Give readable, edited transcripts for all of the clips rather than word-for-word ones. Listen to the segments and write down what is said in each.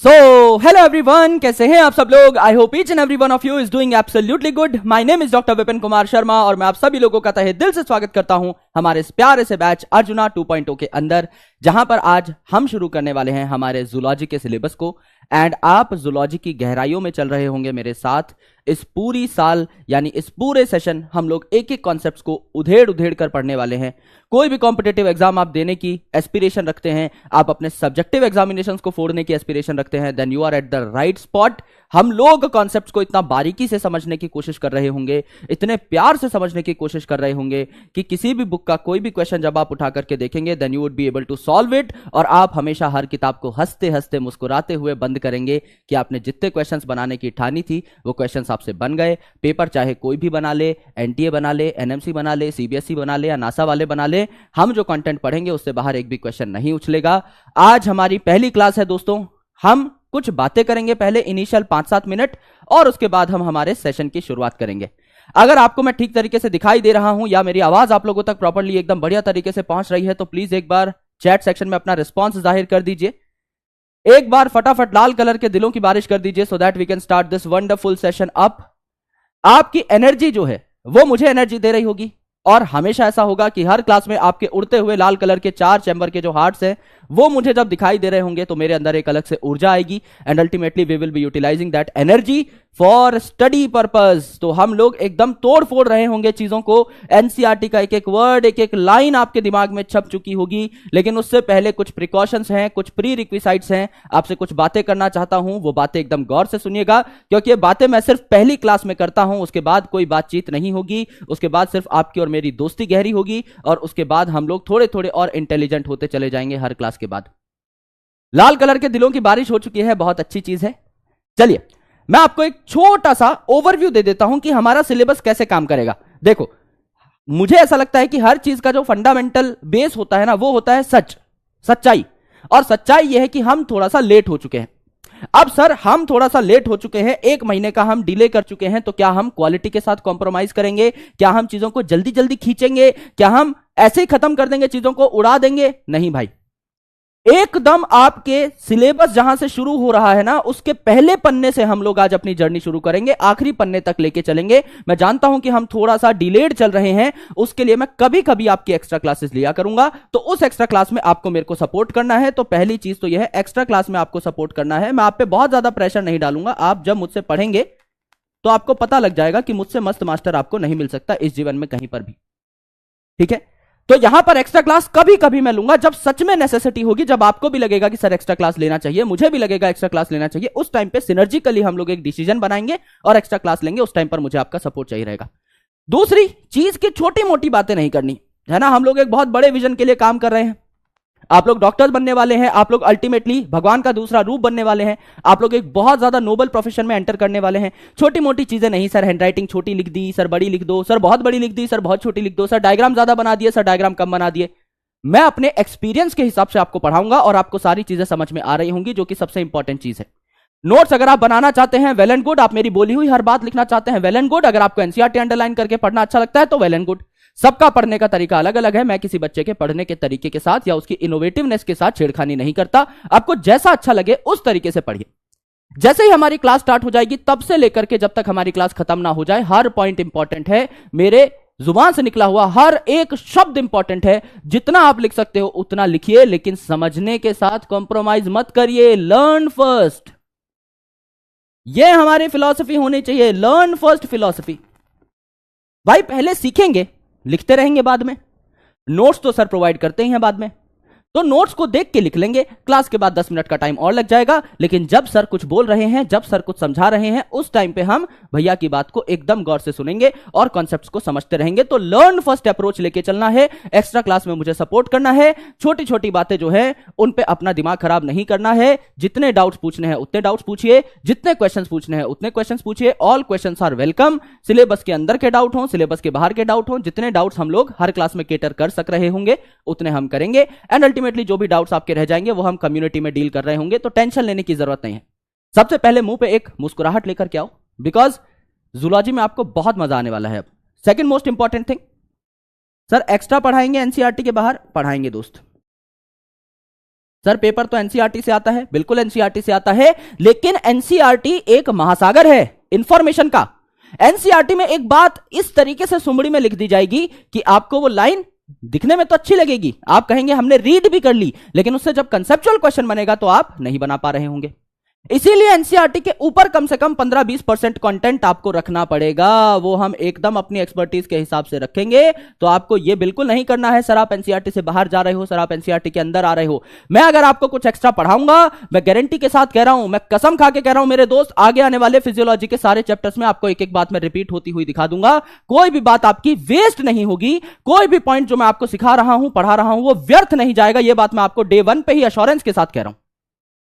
So hello everyone, कैसे हैं आप सब लोग। I hope each and every one of you is doing absolutely good. My name is doctor Vipin Kumar Sharma और मैं आप सभी लोगों का तहे दिल से स्वागत करता हूं हमारे इस प्यारे से बैच अर्जुना 2.0 के अंदर, जहां पर आज हम शुरू करने वाले हैं हमारे जूलॉजी के सिलेबस को। एंड आप जूलॉजी की गहराइयों में चल रहे होंगे मेरे साथ। इस पूरी साल यानी इस पूरे सेशन हम लोग एक एक कॉन्सेप्ट्स को उधेड़ उधेड़ कर पढ़ने वाले हैं। कोई भी कॉम्पिटिटिव एग्जाम आप देने की एस्पिरेशन रखते हैं, आप अपने सब्जेक्टिव एग्जामिनेशंस को फोड़ने की एस्पिरेशन रखते हैं, then you are at the right spot. हम लोग कॉन्सेप्ट्स को इतना बारीकी से समझने की कोशिश कर रहे होंगे, इतने प्यार से समझने की कोशिश कर रहे होंगे कि किसी भी बुक का कोई भी क्वेश्चन जब आप उठा करके देखेंगे then you would be able to solve it. और आप हमेशा हर किताब को हंसते हंसते मुस्कुराते हुए बंद करेंगे कि आपने जितने क्वेश्चंस बनाने की ठानी थी वो क्वेश्चंस आपसे बन गए। पेपर चाहे कोई भी बना ले, एनटीए बना ले, एनएमसी बना ले, सीबीएसई बना ले या नासा वाले बना ले, हम जो कंटेंट पढ़ेंगे उससे बाहर एक भी क्वेश्चन नहीं उछलेगा। आज हमारी पहली क्लास है दोस्तों। हम कुछ बातें करेंगे पहले इनिशियल 5-7 मिनट और उसके बाद हम हमारे सेशन की शुरुआत करेंगे। अगर आपको मैं ठीक तरीके से दिखाई दे रहा हूं या मेरी आवाज आप लोगों तक प्रॉपर्ली एकदम बढ़िया तरीके से पहुंच रही है तो प्लीज एक बार चैट सेक्शन में अपना रिस्पॉन्स जाहिर कर दीजिए। एक बार फटाफट लाल कलर के दिलों की बारिश कर दीजिए so that we can start this wonderful session up. आपकी एनर्जी जो है वो मुझे एनर्जी दे रही होगी और हमेशा ऐसा होगा कि हर क्लास में आपके उड़ते हुए लाल कलर के 4 चैम्बर के जो हार्ट्स हैं वो मुझे जब दिखाई दे रहे होंगे तो मेरे अंदर एक अलग से ऊर्जा आएगी and ultimately we will be utilising that energy for study purpose. तो हम लोग एकदम तोड़ फोड़ रहे होंगे चीजों को। एनसीईआरटी का एक एक वर्ड, एक एक लाइन आपके दिमाग में छप चुकी होगी, लेकिन उससे पहले कुछ प्रिकॉशंस हैं, कुछ प्री रिक्विसाइट्स हैं। आपसे कुछ बातें करना चाहता हूं, वो बातें एकदम गौर से सुनिएगा क्योंकि ये बातें मैं सिर्फ पहली क्लास में करता हूं। उसके बाद कोई बातचीत नहीं होगी, उसके बाद सिर्फ आपकी और मेरी दोस्ती गहरी होगी और उसके बाद हम लोग थोड़े थोड़े और इंटेलिजेंट होते चले जाएंगे हर क्लास के बाद। लाल कलर के दिलों की बारिश हो चुकी है, बहुत अच्छी चीज है। चलिए मैं आपको एक छोटा सा ओवरव्यू दे देता हूं कि हमारा सिलेबस कैसे काम करेगा। देखो, मुझे ऐसा लगता है कि हर चीज का जो फंडामेंटल बेस होता है ना वो होता है सच्चाई। और सच्चाई यह है कि हम थोड़ा सा लेट हो चुके हैं। अब सर हम थोड़ा सा लेट हो चुके हैं, 1 महीने का हम डिले कर चुके हैं, तो क्या हम क्वालिटी के साथ कॉम्प्रोमाइज करेंगे? क्या हम चीजों को जल्दी जल्दी खींचेंगे? क्या हम ऐसे ही खत्म कर देंगे, चीजों को उड़ा देंगे? नहीं भाई, एकदम आपके सिलेबस जहां से शुरू हो रहा है ना उसके पहले पन्ने से हम लोग आज अपनी जर्नी शुरू करेंगे, आखिरी पन्ने तक लेके चलेंगे। मैं जानता हूं कि हम थोड़ा सा डिलेड चल रहे हैं, उसके लिए मैं कभी कभी आपकी एक्स्ट्रा क्लासेस लिया करूंगा। तो उस एक्स्ट्रा क्लास में आपको मेरे को सपोर्ट करना है। तो पहली चीज तो यह है, एक्स्ट्रा क्लास में आपको सपोर्ट करना है। मैं आप पे बहुत ज्यादा प्रेशर नहीं डालूंगा। आप जब मुझसे पढ़ेंगे तो आपको पता लग जाएगा कि मुझसे मस्त मास्टर आपको नहीं मिल सकता इस जीवन में कहीं पर भी। ठीक है, तो यहां पर एक्स्ट्रा क्लास कभी कभी मैं लूंगा जब सच में नेसेसिटी होगी, जब आपको भी लगेगा कि सर एक्स्ट्रा क्लास लेना चाहिए, मुझे भी लगेगा एक्स्ट्रा क्लास लेना चाहिए। उस टाइम पे सिनर्जिकली हम लोग एक डिसीजन बनाएंगे और एक्स्ट्रा क्लास लेंगे। उस टाइम पर मुझे आपका सपोर्ट चाहिए रहेगा। दूसरी चीज की छोटी मोटी बातें नहीं करनी है ना। हम लोग एक बहुत बड़े विजन के लिए काम कर रहे हैं। आप लोग डॉक्टर्स बनने वाले हैं, आप लोग अल्टीमेटली भगवान का दूसरा रूप बनने वाले हैं, आप लोग एक बहुत ज्यादा नोबल प्रोफेशन में एंटर करने वाले हैं। छोटी मोटी चीजें नहीं, सर हैंडराइटिंग छोटी लिख दी, सर बड़ी लिख दो, सर बहुत बड़ी लिख दी, सर बहुत छोटी लिख दो, सर डायग्राम ज्यादा बना दिए, सर डायग्राम कम बना दिए। मैं अपने एक्सपीरियंस के हिसाब से आपको पढ़ाऊंगा और आपको सारी चीजें समझ में आ रही होंगी, जो कि सबसे इंपॉर्टेंट चीज है। नोट्स अगर आप बनाना चाहते हैं वेल एंड गुड, आप मेरी बोली हुई हर बात लिखना चाहते हैं वेल एंड गुड, अगर आपको एनसीईआरटी अंडरलाइन करके पढ़ना अच्छा लगता है तो वेल एंड गुड। सबका पढ़ने का तरीका अलग अलग है। मैं किसी बच्चे के पढ़ने के तरीके के साथ या उसकी इनोवेटिवनेस के साथ छेड़खानी नहीं करता। आपको जैसा अच्छा लगे उस तरीके से पढ़िए। जैसे ही हमारी क्लास स्टार्ट हो जाएगी तब से लेकर के जब तक हमारी क्लास खत्म ना हो जाए, हर पॉइंट इंपॉर्टेंट है। मेरे जुबान से निकला हुआ हर एक शब्द इंपॉर्टेंट है। जितना आप लिख सकते हो उतना लिखिए, लेकिन समझने के साथ कॉम्प्रोमाइज मत करिए। लर्न फर्स्ट, यह हमारी फिलॉसफी होनी चाहिए। Learn first philosophy. भाई पहले सीखेंगे, लिखते रहेंगे बाद में। नोट्स तो सर प्रोवाइड करते ही हैं बाद में, तो नोट्स को देख के लिख लेंगे। क्लास के बाद 10 मिनट का टाइम और लग जाएगा, लेकिन जब सर कुछ बोल रहे हैं, जब सर कुछ समझा रहे हैं, उस टाइम पे हम भैया की बात को एकदम गौर से सुनेंगे और कॉन्सेप्ट्स को समझते रहेंगे। तो लर्न फर्स्ट अप्रोच लेके चलना है। एक्स्ट्रा क्लास में मुझे सपोर्ट करना है। छोटी छोटी बातें जो है उन पे अपना दिमाग खराब नहीं करना है। जितने डाउट्स पूछने हैं उतने डाउट्स पूछिए, जितने क्वेश्चंस पूछने हैं उतने क्वेश्चंस पूछिए। All questions are welcome. Syllabus के अंदर के डाउट हो, सिलेबस के बाहर के डाउट हो, जितने डाउट्स हम लोग हर क्लास में केटर कर सक रहे होंगे उतने हम करेंगे। एंड अल्टीमेटली जो भी डाउट्स आपके रह जाएंगे वो हम कम्युनिटी में डील कर रहे होंगे, तो टेंशन लेने की जरूरत नहीं है। सबसे पहले मुंह पे एक मुस्कुराहट लेकर के आओ, बिकॉज जूलॉजी में आपको बहुत मजा आने वाला है। अब second most important thing, sir extra पढ़ाएंगे एनसीईआरटी के बाहर? पढ़ाएंगे दोस्त। सर पेपर तो एनसीईआरटी से आता है, बिल्कुल एनसीईआरटी से आता है, लेकिन एनसीईआरटी एक महासागर है इंफॉर्मेशन का। एनसीईआरटी में एक बात इस तरीके से सुमड़ी में लिख दी जाएगी कि आपको वो लाइन दिखने में तो अच्छी लगेगी, आप कहेंगे हमने रीड भी कर ली, लेकिन उससे जब कंसेप्चुअल क्वेश्चन बनेगा तो आप नहीं बना पा रहे होंगे। इसीलिए एनसीईआरटी के ऊपर कम से कम 15-20% कंटेंट आपको रखना पड़ेगा। वो हम एकदम अपनी एक्सपर्टीज के हिसाब से रखेंगे। तो आपको ये बिल्कुल नहीं करना है सर आप एनसीईआरटी से बाहर जा रहे हो, सर आप एनसीईआरटी के अंदर आ रहे हो। मैं अगर आपको कुछ एक्स्ट्रा पढ़ाऊंगा, मैं गारंटी के साथ कह रहा हूं, मैं कसम खा के कह रहा हूं मेरे दोस्त, आगे आने वाले फिजियोलॉजी के सारे चैप्टर्स में आपको एक एक बात में रिपीट होती हुई दिखा दूंगा। कोई भी बात आपकी वेस्ट नहीं होगी, कोई भी पॉइंट जो मैं आपको सिखा रहा हूं, पढ़ा रहा हूं, वो व्यर्थ नहीं जाएगा। ये बात मैं आपको डे 1 पे ही एश्योरेंस के साथ कह रहा हूं।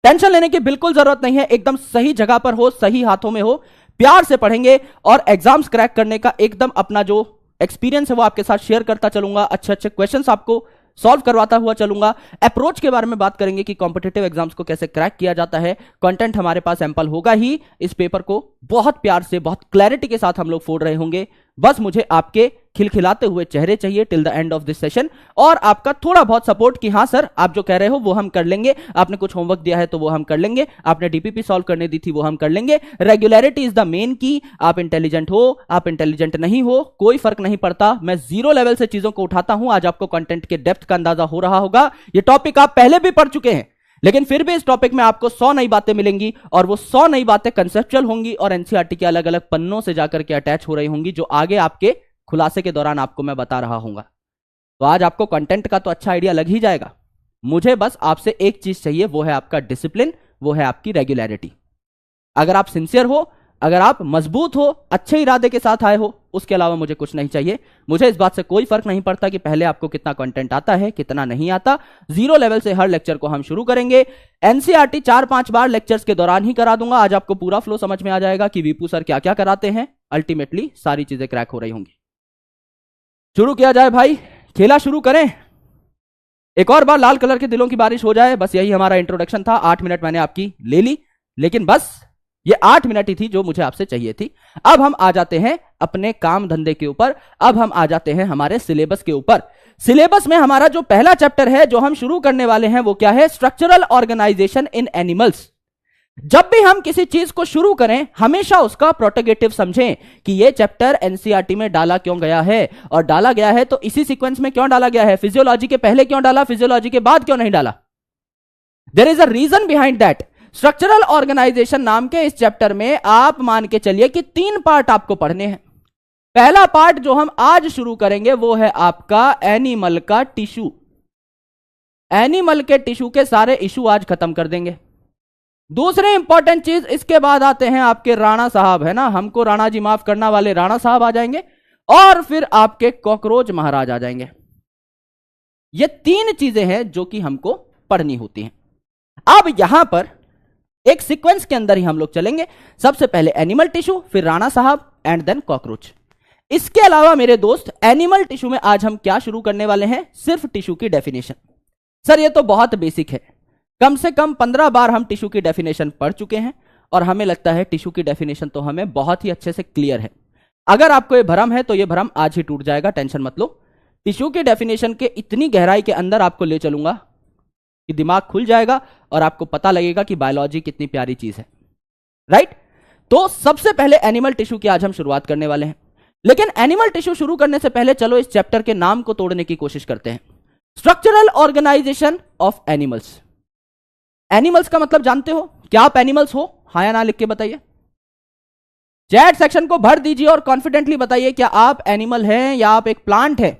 टेंशन लेने की बिल्कुल जरूरत नहीं है, एकदम सही जगह पर हो, सही हाथों में हो, प्यार से पढ़ेंगे और एग्जाम्स क्रैक करने का एकदम अपना जो एक्सपीरियंस है वो आपके साथ शेयर करता चलूंगा। अच्छे अच्छे क्वेश्चंस आपको सॉल्व करवाता हुआ चलूंगा। अप्रोच के बारे में बात करेंगे कि कॉम्पिटिटिव एग्जाम्स को कैसे क्रैक किया जाता है। कंटेंट हमारे पास सैंपल होगा ही, इस पेपर को बहुत प्यार से, बहुत क्लैरिटी के साथ हम लोग फोड़ रहे होंगे। बस मुझे आपके खिलखिलाते हुए चेहरे चाहिए till the end of this session, और आपका थोड़ा बहुत सपोर्ट कि हाँ सर आप जो कह रहे हो वो हम कर लेंगे, आपने कुछ होमवर्क दिया है तो वो हम कर लेंगे, आपने डीपीपी सॉल्व करने दी थी वो हम कर लेंगे। रेगुलरिटी इज द मेन की। आप इंटेलिजेंट हो, आप इंटेलिजेंट नहीं हो, कोई फर्क नहीं पड़ता। मैं 0 लेवल से चीजों को उठाता हूं। आज आपको कंटेंट के डेप्थ का अंदाजा हो रहा होगा। ये टॉपिक आप पहले भी पढ़ चुके हैं, लेकिन फिर भी इस टॉपिक में आपको 100 नई बातें मिलेंगी, और वो 100 नई बातें कंसेप्चुअल होंगी और एनसीईआरटी के अलग अलग पन्नों से जाकर के अटैच हो रही होंगी, जो आगे आपके खुलासे के दौरान आपको मैं बता रहा हूंगा। तो आज आपको कंटेंट का तो अच्छा आइडिया लग ही जाएगा। मुझे बस आपसे एक चीज चाहिए, वो है आपका डिसिप्लिन, वो है आपकी रेगुलरिटी। अगर आप सिंसियर हो, अगर आप मजबूत हो, अच्छे इरादे के साथ आए हो, उसके अलावा मुझे कुछ नहीं चाहिए। मुझे इस बात से कोई फर्क नहीं पड़ता कि पहले आपको कितना कंटेंट आता है, कितना नहीं आता। 0 लेवल से हर लेक्चर को हम शुरू करेंगे। एनसीईआरटी 4-5 बार लेक्चर्स के दौरान ही करा दूंगा। आज आपको पूरा फ्लो समझ में आ जाएगा कि वीपू सर क्या क्या कराते हैं। अल्टीमेटली सारी चीजें क्रैक हो रही होंगी। शुरू किया जाए भाई, खेला शुरू करें। एक और बार लाल कलर के दिलों की बारिश हो जाए, बस यही हमारा इंट्रोडक्शन था। 8 मिनट मैंने आपकी ले ली, लेकिन बस ये 8 मिनट ही थी जो मुझे आपसे चाहिए थी। अब हम आ जाते हैं अपने काम धंधे के ऊपर, अब हम आ जाते हैं हमारे सिलेबस के ऊपर। सिलेबस में हमारा जो पहला चैप्टर है जो हम शुरू करने वाले हैं वो क्या है? स्ट्रक्चरल ऑर्गेनाइजेशन इन एनिमल्स। जब भी हम किसी चीज को शुरू करें, हमेशा उसका प्रोटेगेटिव समझें कि यह चैप्टर एनसीईआरटी में डाला क्यों गया है, और डाला गया है तो इसी सीक्वेंस में क्यों डाला गया है। फिजियोलॉजी के पहले क्यों डाला, फिजियोलॉजी के बाद क्यों नहीं डाला। There is a reason behind that. Structural organisation नाम के इस चैप्टर में आप मान के चलिए कि 3 पार्ट आपको पढ़ने हैं। पहला पार्ट जो हम आज शुरू करेंगे वो है आपका एनिमल का टिश्यू। एनिमल के टिश्यू के सारे इशू आज खत्म कर देंगे। दूसरे इंपॉर्टेंट चीज, इसके बाद आते हैं आपके राणा साहब, है ना, हमको राणा जी माफ करना वाले राणा साहब आ जाएंगे, और फिर आपके कॉकरोच महाराज आ जाएंगे। ये 3 चीजें हैं जो कि हमको पढ़नी होती हैं। अब यहां पर एक सीक्वेंस के अंदर ही हम लोग चलेंगे। सबसे पहले एनिमल टिश्यू, फिर राणा साहब एंड देन कॉकरोच। इसके अलावा मेरे दोस्त, एनिमल टिश्यू में आज हम क्या शुरू करने वाले हैं? सिर्फ टिश्यू की डेफिनेशन। सर ये तो बहुत बेसिक है, कम से कम 15 बार हम टिश्यू की डेफिनेशन पढ़ चुके हैं, और हमें लगता है टिश्यू की डेफिनेशन तो हमें बहुत ही अच्छे से क्लियर है। अगर आपको ये भ्रम है तो ये भ्रम आज ही टूट जाएगा, टेंशन मत लो। टिश्यू की डेफिनेशन के इतनी गहराई के अंदर आपको ले चलूंगा कि दिमाग खुल जाएगा और आपको पता लगेगा कि बायोलॉजी कितनी प्यारी चीज है, राइट। तो सबसे पहले एनिमल टिश्यू की आज हम शुरुआत करने वाले हैं। लेकिन एनिमल टिश्यू शुरू करने से पहले चलो इस चैप्टर के नाम को तोड़ने की कोशिश करते हैं। Structural organisation of animals. Animals का मतलब जानते हो? क्या आप एनिमल्स हो? हाँ या ना लिख के बताइए। चैट सेक्शन को भर दीजिए और कॉन्फिडेंटली बताइए, क्या आप एनिमल हैं या आप एक प्लांट है?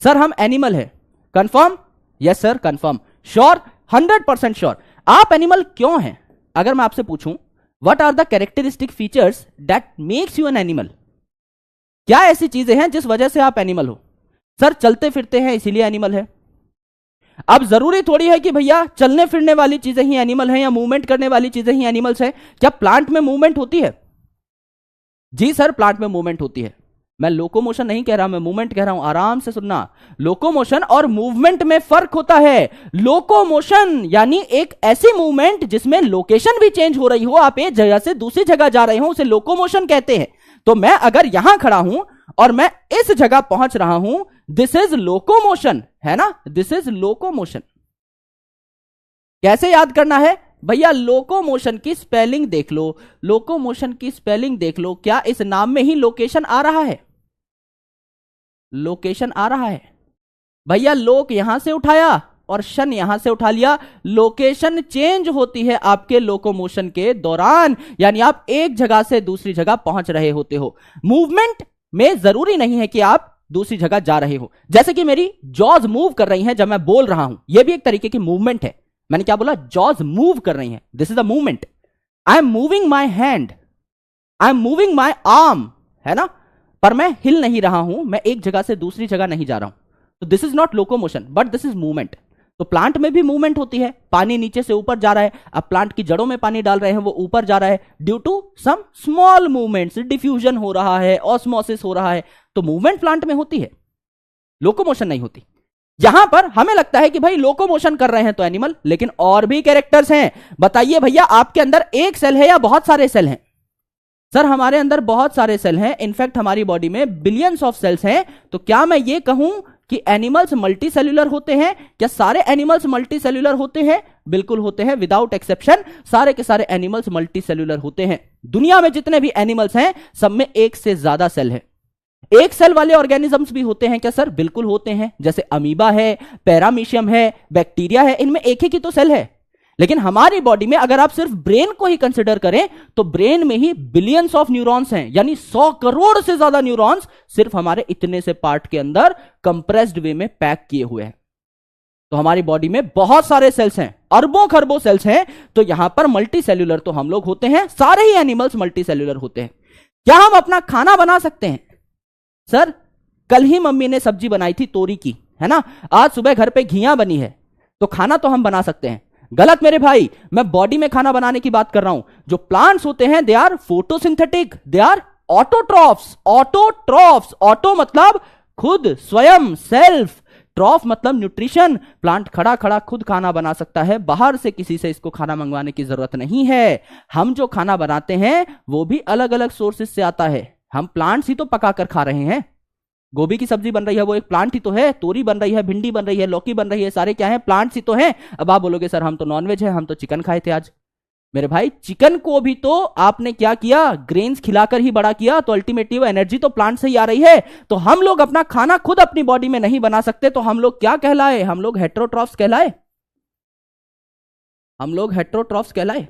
सर हम एनिमल है। Confirm? Yes sir confirm. Sure? 100% sure. आप एनिमल क्यों हैं? अगर मैं आपसे पूछूं what are the characteristic features that makes you an animal, क्या ऐसी चीजें हैं जिस वजह से आप एनिमल हो? सर चलते फिरते हैं इसीलिए एनिमल है। अब जरूरी थोड़ी है कि भैया चलने फिरने वाली चीजें ही एनिमल हैं या मूवमेंट करने वाली चीजें ही एनिमल्स हैं। क्या प्लांट में मूवमेंट होती है? जी सर प्लांट में मूवमेंट होती है। मैं लोकोमोशन नहीं कह रहा, मैं मूवमेंट कह रहा हूं, आराम से सुनना। लोकोमोशन और मूवमेंट में फर्क होता है। लोकोमोशन यानी एक ऐसी मूवमेंट जिसमें लोकेशन भी चेंज हो रही हो, आप एक जगह से दूसरी जगह जा रहे हो, उसे लोकोमोशन कहते हैं। तो मैं अगर यहां खड़ा हूं और मैं इस जगह पहुंच रहा हूं, दिस इज लोकोमोशन, है ना, दिस इज लोकोमोशन। कैसे याद करना है भैया? लोकोमोशन की स्पेलिंग देख लो, लोकोमोशन की स्पेलिंग देख लो। क्या इस नाम में ही लोकेशन आ रहा है? लोकेशन आ रहा है भैया। लोक यहां से उठाया और शन यहां से उठा लिया। लोकेशन चेंज होती है आपके लोकोमोशन के दौरान, यानी आप एक जगह से दूसरी जगह पहुंच रहे होते हो। मूवमेंट में जरूरी नहीं है कि आप दूसरी जगह जा रहे हो। जैसे कि मेरी जॉज मूव कर रही हैं जब मैं बोल रहा हूं, यह भी एक तरीके की मूवमेंट है। मैंने क्या बोला? जॉज मूव कर रही हैं, this is a movement. I am moving my hand, I am moving my arm, है ना? पर मैं हिल नहीं रहा हूं, मैं एक जगह से दूसरी जगह नहीं जा रहा हूं। तो this is not locomotion but this is movement. तो प्लांट में भी मूवमेंट होती है, पानी नीचे से ऊपर जा रहा है। अब प्लांट की जड़ों में पानी डाल रहे हैं, वो ऊपर जा रहा है due to some small movements, diffusion हो रहा है, ऑस्मोसिस हो रहा है। तो मूवमेंट प्लांट में होती है, लोकोमोशन नहीं होती। यहां पर हमें लगता है कि भाई लोकोमोशन कर रहे हैं तो एनिमल, लेकिन और भी कैरेक्टर्स हैं। बताइए भैया, आपके अंदर एक सेल है या बहुत सारे सेल हैं? सर हमारे अंदर बहुत सारे सेल हैं, इनफैक्ट हमारी बॉडी में बिलियंस ऑफ सेल्स हैं। तो क्या मैं ये कहूं कि एनिमल्स मल्टी सेल्यूलर होते हैं? क्या सारे एनिमल्स मल्टी सेल्यूलर होते हैं? बिल्कुल होते हैं, विदाउट एक्सेप्शन सारे के सारे एनिमल्स मल्टी सेल्यूलर होते हैं। दुनिया में जितने भी एनिमल्स हैं सब में एक से ज्यादा सेल है। एक सेल वाले ऑर्गेनिजम्स भी होते हैं क्या सर? बिल्कुल होते हैं, जैसे अमीबा है, पैरामीशियम है, बैक्टीरिया है, इनमें एक ही की तो सेल है। लेकिन हमारी बॉडी में अगर आप सिर्फ ब्रेन को ही कंसिडर करें तो ब्रेन में ही बिलियंस ऑफ न्यूरॉन्स हैं, यानी 100 करोड़ से ज्यादा न्यूरॉन्स सिर्फ हमारे इतने से पार्ट के अंदर कंप्रेस्ड वे में पैक किए हुए हैं। तो हमारी बॉडी में बहुत सारे सेल्स हैं, अरबों खरबों सेल्स हैं। तो यहां पर मल्टी सेल्यूलर तो हम लोग होते हैं, सारे ही एनिमल्स मल्टी सेल्यूलर होते हैं। क्या हम अपना खाना बना सकते हैं? सर कल ही मम्मी ने सब्जी बनाई थी तोरी की, है ना? आज सुबह घर पे घिया बनी है, तो खाना तो हम बना सकते हैं। गलत मेरे भाई, मैं बॉडी में खाना बनाने की बात कर रहा हूं। जो प्लांट्स होते हैं they are photosynthetic, they are autotrophs. Autotrophs, auto मतलब खुद, स्वयं, सेल्फ, ट्रॉफ मतलब न्यूट्रिशन। प्लांट खड़ा खड़ा खुद खाना बना सकता है, बाहर से किसी से इसको खाना मंगवाने की जरूरत नहीं है। हम जो खाना बनाते हैं वो भी अलग अलग सोर्सेस से आता है। हम प्लांट्स ही तो पकाकर खा रहे हैं। गोभी की सब्जी बन रही है, वो एक प्लांट ही तो है। तोरी बन रही है, भिंडी बन रही है, लौकी बन रही है, सारे क्या है? प्लांट्स ही तो हैं। अब आप बोलोगे सर हम तो नॉनवेज है, हम तो चिकन खाए थे आज। मेरे भाई चिकन को भी तो आपने क्या किया? ग्रेन्स खिलाकर ही बड़ा किया, तो अल्टीमेटली वो एनर्जी तो प्लांट से ही आ रही है। तो हम लोग अपना खाना खुद अपनी बॉडी में नहीं बना सकते, तो हम लोग क्या कहलाए? हम लोग हेटेरोट्रॉफ्स कहलाए। हम लोग हेटेरोट्रॉफ्स कहलाए,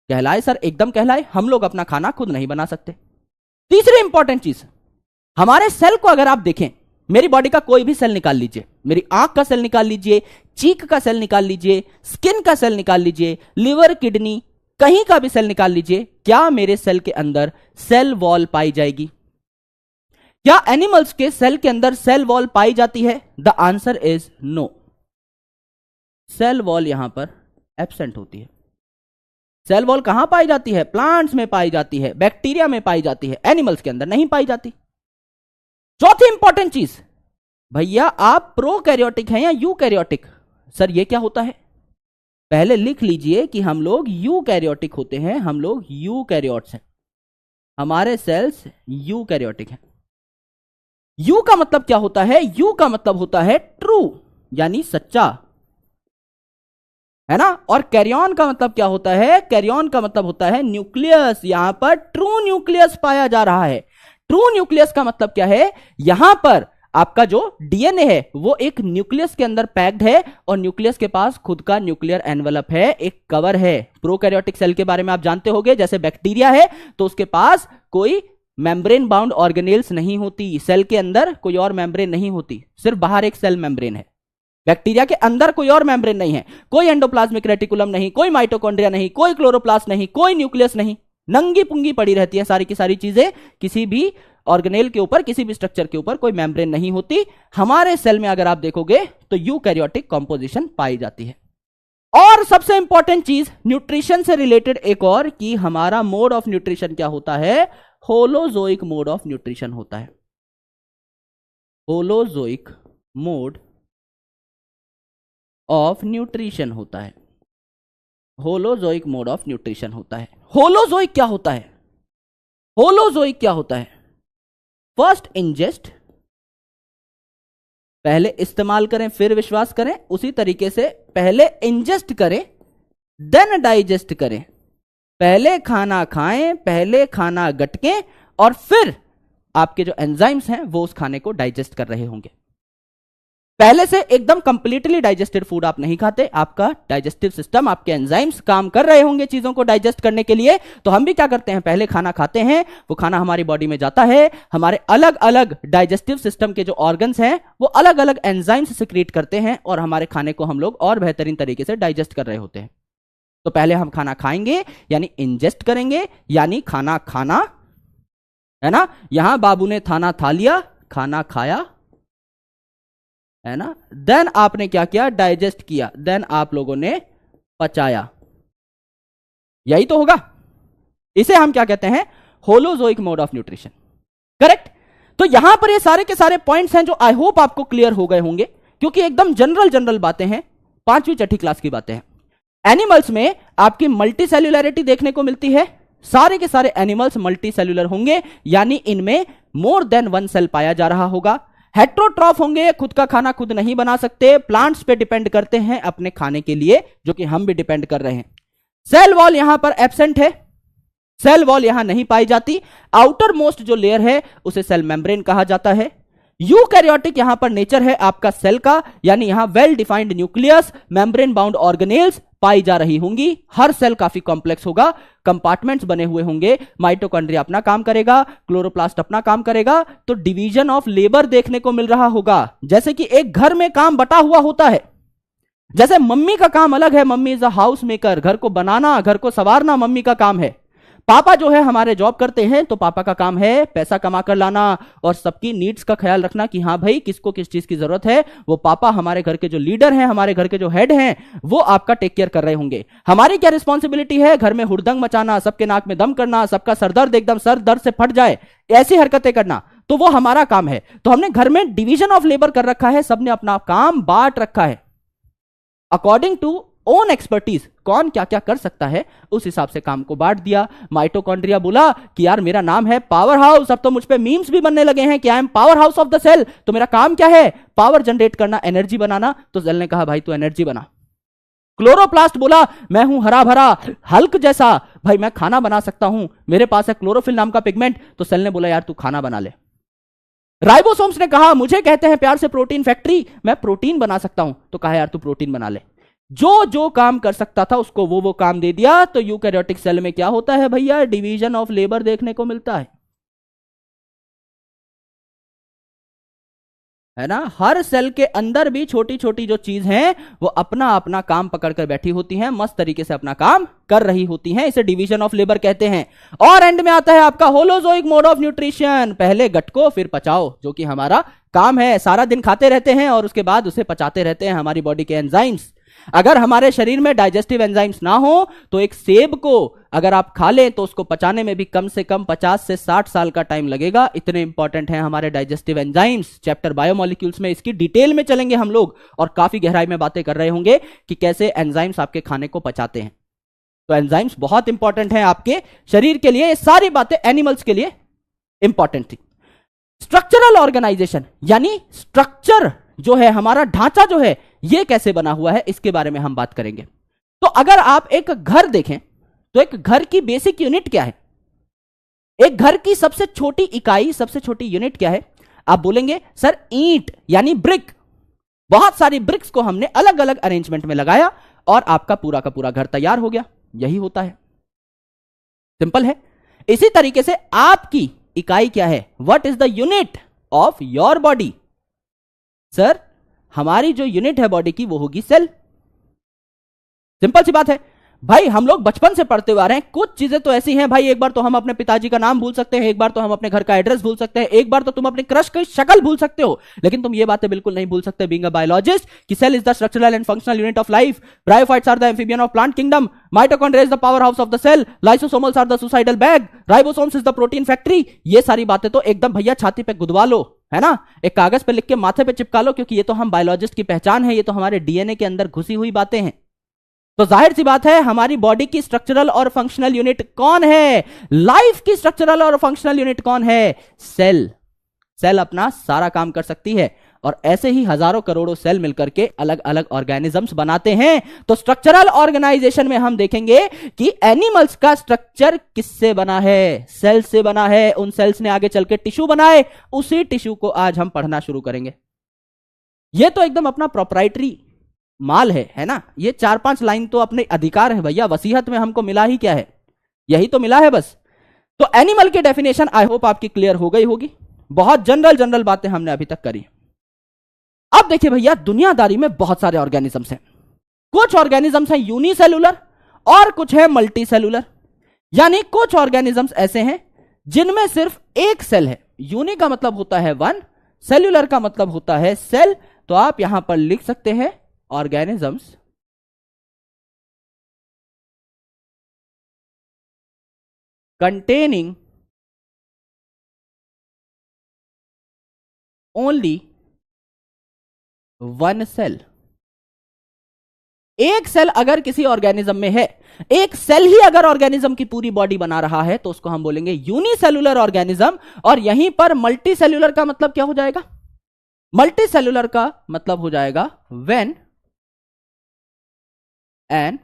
कहलाए सर, एकदम कहलाए। हम लोग अपना खाना खुद नहीं बना सकते। तीसरी इंपॉर्टेंट चीज, हमारे सेल को अगर आप देखें, मेरी बॉडी का कोई भी सेल निकाल लीजिए, मेरी आंख का सेल निकाल लीजिए, चीक का सेल निकाल लीजिए, स्किन का सेल निकाल लीजिए, लिवर, किडनी, कहीं का भी सेल निकाल लीजिए, क्या मेरे सेल के अंदर सेल वॉल पाई जाएगी? क्या एनिमल्स के सेल के अंदर सेल वॉल पाई जाती है? The answer is no. Cell wall यहां पर एब्सेंट होती है। सेल वॉल कहां पाई जाती है? प्लांट्स में पाई जाती है, बैक्टीरिया में पाई जाती है, एनिमल्स के अंदर नहीं पाई जाती। चौथी इंपॉर्टेंट चीज, भैया आप प्रोकैरियोटिक हैं या यूकैरियोटिक? सर ये क्या होता है? पहले लिख लीजिए कि हम लोग यूकैरियोटिक होते हैं, हम लोग यूकैरियोट्स हैं, हमारे सेल्स यूकैरियोटिक हैं। यू का मतलब क्या होता है? यू का मतलब होता है ट्रू, यानी सच्चा, है ना? और कैरियन का मतलब क्या होता है? कैरियन का मतलब होता है न्यूक्लियस। यहां पर ट्रू न्यूक्लियस पाया जा रहा है। ट्रू न्यूक्लियस का मतलब क्या है? यहां पर आपका जो डीएनए है वो एक न्यूक्लियस के अंदर पैक्ड है, और न्यूक्लियस के पास खुद का न्यूक्लियर एनवेलप है, एक कवर है। प्रोकैरियोटिक सेल के बारे में आप जानते होंगे, जैसे बैक्टीरिया है तो उसके पास कोई मेम्ब्रेन बाउंड ऑर्गेनेल्स नहीं होती, सेल के अंदर कोई और मेम्ब्रेन नहीं होती, सिर्फ बाहर एक सेल मेम्ब्रेन है। बैक्टीरिया के अंदर कोई और मेम्ब्रेन नहीं है, कोई एंडोप्लाज्मिक रेटिकुलम नहीं, कोई माइटोकॉन्ड्रिया नहीं, कोई क्लोरोप्लास्ट नहीं, कोई न्यूक्लियस नहीं, नंगी पुंगी पड़ी रहती है सारी की सारी चीजें। किसी भी ऑर्गेनेल के ऊपर, किसी भी स्ट्रक्चर के ऊपर कोई मेम्ब्रेन नहीं होती। हमारे सेल में अगर आप देखोगे तो यूकैरियोटिक कंपोजिशन पाई जाती है। और सबसे इंपॉर्टेंट चीज न्यूट्रिशन से रिलेटेड एक और, कि हमारा मोड ऑफ न्यूट्रिशन क्या होता है? होलोजोइक मोड ऑफ न्यूट्रिशन होता है। होलोजोइक मोड ऑफ न्यूट्रिशन होता है। होलोजोइक मोड ऑफ न्यूट्रिशन होता है। होलोजोइक क्या होता है? होलोजोइक क्या होता है? फर्स्ट इंजेस्ट, पहले इस्तेमाल करें फिर विश्वास करें, उसी तरीके से पहले इंजेस्ट करें देन डाइजेस्ट करें। पहले खाना खाएं, पहले खाना गटकें और फिर आपके जो एंजाइम्स हैं वो उस खाने को डाइजेस्ट कर रहे होंगे। पहले से एकदम कंप्लीटली डाइजेस्टेड फूड आप नहीं खाते, आपका डाइजेस्टिव सिस्टम, आपके एंजाइम्स काम कर रहे होंगे चीजों को डाइजेस्ट करने के लिए। तो हम भी क्या करते हैं, पहले खाना खाते हैं, वो खाना हमारी बॉडी में जाता है, हमारे अलग अलग डाइजेस्टिव सिस्टम के जो ऑर्गन्स हैं वो अलग अलग एंजाइम्स सिक्रीट करते हैं और हमारे खाने को हम लोग और बेहतरीन तरीके से डाइजेस्ट कर रहे होते हैं। तो पहले हम खाना खाएंगे यानी इंजेस्ट करेंगे, यानी खाना खाना, है ना। यहां बाबू ने थाना था लिया, खाना खाया, है ना। देन आपने क्या किया, डाइजेस्ट किया, देन आप लोगों ने पचाया। यही तो होगा। इसे हम क्या कहते हैं, holozoic mode of nutrition, correct. तो यहां पर ये सारे के सारे पॉइंट्स हैं जो आई होप आपको क्लियर हो गए होंगे, क्योंकि एकदम जनरल बातें हैं, 5वीं छठी क्लास की बातें हैं। एनिमल्स में आपकी मल्टी सेल्यूलरिटी देखने को मिलती है, सारे के सारे एनिमल्स मल्टी सेल्यूलर होंगे, यानी इनमें मोर देन वन सेल पाया जा रहा होगा। हेट्रोट्रॉफ होंगे, खुद का खाना खुद नहीं बना सकते, प्लांट्स पे डिपेंड करते हैं अपने खाने के लिए, जो कि हम भी डिपेंड कर रहे हैं। सेल वॉल यहां पर एब्सेंट है, सेल वॉल यहां नहीं पाई जाती। आउटर मोस्ट जो लेयर है उसे सेल मेम्ब्रेन कहा जाता है। यूकैरियोटिक यहां पर नेचर है आपका सेल का, यानी यहां well defined nucleus, membrane bound organelles पाई जा रही होंगी। हर सेल काफी कॉम्प्लेक्स होगा, कंपार्टमेंट्स बने हुए होंगे, माइटोकॉन्ड्रिया अपना काम करेगा, क्लोरोप्लास्ट अपना काम करेगा। तो डिवीजन ऑफ लेबर देखने को मिल रहा होगा, जैसे कि एक घर में काम बटा हुआ होता है। जैसे मम्मी का काम अलग है, mummy is a house maker, घर को बनाना, घर को संवारना मम्मी का काम है। पापा जो है हमारे जॉब करते हैं, तो पापा का काम है पैसा कमा कर लाना और सबकी नीड्स का ख्याल रखना कि हाँ भाई किसको किस चीज की जरूरत है, वो पापा हमारे घर के जो लीडर हैं, हमारे घर के जो हेड हैं, वो आपका टेक केयर कर रहे होंगे। हमारी क्या रिस्पॉन्सिबिलिटी है, घर में हुड़दंग मचाना, सबके नाक में दम करना, सबका सरदर्द एकदम सर दर्द से फट जाए ऐसी हरकतें करना, तो वो हमारा काम है। तो हमने घर में डिवीजन ऑफ लेबर कर रखा है, सबने अपना काम बांट रखा है अकॉर्डिंग टू ओन एक्सपर्टीज, कौन क्या क्या कर सकता है उस हिसाब से काम को बांट दिया। माइटोकॉन्ड्रिया बोला कि यार मेरा नाम है पावर हाउस, अब तो मुझ पे मीम्स भी बनने लगे हैं कि I am power house of the cell, तो मेरा काम क्या है, पावर जनरेट करना, एनर्जी बनाना। तो सेल ने कहा भाई तू एनर्जी बना। क्लोरोप्लास्ट बोला मैं हूं हरा भरा हल्क जैसा, भाई मैं खाना बना सकता हूं, मेरे पास है क्लोरोफिल नाम का पिगमेंट। तो सेल ने बोला यार तू खाना बना ले। राइबोसोम्स ने कहा मुझे कहते हैं प्यार से प्रोटीन फैक्ट्री, मैं प्रोटीन बना सकता हूं, तो कहा यार तू प्रोटीन बना ले। जो जो काम कर सकता था उसको वो काम दे दिया। तो यूकैरियोटिक सेल में क्या होता है भैया, डिवीजन ऑफ लेबर देखने को मिलता है ना। हर सेल के अंदर भी छोटी छोटी जो चीज हैं वो अपना अपना काम पकड़कर बैठी होती हैं, मस्त तरीके से अपना काम कर रही होती हैं, इसे डिवीजन ऑफ लेबर कहते हैं। और एंड में आता है आपका होलोजोइक मोड ऑफ न्यूट्रिशन, पहले गटको फिर पचाओ, जो कि हमारा काम है। सारा दिन खाते रहते हैं और उसके बाद उसे पचाते रहते हैं हमारी बॉडी के एंजाइम्स। अगर हमारे शरीर में डाइजेस्टिव एंजाइम्स ना हो तो एक सेब को अगर आप खा लें तो उसको पचाने में भी कम से कम 50 से 60 साल का टाइम लगेगा। इतने इंपॉर्टेंट हैं हमारे डाइजेस्टिव एंजाइम्स। चैप्टर बायोमोलिक्यूल्स में इसकी डिटेल में चलेंगे हम लोग और काफी गहराई में बातें कर रहे होंगे कि कैसे एंजाइम्स आपके खाने को पचाते हैं। तो एंजाइम्स बहुत इंपॉर्टेंट हैं आपके शरीर के लिए, ये सारी बातें एनिमल्स के लिए इंपॉर्टेंट थी। स्ट्रक्चरल ऑर्गेनाइजेशन यानी स्ट्रक्चर जो है, हमारा ढांचा जो है ये कैसे बना हुआ है, इसके बारे में हम बात करेंगे। तो अगर आप एक घर देखें तो एक घर की बेसिक यूनिट क्या है, एक घर की सबसे छोटी इकाई, सबसे छोटी यूनिट क्या है? आप बोलेंगे सर ईंट यानी ब्रिक। बहुत सारी ब्रिक्स को हमने अलग अलग अरेंजमेंट में लगाया और आपका पूरा का पूरा घर तैयार हो गया। यही होता है, सिंपल है। इसी तरीके से आपकी इकाई क्या है, what is the unit of your body? Sir हमारी जो यूनिट है बॉडी की वो होगी सेल। सिंपल सी बात है भाई, हम लोग बचपन से पढ़ते हुए आ रहे हैं। कुछ चीजें तो ऐसी हैं भाई, एक बार तो हम अपने पिताजी का नाम भूल सकते हैं, एक बार तो हम अपने घर का एड्रेस भूल सकते हैं, एक बार तो तुम अपने क्रश की शक्ल भूल सकते हो, लेकिन तुम ये बातें बिल्कुल नहीं भूल सकते बीइंग अ बायोलॉजिस्ट कि cell is the structural and functional unit of life, bryophytes are the amphibian of plant kingdom, mitochondria is the power house of the cell, lysosomals are the suicidal bag, ribosomes is the protein factory. ये सारी बातें तो एकदम भैया छाती पे गुदवा लो, है ना, एक कागज पे लिख के माथे पे चिपका लो, क्योंकि ये तो हम बायोलॉजिस्ट की पहचान है, ये तो हमारे डीएनए के अंदर घुसी हुई बातें हैं। तो जाहिर सी बात है हमारी बॉडी की स्ट्रक्चरल और फंक्शनल यूनिट कौन है, लाइफ की स्ट्रक्चरल और फंक्शनल यूनिट कौन है? सेल। सेल अपना सारा काम कर सकती है और ऐसे ही हजारों करोड़ों सेल मिलकर के अलग अलग ऑर्गेनिजम्स बनाते हैं। तो स्ट्रक्चरल ऑर्गेनाइजेशन में हम देखेंगे कि एनिमल्स का स्ट्रक्चर किससे बना है, सेल से बना है। उन सेल्स ने आगे चल के टिश्यू बनाए, उसी टिश्यू को आज हम पढ़ना शुरू करेंगे। ये तो एकदम अपना प्रोप्राइटरी माल है ना। ये 4-5 लाइन तो अपने अधिकार है भैया, वसीयत में हमको मिला ही क्या है, यही तो मिला है बस। तो एनिमल की डेफिनेशन आई होप आपकी क्लियर हो गई होगी। बहुत जनरल बातें हमने अभी तक करी। अब देखिए भैया, दुनियादारी में बहुत सारे ऑर्गेनिजम्स हैं। कुछ ऑर्गेनिजम्स हैं यूनिसेलुलर और कुछ है मल्टी सेलुलर। यानी कुछ ऑर्गेनिजम्स ऐसे हैं जिनमें सिर्फ एक सेल है। यूनि का मतलब होता है वन, सेल्यूलर का मतलब होता है सेल। तो आप यहां पर लिख सकते हैं organisms containing only one cell। एक सेल अगर किसी ऑर्गेनिज्म में है, एक सेल ही अगर ऑर्गेनिज्म की पूरी बॉडी बना रहा है, तो उसको हम बोलेंगे यूनिसेलुलर ऑर्गेनिज्म। और यहीं पर मल्टी सेलुलर का मतलब क्या हो जाएगा? मल्टी सेलुलर का मतलब हो जाएगा when an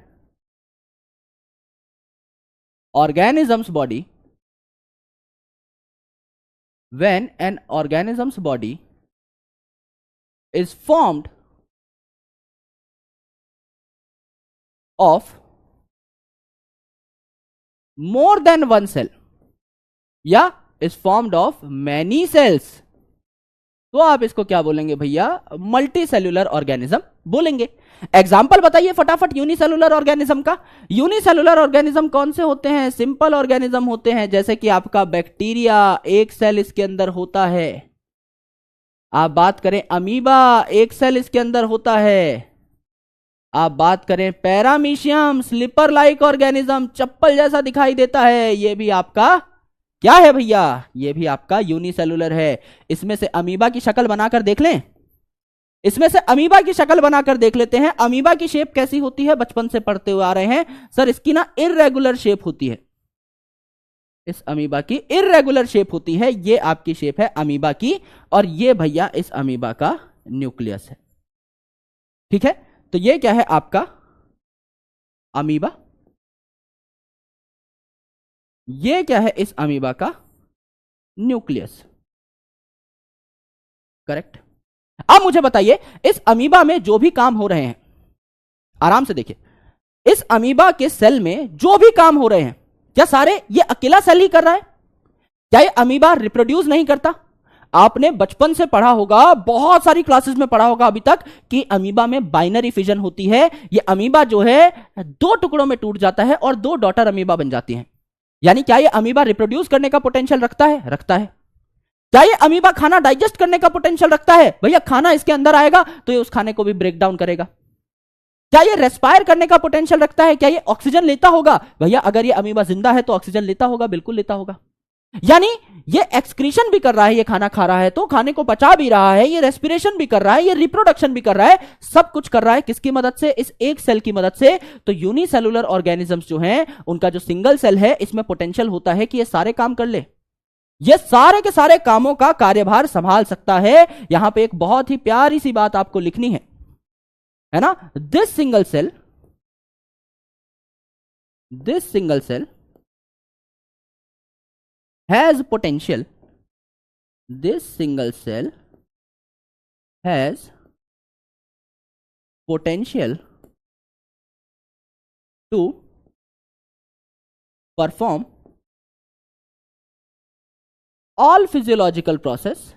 organism's body when an organism's body is formed of more than one cell या is formed of many cells, तो आप इसको क्या बोलेंगे भैया? मल्टी सेलुलर ऑर्गेनिज्म बोलेंगे। एग्जाम्पल बताइए फटाफट यूनिसेलुलर ऑर्गेनिज्म का। यूनिसेलुलर ऑर्गेनिज्म कौन से होते हैं? सिंपल ऑर्गेनिज्म होते हैं, जैसे कि आपका बैक्टीरिया, एक सेल इसके अंदर होता है। आप बात करें अमीबा, एक सेल इसके अंदर होता है। आप बात करें पैरामीशियम, स्लीपर लाइक ऑर्गेनिज्म, चप्पल जैसा दिखाई देता है, ये भी आपका क्या है भैया? ये भी आपका यूनिसेलुलर है। इसमें से अमीबा की शक्ल बनाकर देख लें, इसमें से अमीबा की शक्ल बनाकर देख लेते हैं। अमीबा की शेप कैसी होती है? बचपन से पढ़ते हुए आ रहे हैं सर, इसकी ना इररेगुलर शेप होती है। इस अमीबा की इररेगुलर शेप होती है। ये आपकी शेप है अमीबा की, और ये भैया इस अमीबा का न्यूक्लियस है। ठीक है, तो ये क्या है आपका अमीबा, ये क्या है इस अमीबा का न्यूक्लियस। करेक्ट। अब मुझे बताइए, इस अमीबा में जो भी काम हो रहे हैं, आराम से देखिए, इस अमीबा के सेल में जो भी काम हो रहे हैं, क्या सारे ये अकेला सेल ही कर रहा है? क्या ये अमीबा रिप्रोड्यूस नहीं करता? आपने बचपन से पढ़ा होगा, बहुत सारी क्लासेस में पढ़ा होगा अभी तक, कि अमीबा में बाइनरी फिजन होती है। ये अमीबा जो है 2 टुकड़ों में टूट जाता है और 2 डॉटर अमीबा बन जाती हैं। यानी क्या ये अमीबा रिप्रोड्यूस करने का पोटेंशियल रखता है? रखता है। क्या ये अमीबा खाना डाइजेस्ट करने का पोटेंशियल रखता है? भैया खाना इसके अंदर आएगा तो ये उस खाने को भी ब्रेक डाउन करेगा। क्या ये रेस्पायर करने का पोटेंशियल रखता है? क्या ये ऑक्सीजन लेता होगा? भैया अगर ये अमीबा जिंदा है तो ऑक्सीजन लेता होगा, बिल्कुल लेता होगा। यानी ये एक्सक्रीशन भी कर रहा है, ये खाना खा रहा है तो खाने को पचा भी रहा है, ये रेस्पिरेशन भी कर रहा है, ये रिप्रोडक्शन भी कर रहा है, सब कुछ कर रहा है। किसकी मदद से? इस एक सेल की मदद से। तो यूनिसेलुलर ऑर्गेनिजम्स जो हैं, उनका जो सिंगल सेल है, इसमें पोटेंशियल होता है कि ये सारे काम कर ले, ये सारे के सारे कामों का कार्यभार संभाल सकता है। यहां पे एक बहुत ही प्यारी सी बात आपको लिखनी है ना? This single cell has potential, this single cell has potential to perform all physiological process,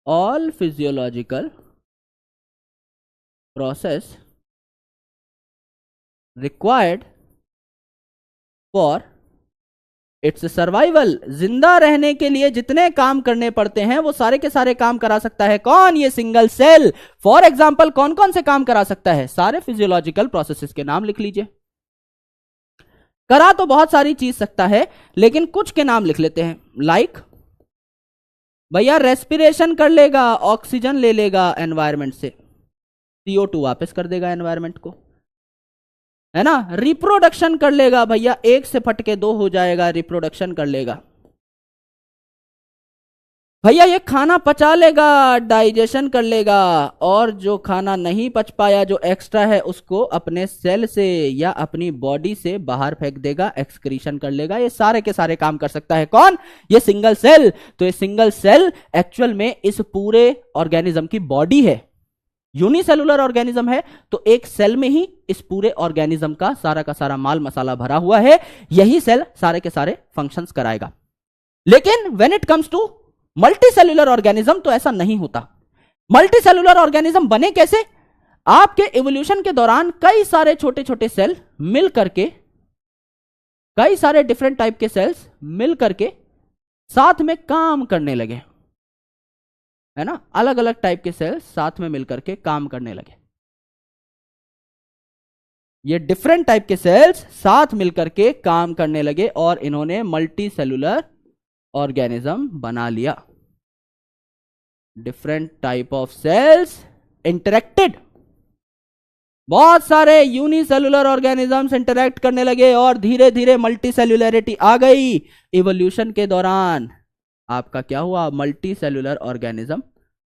all physiological process required for its survival. जिंदा रहने के लिए जितने काम करने पड़ते हैं वो सारे के सारे काम करा सकता है कौन? ये सिंगल सेल। फॉर एग्जाम्पल कौन कौन से काम करा सकता है? सारे फिजियोलॉजिकल प्रोसेसेस के नाम लिख लीजिए। करा तो बहुत सारी चीज सकता है, लेकिन कुछ के नाम लिख लेते हैं। लाइक भैया रेस्पिरेशन कर लेगा, ऑक्सीजन ले लेगा एनवायरमेंट से, CO2 वापस कर देगा एनवायरमेंट को। है ना, रिप्रोडक्शन कर लेगा भैया, एक से फटके दो हो जाएगा, रिप्रोडक्शन कर लेगा भैया, ये खाना पचा लेगा, डाइजेशन कर लेगा, और जो खाना नहीं पच पाया, जो एक्स्ट्रा है, उसको अपने सेल से या अपनी बॉडी से बाहर फेंक देगा, एक्सक्रीशन कर लेगा। ये सारे के सारे काम कर सकता है कौन? ये सिंगल सेल। तो ये सिंगल सेल एक्चुअल में इस पूरे ऑर्गेनिज्म की बॉडी है, यूनिसेलुलर ऑर्गेनिज्म है, तो एक सेल में ही इस पूरे ऑर्गेनिज्म का सारा माल मसाला भरा हुआ है। यही सेल सारे के सारे फंक्शंस कराएगा। लेकिन when it comes to multicellular organism तो ऐसा नहीं होता। मल्टी सेल्यूलर ऑर्गेनिज्म बने कैसे? आपके इवोल्यूशन के दौरान कई सारे छोटे छोटे सेल मिल करके, कई सारे डिफरेंट टाइप के सेल्स मिल करके साथ में काम करने लगे, है ना, अलग अलग टाइप के सेल्स साथ में मिलकर के काम करने लगे। ये डिफरेंट टाइप के सेल्स साथ मिलकर के काम करने लगे और इन्होंने मल्टी सेल्यूलर ऑर्गेनिज्म बना लिया। Different type of cells interacted, बहुत सारे यूनिसेलुलर ऑर्गेनिजम्स इंटरेक्ट करने लगे और धीरे धीरे मल्टी सेल्युलरिटी आ गई। इवोल्यूशन के दौरान आपका क्या हुआ? मल्टी सेल्युलर ऑर्गेनिज्म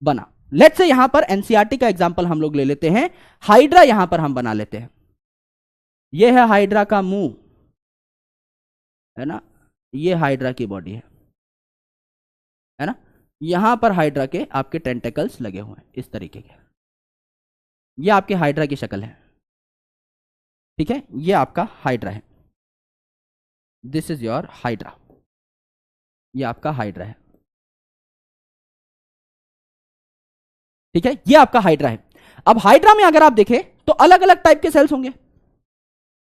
बना। लेट्स से यहां पर एनसीईआरटी का एग्जांपल हम लोग ले लेते हैं। हाइड्रा यहां पर हम बना लेते हैं। यह है हाइड्रा का मुंह, है ना, ये हाइड्रा की बॉडी है ना, यहां पर हाइड्रा के आपके टेंटेकल्स लगे हुए हैं इस तरीके के। ये आपके हाइड्रा की शक्ल है, ठीक है, ये आपका हाइड्रा है, दिस इज योर हाइड्रा, ये आपका हाइड्रा है, ठीक है, ये आपका हाइड्रा है। अब हाइड्रा में अगर आप देखें तो अलग अलग टाइप के सेल्स होंगे।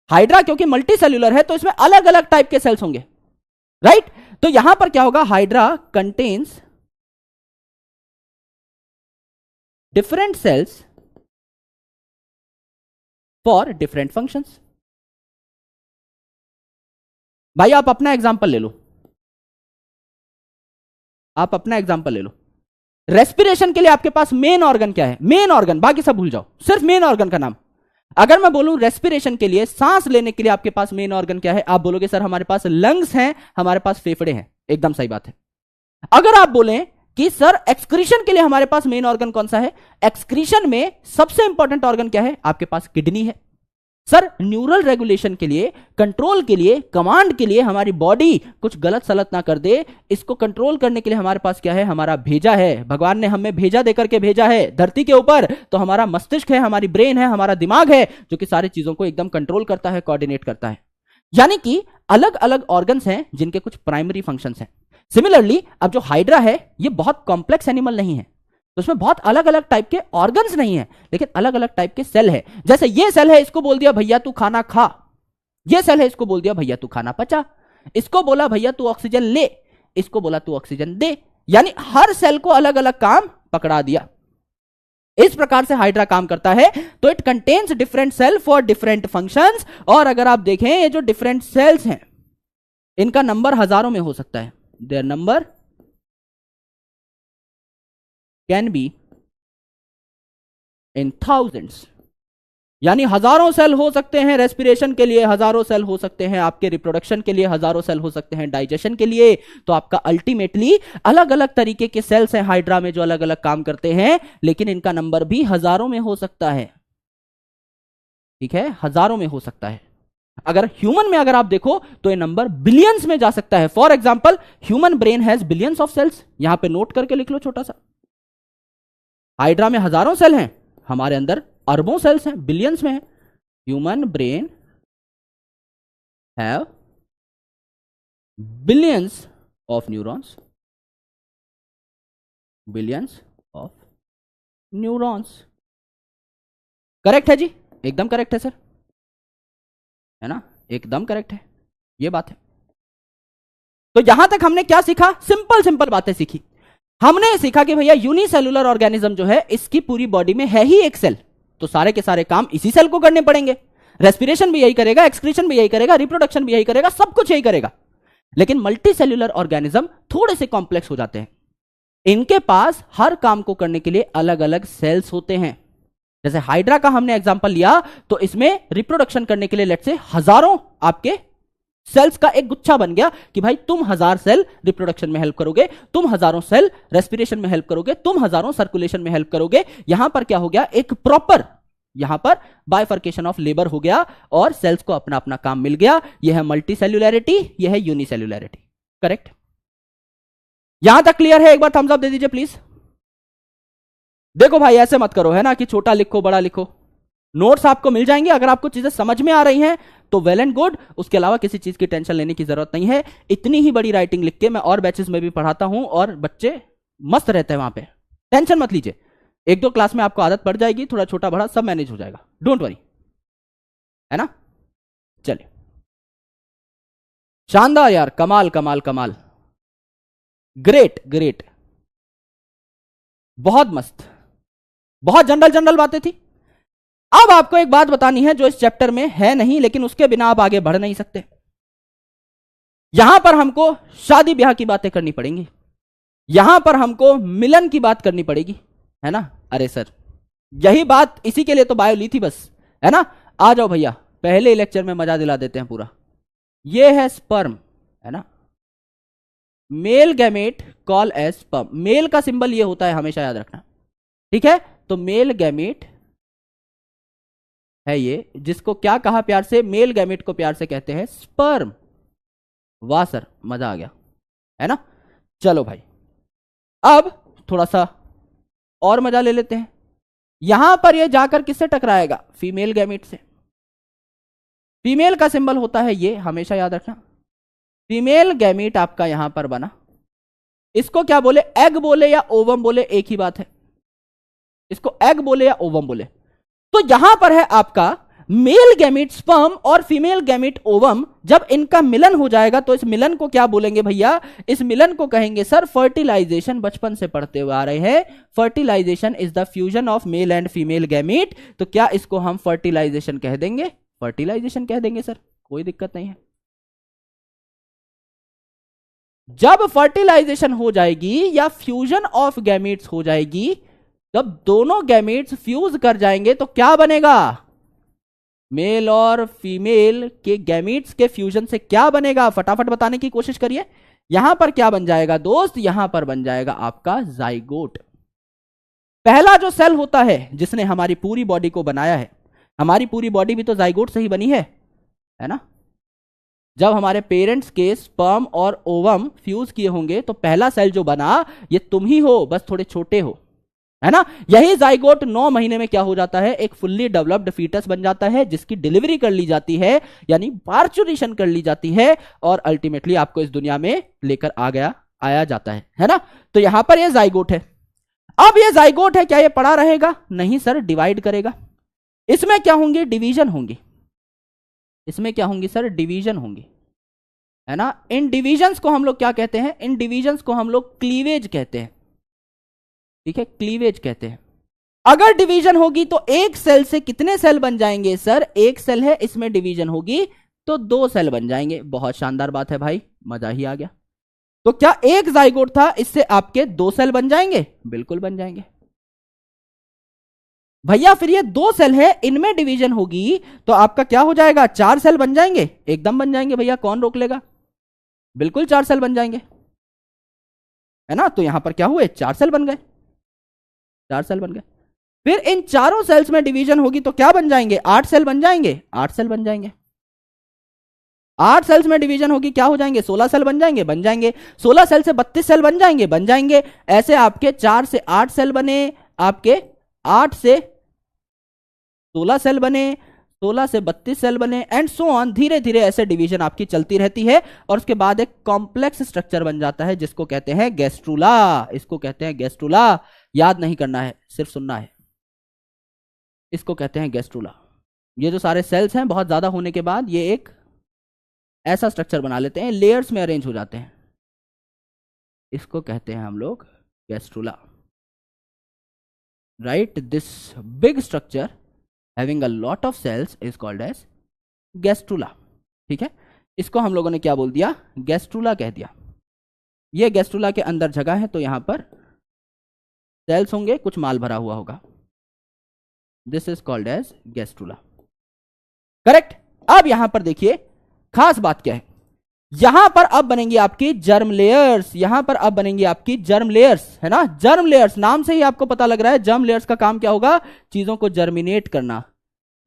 हाइड्रा क्योंकि मल्टी सेल्यूलर है तो इसमें अलग अलग टाइप के सेल्स होंगे, राइट? तो यहां पर क्या होगा? Hydra contains different cells for different functions. भाई आप अपना एग्जांपल ले लो, आप अपना एग्जांपल ले लो। रेस्पिरेशन के लिए आपके पास मेन ऑर्गन क्या है? मेन ऑर्गन, बाकी सब भूल जाओ, सिर्फ मेन ऑर्गन का नाम। अगर मैं बोलूं रेस्पिरेशन के लिए, सांस लेने के लिए आपके पास मेन ऑर्गन क्या है? आप बोलोगे सर हमारे पास लंग्स हैं, हमारे पास फेफड़े हैं। एकदम सही बात है। अगर आप बोलें कि सर एक्सक्रीशन के लिए हमारे पास मेन ऑर्गन कौन सा है? एक्सक्रीशन में सबसे इंपॉर्टेंट ऑर्गन क्या है? आपके पास किडनी है। सर न्यूरल रेगुलेशन के लिए, कंट्रोल के लिए, कमांड के लिए, हमारी बॉडी कुछ गलत सलत ना कर दे, इसको कंट्रोल करने के लिए हमारे पास क्या है? हमारा भेजा है। भगवान ने हमें भेजा देकर के भेजा है धरती के ऊपर, तो हमारा मस्तिष्क है, हमारी ब्रेन है, हमारा दिमाग है, जो कि सारी चीजों को एकदम कंट्रोल करता है, कोऑर्डिनेट करता है। यानी कि अलग अलग ऑर्गन्स हैं जिनके कुछ प्राइमरी फंक्शंस हैं। सिमिलरली अब जो हाइड्रा है ये बहुत कॉम्प्लेक्स एनिमल नहीं है, तो उसमें बहुत अलग अलग टाइप के ऑर्गन्स नहीं है, लेकिन अलग अलग टाइप के सेल है। जैसे ये सेल है, इसको बोल दिया भैया तू खाना खा, ये सेल है, इसको बोल दिया भैया तू खाना पचा, इसको बोला भैया तू ऑक्सीजन ले, इसको बोला तू ऑक्सीजन दे। यानी हर सेल को अलग अलग काम पकड़ा दिया। इस प्रकार से हाइड्रा काम करता है। तो it contains different cell for different functions. और अगर आप देखें ये जो डिफरेंट सेल्स हैं इनका नंबर हजारों में हो सकता है। Their number can be in thousands, यानी हजारों सेल हो सकते हैं रेस्पिरेशन के लिए, हजारों सेल हो सकते हैं आपके रिप्रोडक्शन के लिए, हजारों सेल हो सकते हैं डाइजेशन के लिए। तो आपका अल्टीमेटली अलग अलग तरीके के सेल्स हैं हाइड्रा में जो अलग अलग काम करते हैं, लेकिन इनका नंबर भी हजारों में हो सकता है, ठीक है, हजारों में हो सकता है। अगर ह्यूमन में अगर आप देखो तो ये नंबर बिलियंस में जा सकता है। For example human brain has billions of cells, यहां पे नोट करके लिख लो छोटा सा। हाइड्रा में हजारों सेल हैं, हमारे अंदर अरबों सेल्स हैं, बिलियंस में है। Human brain have billions of neurons, billions of neurons. Correct है जी, एकदम करेक्ट है सर, है ना, एकदम करेक्ट है, ये बात है। तो यहां तक हमने क्या सीखा? सिंपल सिंपल बातें सीखी। हमने सीखा कि भैया यूनिसेलुलर ऑर्गेनिज्म जो है इसकी पूरी बॉडी में है ही एक सेल, तो सारे के सारे काम इसी सेल को करने पड़ेंगे। रेस्पिरेशन भी यही करेगा, एक्सक्रीशन भी यही करेगा, रिप्रोडक्शन भी यही करेगा, सब कुछ यही करेगा। लेकिन मल्टी सेल्युलर ऑर्गेनिज्म थोड़े से कॉम्प्लेक्स हो जाते हैं। इनके पास हर काम को करने के लिए अलग अलग सेल्स होते हैं। जैसे हाइड्रा का हमने एग्जांपल लिया तो इसमें रिप्रोडक्शन करने के लिए लेट से हजारों आपके सेल्स का एक गुच्छा बन गया कि भाई तुम 1000 सेल रिप्रोडक्शन में हेल्प करोगे, तुम हजारों सेल रेस्पिरेशन में हेल्प करोगे, तुम हजारों सर्कुलेशन में हेल्प करोगे। यहां पर क्या हो गया, एक प्रॉपर यहां पर बाइफर्केशन ऑफ लेबर हो गया और सेल्स को अपना अपना काम मिल गया। यह है मल्टी सेल्यूलैरिटी, यह है यूनिसेल्यूलैरिटी। करेक्ट? यहां तक क्लियर है? एक बार थम्स अप दे दीजिए प्लीज। देखो भाई ऐसे मत करो है ना कि छोटा लिखो बड़ा लिखो। नोट्स आपको मिल जाएंगे, अगर आपको चीजें समझ में आ रही हैं तो वेल एंड गुड, उसके अलावा किसी चीज की टेंशन लेने की जरूरत नहीं है। इतनी ही बड़ी राइटिंग लिख के मैं और बैचेस में भी पढ़ाता हूं और बच्चे मस्त रहते हैं वहां पे, टेंशन मत लीजिए। 1-2 क्लास में आपको आदत पड़ जाएगी, थोड़ा छोटा बड़ा सब मैनेज हो जाएगा, डोंट वरी, है ना। चलिए, शानदार यार, कमाल कमाल कमाल, ग्रेट ग्रेट, बहुत मस्त, बहुत जनरल जनरल बातें थी। अब आपको एक बात बतानी है जो इस चैप्टर में है नहीं, लेकिन उसके बिना आप आगे बढ़ नहीं सकते। यहां पर हमको शादी ब्याह की बातें करनी पड़ेंगी, यहां पर हमको मिलन की बात करनी पड़ेगी, है ना। अरे सर यही बात, इसी के लिए तो बायो ली थी बस, है ना। आ जाओ भैया, पहले लेक्चर में मजा दिला देते हैं पूरा। ये है स्पर्म, है ना, male gamete call as sperm. Male का सिंबल ये होता है, हमेशा याद रखना, ठीक है। तो मेल गैमेट है ये, जिसको क्या कहा प्यार से, मेल गैमेट को प्यार से कहते हैं स्पर्म। वाह सर, मजा आ गया, है ना। चलो भाई, अब थोड़ा सा और मजा ले लेते हैं। यहां पर ये जाकर किससे टकराएगा, फीमेल गैमेट से। फीमेल का सिंबल होता है ये, हमेशा याद रखना। फीमेल गैमेट आपका यहां पर बना, इसको क्या बोले, एग बोले या ओवम बोले, एक ही बात है। इसको एग बोले या ओवम बोले। तो यहां पर है आपका मेल गैमेट स्पर्म और फीमेल गैमेट ओवम। जब इनका मिलन हो जाएगा तो इस मिलन को क्या बोलेंगे भैया, इस मिलन को कहेंगे सर फर्टिलाइजेशन। बचपन से पढ़ते हुए आ रहे हैं, fertilisation is the fusion of male and female gamete. तो क्या इसको हम फर्टिलाइजेशन कह देंगे, फर्टिलाइजेशन कह देंगे सर, कोई दिक्कत नहीं है। जब फर्टिलाइजेशन हो जाएगी या फ्यूजन ऑफ गैमेट्स हो जाएगी, जब दोनों गैमेट्स फ्यूज कर जाएंगे तो क्या बनेगा, मेल और फीमेल के गैमेट्स के फ्यूजन से क्या बनेगा, फटाफट बताने की कोशिश करिए। यहां पर क्या बन जाएगा दोस्त, यहां पर बन जाएगा आपका जाइगोट। पहला जो सेल होता है जिसने हमारी पूरी बॉडी को बनाया है, हमारी पूरी बॉडी भी तो जाइगोट से ही बनी है ना। जब हमारे पेरेंट्स के स्पर्म और ओवम फ्यूज किए होंगे तो पहला सेल जो बना ये तुम ही हो, बस थोड़े छोटे हो, है ना। यही जाइगोट 9 महीने में क्या हो जाता है, एक फुल्ली डेवलप्ड फीटस बन जाता है, जिसकी डिलीवरी कर ली जाती है, यानी पार्चुरेशन कर ली जाती है और अल्टीमेटली आपको इस दुनिया में लेकर आया जाता है ना। तो यहां पर ये जाइगोट है। अब ये जाइगोट है, क्या ये पड़ा रहेगा, नहीं सर, डिवाइड करेगा। इसमें क्या होंगी, डिवीजन होंगी। इसमें क्या होंगी सर, डिवीजन होंगी, है ना। इन डिवीजन्स को हम लोग क्या कहते हैं, इन डिवीजन्स को हम लोग क्लीवेज कहते हैं, ठीक है, क्लीवेज कहते हैं। अगर डिवीजन होगी तो एक सेल से कितने सेल बन जाएंगे सर, एक सेल है, इसमें डिवीजन होगी तो 2 सेल बन जाएंगे। बहुत शानदार बात है भाई, मजा ही आ गया। तो क्या एक जाइगोट था, इससे आपके 2 सेल बन जाएंगे, बिल्कुल बन जाएंगे भैया। फिर ये 2 सेल है, इनमें डिवीजन होगी तो आपका क्या हो जाएगा, 4 सेल बन जाएंगे, एकदम बन जाएंगे भैया, कौन रोक लेगा, बिल्कुल 4 सेल बन जाएंगे, है ना। तो यहां पर क्या हुए, 4 सेल बन गए, 4 सेल बन गए। फिर इन चारों सेल्स में डिवीजन होगी तो क्या बन जाएंगे, 8 सेल बन जाएंगे, 8 सेल बन जाएंगे। 8 सेल्स में डिवीजन होगी, क्या हो जाएंगे, 16 सेल बन जाएंगे, बन जाएंगे। 16 सेल से 32 सेल बन जाएंगे, बन जाएंगे। ऐसे आपके 4 से 8 सेल बने, आपके 8 से 16 सेल बने, 16 से 32 सेल बने, एंड सो ऑन। धीरे धीरे ऐसे डिवीजन आपकी चलती रहती है और उसके बाद एक कॉम्प्लेक्स स्ट्रक्चर बन जाता है जिसको कहते हैं गैस्ट्रुला। इसको कहते हैं गैस्ट्रुला, याद नहीं करना है, सिर्फ सुनना है। इसको कहते हैं गैस्ट्रुला। ये जो सारे सेल्स हैं बहुत ज्यादा होने के बाद ये एक ऐसा स्ट्रक्चर बना लेते हैं, लेयर्स में अरेंज हो जाते हैं, इसको कहते हैं हम लोग gastrula, right. This big structure having a lot of cells is called as gastrula, ठीक है। इसको हम लोगों ने क्या बोल दिया, गैस्ट्रुला कह दिया। ये गैस्ट्रुला के अंदर जगह है तो यहां पर सेल्स होंगे, कुछ माल भरा हुआ होगा, this is called as gastrula. Correct. अब यहां पर देखिए खास बात क्या है, यहां पर अब बनेंगी आपकी जर्म लेयर्स, यहां पर अब बनेंगी आपकी जर्म लेयर्स, है ना। जर्म लेयर्स नाम से ही आपको पता लग रहा है, जर्म लेयर्स का काम क्या होगा, चीजों को जर्मिनेट करना,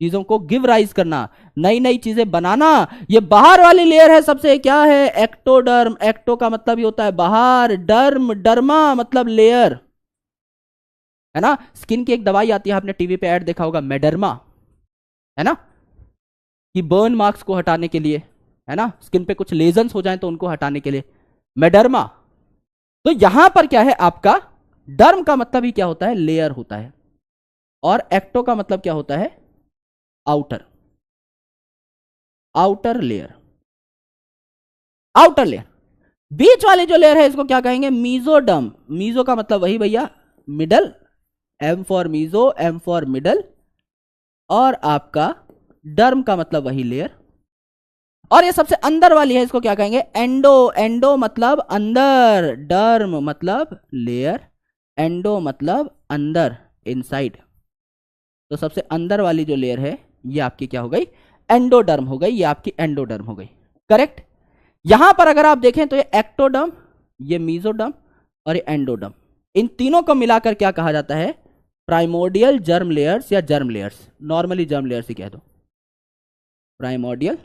चीजों को गिव राइज करना, नई नई चीजें बनाना। ये बाहर वाली लेयर है सबसे, क्या है, एक्टोडर्म। एक्टो का मतलब ही होता है बाहर, डर्म, डर्मा मतलब लेयर, है ना। स्किन की एक दवाई आती है, आपने टीवी पे ऐड देखा होगा, मेडर्मा, है ना, कि बर्न मार्क्स को हटाने के लिए, है ना, स्किन पे कुछ लेजन्स हो जाए तो उनको हटाने के लिए, मेडर्मा। तो यहां पर क्या है आपका, डर्म का मतलब ही क्या होता है, लेयर होता है, और एक्टो का मतलब क्या होता है, outer, outer layer, outer layer. बीच वाली जो लेयर है इसको क्या कहेंगे, मीजोडर्म। मीजो का मतलब वही भैया middle, M for meso, M for middle, और आपका डर्म का मतलब वही लेयर। और ये सबसे अंदर वाली है, इसको क्या कहेंगे, एंडो। एंडो मतलब अंदर, डर्म मतलब लेयर, एंडो मतलब अंदर, इनसाइड। तो सबसे अंदर वाली जो लेयर है ये आपकी क्या हो गई, एंडोडर्म हो गई, ये आपकी एंडोडर्म हो गई। करेक्ट। यहां पर अगर आप देखें तो ये एक्टोडर्म, ये मीजोडर्म और ये एंडोडर्म, इन तीनों को मिलाकर क्या कहा जाता है, प्राइमोर्डियल जर्म लेयर्स या germ layers. Normally germ layers ही कह दो, primordial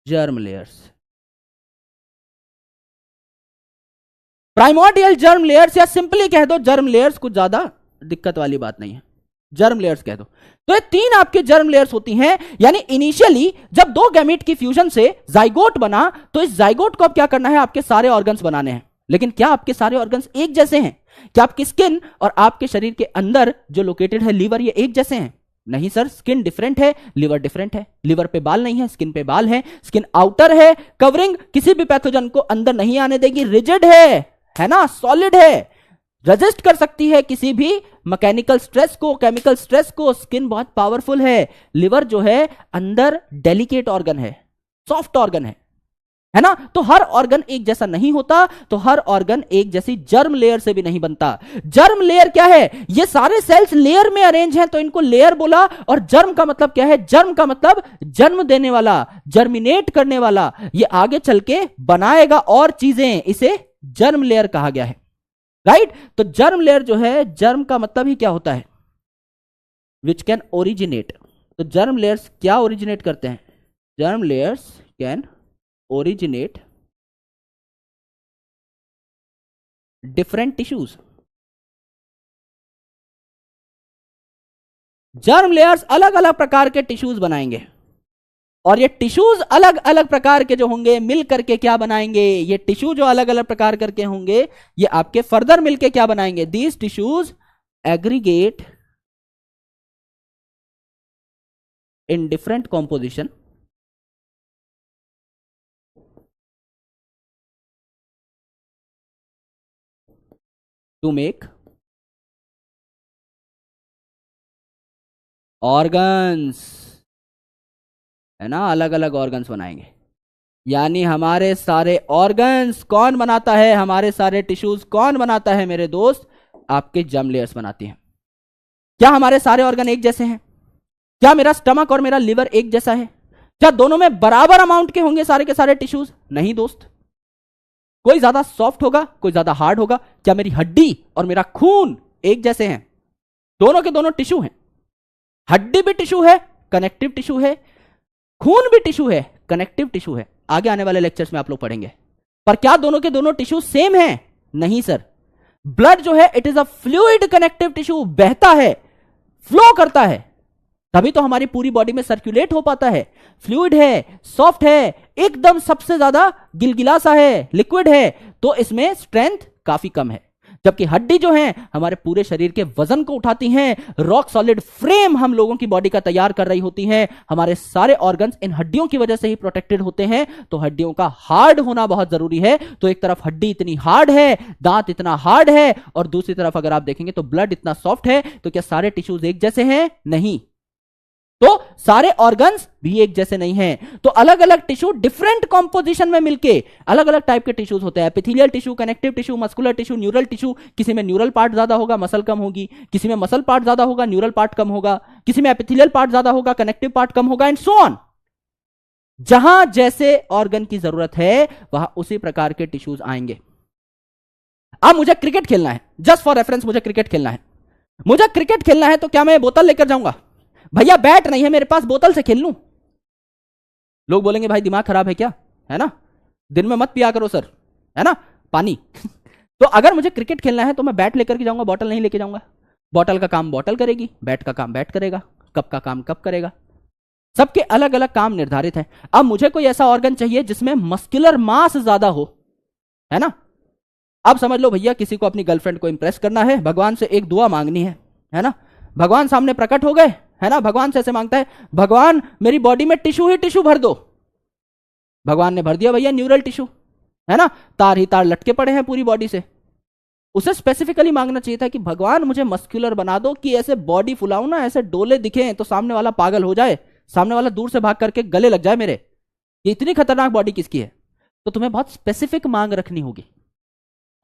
germ layers. Primordial germ layers या सिंपली कह दो जर्म लेयर्स, कुछ ज्यादा दिक्कत वाली बात नहीं है, जर्म लेयर्स कह दो। तो ये तीन आपके जर्म लेयर्स होती हैं, यानी इनिशियली जब दो गैमीट की फ्यूजन से जाइगोट बना, तो इस जाइगोट को अब क्या करना है, आपके सारे ऑर्गन्स बनाने हैं। लेकिन क्या आपके सारे ऑर्गन्स एक जैसे हैं? क्या आपकी स्किन और आपके शरीर के अंदर जो लोकेटेड है लीवर, ये एक जैसे हैं? नहीं सर, स्किन डिफरेंट है, लीवर डिफरेंट है। लीवर पे बाल नहीं है, स्किन पे बाल है। स्किन आउटर है, कवरिंग, किसी भी पैथोजन को अंदर नहीं आने देगी, रिजिड है ना, सॉलिड है, रेजिस्ट कर सकती है किसी भी मैकेनिकल स्ट्रेस को, केमिकल स्ट्रेस को। स्किन बहुत पावरफुल है। लिवर जो है अंदर डेलिकेट ऑर्गन है, सॉफ्ट ऑर्गन है ना। तो हर ऑर्गन एक जैसा नहीं होता, तो हर ऑर्गन एक जैसी जर्म लेयर से भी नहीं बनता। जर्म लेयर क्या है, ये सारे सेल्स लेयर में अरेंज हैं, तो इनको लेयर बोला। और जर्म का मतलब क्या है, जर्म का मतलब जन्म देने वाला, जर्मिनेट करने वाला, ये आगे चल के बनाएगा और चीजें, इसे जर्म लेयर कहा गया है, राइट। तो जर्म लेयर जो है, जर्म का मतलब ही क्या होता है, विच कैन ओरिजिनेट। तो जर्म लेयर्स क्या ओरिजिनेट करते हैं, germ layers can originate different tissues. Germ layers अलग अलग प्रकार के टिश्यूज बनाएंगे, और ये टिश्यूज अलग अलग प्रकार के जो होंगे मिल करके क्या बनाएंगे, ये टिश्यू जो अलग अलग प्रकार करके होंगे, ये आपके फर्दर मिलके क्या बनाएंगे, these tissues aggregate in different composition to make organs, है ना, अलग अलग ऑर्गन्स बनाएंगे। यानी हमारे सारे ऑर्गन्स कौन बनाता है, हमारे सारे टिश्यूज कौन बनाता है मेरे दोस्त, आपके जर्म लेयर्स बनाती हैं। क्या हमारे सारे ऑर्गन एक जैसे हैं? क्या मेरा स्टमक और मेरा लिवर एक जैसा है? क्या दोनों में बराबर अमाउंट के होंगे सारे के सारे टिश्यूज? नहीं दोस्त, कोई ज्यादा सॉफ्ट होगा, कोई ज्यादा हार्ड होगा। क्या मेरी हड्डी और मेरा खून एक जैसे हैं? दोनों के दोनों टिश्यू हैं। हड्डी भी टिश्यू है, कनेक्टिव टिश्यू है, खून भी टिश्यू है, कनेक्टिव टिश्यू है। आगे आने वाले लेक्चर्स में आप लोग पढ़ेंगे। पर क्या दोनों के दोनों टिश्यू सेम हैं? नहीं सर। ब्लड जो है it is a fluid connective tissue, बहता है, फ्लो करता है, तभी तो हमारी पूरी बॉडी में सर्कुलेट हो पाता है। फ्लूइड है, सॉफ्ट है, एकदम सबसे ज्यादा गिलगिला सा है, लिक्विड है, तो इसमें स्ट्रेंथ काफी कम है। जबकि हड्डी जो है हमारे पूरे शरीर के वजन को उठाती हैं, रॉक सॉलिड फ्रेम हम लोगों की बॉडी का तैयार कर रही होती हैं। हमारे सारे ऑर्गन्स इन हड्डियों की वजह से ही प्रोटेक्टेड होते हैं। तो हड्डियों का हार्ड होना बहुत जरूरी है। तो एक तरफ हड्डी इतनी हार्ड है, दांत इतना हार्ड है, और दूसरी तरफ अगर आप देखेंगे तो ब्लड इतना सॉफ्ट है। तो क्या सारे टिश्यूज एक जैसे हैं? नहीं। तो सारे ऑर्गन्स भी एक जैसे नहीं हैं, तो अलग अलग टिश्यू डिफरेंट कॉम्पोजिशन में मिलके अलग अलग टाइप के टिश्यूज होते हैं। Epithelial tissue, connective tissue, muscular tissue, neural tissue. किसी में न्यूरल पार्ट ज्यादा होगा, मसल कम होगी। किसी में मसल पार्ट ज्यादा होगा, न्यूरल पार्ट कम होगा। किसी में एपिथेलियल पार्ट ज्यादा होगा, कनेक्टिव पार्ट कम होगा, एंड सो ऑन। जहां जैसे ऑर्गन की जरूरत है वहां उसी प्रकार के टिश्यूज आएंगे। अब मुझे क्रिकेट खेलना है, जस्ट फॉर रेफरेंस मुझे क्रिकेट खेलना है। मुझे क्रिकेट खेलना है तो क्या मैं बोतल लेकर जाऊंगा? भैया बैट नहीं है मेरे पास, बोतल से खेल लूं। लोग बोलेंगे भाई दिमाग खराब है क्या, है ना, दिन में मत पिया करो सर, है ना, पानी। तो अगर मुझे क्रिकेट खेलना है तो मैं बैट लेकर के जाऊंगा, बॉटल नहीं लेके जाऊंगा। बॉटल का काम बॉटल करेगी, बैट का काम बैट करेगा, कप का काम कप करेगा। सबके अलग अलग काम निर्धारित है। अब मुझे कोई ऐसा ऑर्गन चाहिए जिसमें मस्कुलर मास ज्यादा हो, है ना। अब समझ लो भैया किसी को अपनी गर्लफ्रेंड को इंप्रेस करना है, भगवान से एक दुआ मांगनी है ना। भगवान सामने प्रकट हो गए, है ना। भगवान से ऐसे मांगता है, भगवान मेरी बॉडी में टिश्यू ही टिश्यू भर दो। भगवान ने भर दिया भैया न्यूरल टिश्यू, है ना, तार ही तार लटके पड़े हैं पूरी बॉडी से। उसे स्पेसिफिकली मांगना चाहिए था कि भगवान मुझे मस्कुलर बना दो कि ऐसे बॉडी फुलाऊ ना, ऐसे डोले दिखे तो सामने वाला पागल हो जाए, सामने वाला दूर से भाग करके गले लग जाए मेरे। ये इतनी खतरनाक बॉडी किसकी है? तो तुम्हें बहुत स्पेसिफिक मांग रखनी होगी।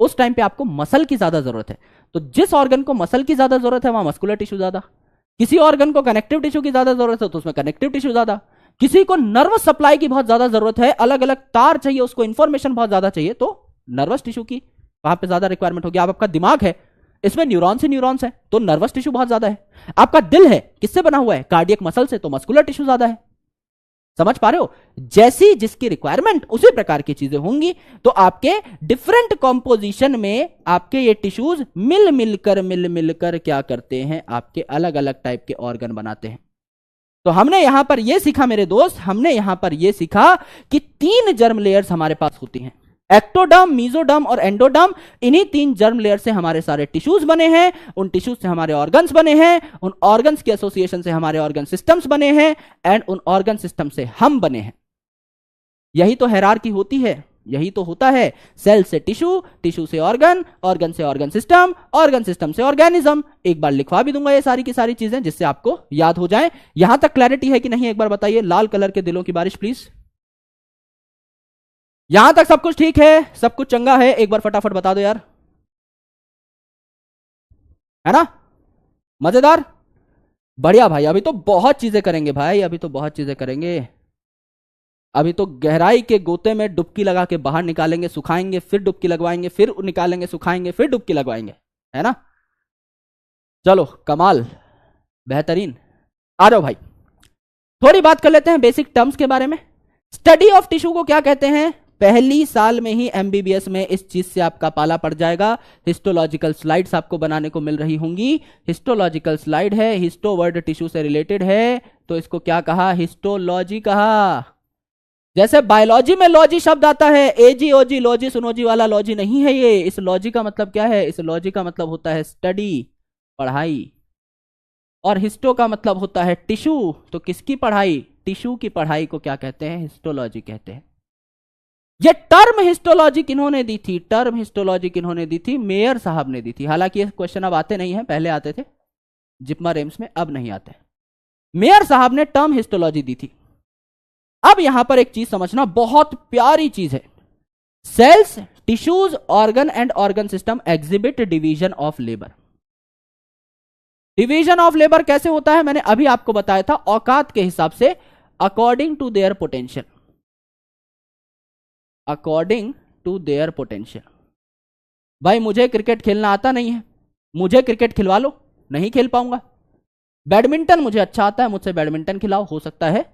उस टाइम पे आपको मसल की ज्यादा जरूरत है, तो जिस ऑर्गन को मसल की ज्यादा जरूरत है वहां मस्कुलर टिश्यू ज्यादा। किसी ऑर्गन को कनेक्टिव टिश्यू की ज्यादा जरूरत है तो उसमें कनेक्टिव टिश्यू ज्यादा। किसी को नर्वस सप्लाई की बहुत ज्यादा जरूरत है, अलग अलग तार चाहिए, उसको इंफॉर्मेशन बहुत ज्यादा चाहिए, तो नर्वस टिश्यू की वहां पे ज्यादा रिक्वायरमेंट होगी। अब आपका दिमाग है, इसमें न्यूरॉन्स ही न्यूरॉन्स है, तो नर्वस टिश्यू बहुत ज्यादा है। आपका दिल है, किससे बना हुआ है? कार्डियक मसल से, तो मस्कुलर टिश्यू ज्यादा है। समझ पा रहे हो? जैसी जिसकी रिक्वायरमेंट उसी प्रकार की चीजें होंगी। तो आपके डिफरेंट कॉम्पोजिशन में आपके ये टिश्यूज मिल मिलकर क्या करते हैं? आपके अलग अलग टाइप के ऑर्गन बनाते हैं। तो हमने यहां पर यह सीखा मेरे दोस्त, हमने यहां पर यह सीखा कि 3 जर्म लेयर्स हमारे पास होती हैं, एक्टोडर्म, मीजोडर्म और एंडोडर्म। इन्हीं 3 जर्म लेयर से हमारे सारे टिश्यूज बने हैं, उन टिश्यूज से हमारे ऑर्गन्स बने हैं, उन ऑर्गन्स के एसोसिएशन से हमारे ऑर्गन सिस्टम्स बने हैं, एंड उन ऑर्गन सिस्टम से हम बने हैं। यही तो हायरार्की होती है, यही तो होता है। सेल से टिश्यू, टिश्यू से ऑर्गन, ऑर्गन से ऑर्गन सिस्टम, ऑर्गन सिस्टम से ऑर्गेनिज्म। एक बार लिखवा भी दूंगा ये सारी की सारी चीजें जिससे आपको याद हो जाए। यहां तक क्लैरिटी है कि नहीं एक बार बताइए। लाल कलर के दिलों की बारिश प्लीज। यहां तक सब कुछ ठीक है, सब कुछ चंगा है? एक बार फटाफट बता दो यार, है ना, मजेदार, बढ़िया भाई। अभी तो बहुत चीजें करेंगे भाई, अभी तो बहुत चीजें करेंगे। अभी तो गहराई के गोते में डुबकी लगा के बाहर निकालेंगे, सुखाएंगे, फिर डुबकी लगवाएंगे, फिर निकालेंगे, सुखाएंगे, फिर डुबकी लगवाएंगे, है ना। चलो कमाल, बेहतरीन। आ जाओ भाई, थोड़ी बात कर लेते हैं बेसिक टर्म्स के बारे में। स्टडी ऑफ टिश्यू को क्या कहते हैं? पहली साल में ही एमबीबीएस में इस चीज से आपका पाला पड़ जाएगा। हिस्टोलॉजिकल स्लाइड्स आपको बनाने को मिल रही होंगी। हिस्टोलॉजिकल स्लाइड है, हिस्टो वर्ड टिश्यू से रिलेटेड है, तो इसको क्या कहा? हिस्टोलॉजी कहा। जैसे बायोलॉजी में लॉजी शब्द आता है, एजी ओजी लॉजी सुनोजी वाला लॉजी नहीं है ये। इस लॉजी का मतलब क्या है? इस लॉजी का मतलब होता है स्टडी, पढ़ाई। और हिस्टो का मतलब होता है टिश्यू, तो किसकी पढ़ाई? टिश्यू की पढ़ाई को क्या कहते हैं? हिस्टोलॉजी कहते हैं। ये टर्म हिस्टोलॉजी किन्होंने दी थी? टर्म हिस्टोलॉजी किन्होंने दी थी? मेयर साहब ने दी थी। हालांकि ये क्वेश्चन अब आते नहीं है, पहले आते थे जिप्मा रेम्स में, अब नहीं आते। मेयर साहब ने टर्म हिस्टोलॉजी दी थी। अब यहां पर एक चीज समझना, बहुत प्यारी चीज है। Cells, tissues, organ and organ system exhibit division of labour. Division of labour कैसे होता है? मैंने अभी आपको बताया था, औकात के हिसाब से, according to their potential, according to their potential. भाई मुझे क्रिकेट खेलना आता नहीं है, मुझे क्रिकेट खिलवा लो, नहीं खेल पाऊंगा। बैडमिंटन मुझे अच्छा आता है, मुझसे बैडमिंटन खिलाओ, हो सकता है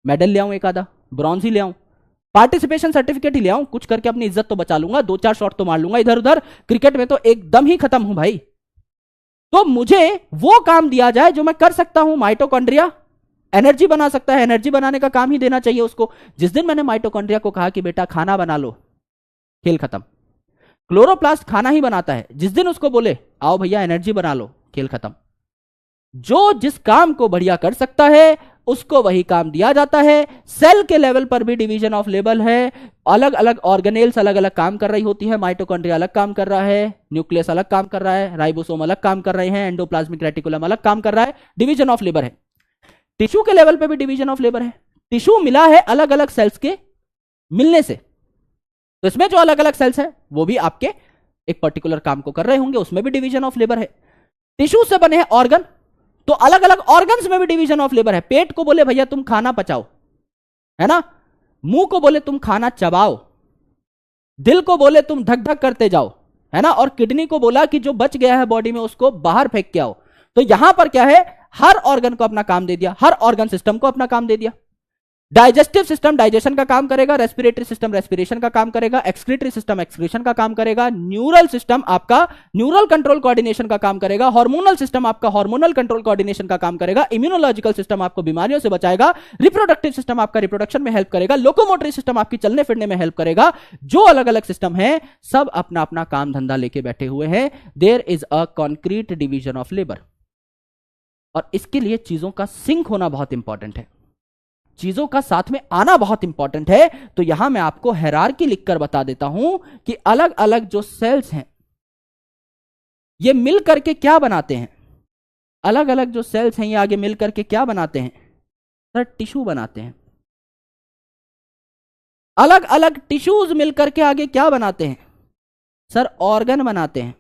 मेडल ले आऊं, एक आधा ब्रॉन्ज ही ले आऊं, पार्टिसिपेशन सर्टिफिकेट ही ले आऊं, कुछ करके अपनी इज्जत तो बचा लूंगा, 2-4 शॉट तो मार लूंगा इधर उधर। क्रिकेट में तो एकदम ही खत्म हूं भाई। तो मुझे वो काम दिया जाए जो मैं कर सकता हूं। माइटोकॉन्ड्रिया एनर्जी बना सकता है, एनर्जी बनाने का काम ही देना चाहिए उसको। जिस दिन मैंने माइटोकॉन्ड्रिया को कहा कि बेटा खाना बना लो, खेल खत्म। क्लोरोप्लास्ट खाना ही बनाता है, जिस दिन उसको बोले आओ भैया एनर्जी बना लो, खेल खत्म। जो जिस काम को बढ़िया कर सकता है उसको वही काम दिया जाता है। सेल के लेवल पर भी डिवीजन ऑफ लेबर है, अलग अलग ऑर्गेनेल्स अलग अलग काम कर रही होती है। माइटोकॉन्ड्रिया अलग काम कर रहा है, न्यूक्लियस अलग काम कर रहा है, राइबोसोम अलग काम कर रहे हैं, एंडोप्लाज्मिक रेटिकुलम अलग काम कर रहा है। डिवीजन ऑफ लेबर है। टिश्यू के लेवल पे भी डिवीजन ऑफ लेबर है। टिश्यू मिला है अलग अलग सेल्स के मिलने से, तो इसमें जो अलग अलग सेल्स है वो भी आपके एक पर्टिकुलर काम को कर रहे होंगे, उसमें भी डिवीजन ऑफ लेबर है। टिश्यू से बने हैं ऑर्गन, तो अलग अलग ऑर्गन्स में भी डिवीजन ऑफ लेबर है। पेट को बोले भैया तुम खाना पचाओ, है ना, मुंह को बोले तुम खाना चबाओ, दिल को बोले तुम धक धक करते जाओ, है ना, और किडनी को बोला कि जो बच गया है बॉडी में उसको बाहर फेंक के आओ। तो यहां पर क्या है, हर ऑर्गन को अपना काम दे दिया, हर ऑर्गन सिस्टम को अपना काम दे दिया। डाइजेस्टिव सिस्टम डाइजेशन का काम करेगा, रेस्पिरेटरी सिस्टम रेस्पिरेशन का काम करेगा, एक्सक्रीटरी सिस्टम एक्सक्रीशन का काम करेगा, न्यूरल सिस्टम आपका न्यूरल कंट्रोल कोऑर्डिनेशन का काम करेगा, हार्मोनल सिस्टम आपका हार्मोनल कंट्रोल कोऑर्डिनेशन का काम करेगा, इम्यूनोलॉजिकल सिस्टम आपको बीमारियों से बचाएगा, रिप्रोडक्टिव सिस्टम आपका रिप्रोडक्शन में हेल्प करेगा, लोकोमोटरी सिस्टम आपकी चलने फिरने में हेल्प करेगा। जो अलग अलग सिस्टम है सब अपना अपना काम धंधा लेके बैठे हुए हैं। There is a concrete division of labour, और इसके लिए चीजों का सिंक होना बहुत इंपॉर्टेंट है, चीजों का साथ में आना बहुत इंपॉर्टेंट है। तो यहां मैं आपको हायरार्की लिखकर बता देता हूं कि अलग अलग जो सेल्स हैं ये मिल करके क्या बनाते हैं, अलग अलग जो सेल्स हैं ये आगे मिल करके क्या बनाते हैं सर, टिश्यू बनाते हैं। अलग अलग टिश्यूज मिलकर के आगे क्या बनाते हैं सर, ऑर्गन बनाते हैं।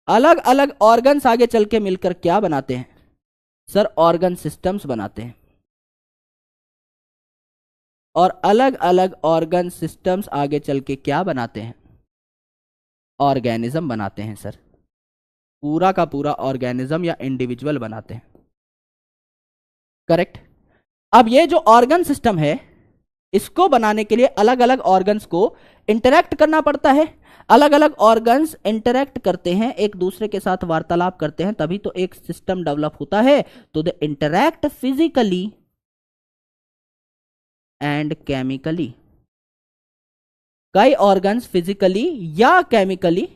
अलग अलग ऑर्गन्स आगे चल के मिलकर क्या बनाते हैं सर, ऑर्गन सिस्टम्स बनाते हैं। और अलग अलग ऑर्गन सिस्टम्स आगे चल के क्या बनाते हैं, ऑर्गेनिज्म बनाते हैं सर, पूरा का पूरा ऑर्गेनिज्म या इंडिविजुअल बनाते हैं। करेक्ट। अब ये जो ऑर्गन सिस्टम है इसको बनाने के लिए अलग अलग ऑर्गन्स को इंटरैक्ट करना पड़ता है। अलग अलग ऑर्गन्स इंटरैक्ट करते हैं, एक दूसरे के साथ वार्तालाप करते हैं, तभी तो एक सिस्टम डेवलप होता है। तो दे इंटरैक्ट फिजिकली एंड केमिकली। कई ऑर्गन्स फिजिकली या केमिकली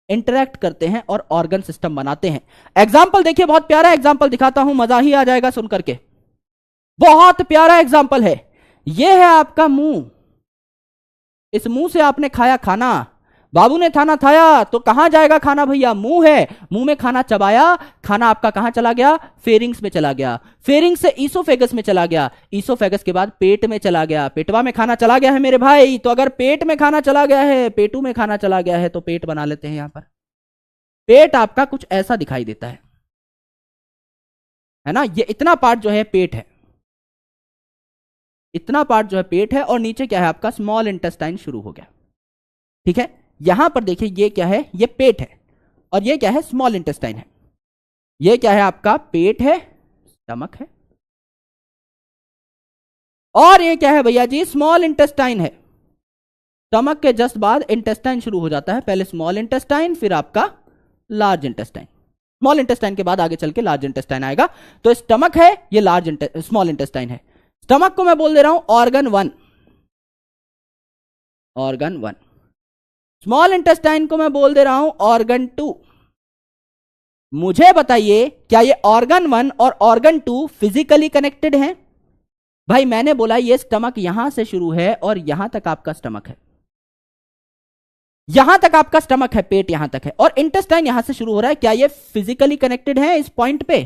इंटरैक्ट करते हैं और ऑर्गन सिस्टम बनाते हैं। एग्जाम्पल देखिए, बहुत प्यारा एग्जाम्पल दिखाता हूं, मजा ही आ जाएगा सुनकर के। बहुत प्यारा एग्जाम्पल है, यह है आपका मुंह। इस मुंह से आपने खाया खाना, बाबू ने खाना खाया तो कहां जाएगा खाना भैया, मुंह है, मुंह में खाना चबाया, खाना आपका कहां चला गया, फेरिंग्स में चला गया, फेरिंग्स से ईसोफेगस में चला गया, ईसोफेगस के बाद पेट में चला गया, पेटवा में खाना चला गया है मेरे भाई। तो अगर पेट में खाना चला गया है, पेटू में खाना चला गया है, तो पेट बना लेते हैं। यहां पर पेट आपका कुछ ऐसा दिखाई देता है ना, ये इतना पार्ट जो है पेट है, इतना पार्ट जो है पेट है, और नीचे क्या है आपका स्मॉल इंटेस्टाइन शुरू हो गया। ठीक है, यहां पर देखिए ये क्या है, ये पेट है, और ये क्या है, स्मॉल इंटेस्टाइन है। ये क्या है आपका, पेट है, स्टमक है, और ये क्या है भैया जी, स्मॉल इंटेस्टाइन है। स्टमक के जस्ट बाद इंटेस्टाइन शुरू हो जाता है, पहले स्मॉल इंटेस्टाइन फिर आपका लार्ज इंटेस्टाइन, स्मॉल इंटेस्टाइन के बाद आगे चल के लार्ज इंटेस्टाइन आएगा। तो स्टमक है, ये स्मॉल इंटेस्टाइन है। स्टमक को मैं बोल दे रहा हूं ऑर्गन 1, ऑर्गन 1। स्मॉल इंटेस्टाइन को मैं बोल दे रहा हूं ऑर्गन 2। मुझे बताइए क्या ये ऑर्गन 1 और ऑर्गन 2 फिजिकली कनेक्टेड हैं? भाई मैंने बोला ये स्टमक यहां से शुरू है और यहां तक आपका स्टमक है, यहां तक आपका स्टमक है, पेट यहां तक है, और इंटेस्टाइन यहां से शुरू हो रहा है। क्या ये फिजिकली कनेक्टेड है? इस पॉइंट पे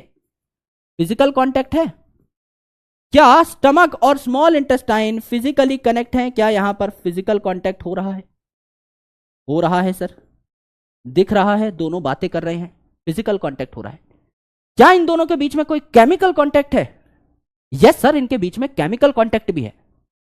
फिजिकल कॉन्टेक्ट है क्या? स्टमक और स्मॉल इंटेस्टाइन फिजिकली कनेक्ट हैं क्या? यहां पर फिजिकल कॉन्टेक्ट हो रहा है? हो रहा है सर, दिख रहा है, दोनों बातें कर रहे हैं, फिजिकल कॉन्टेक्ट हो रहा है। क्या इन दोनों के बीच में कोई केमिकल कॉन्टेक्ट है? यस सर, इनके बीच में केमिकल कॉन्टेक्ट भी है।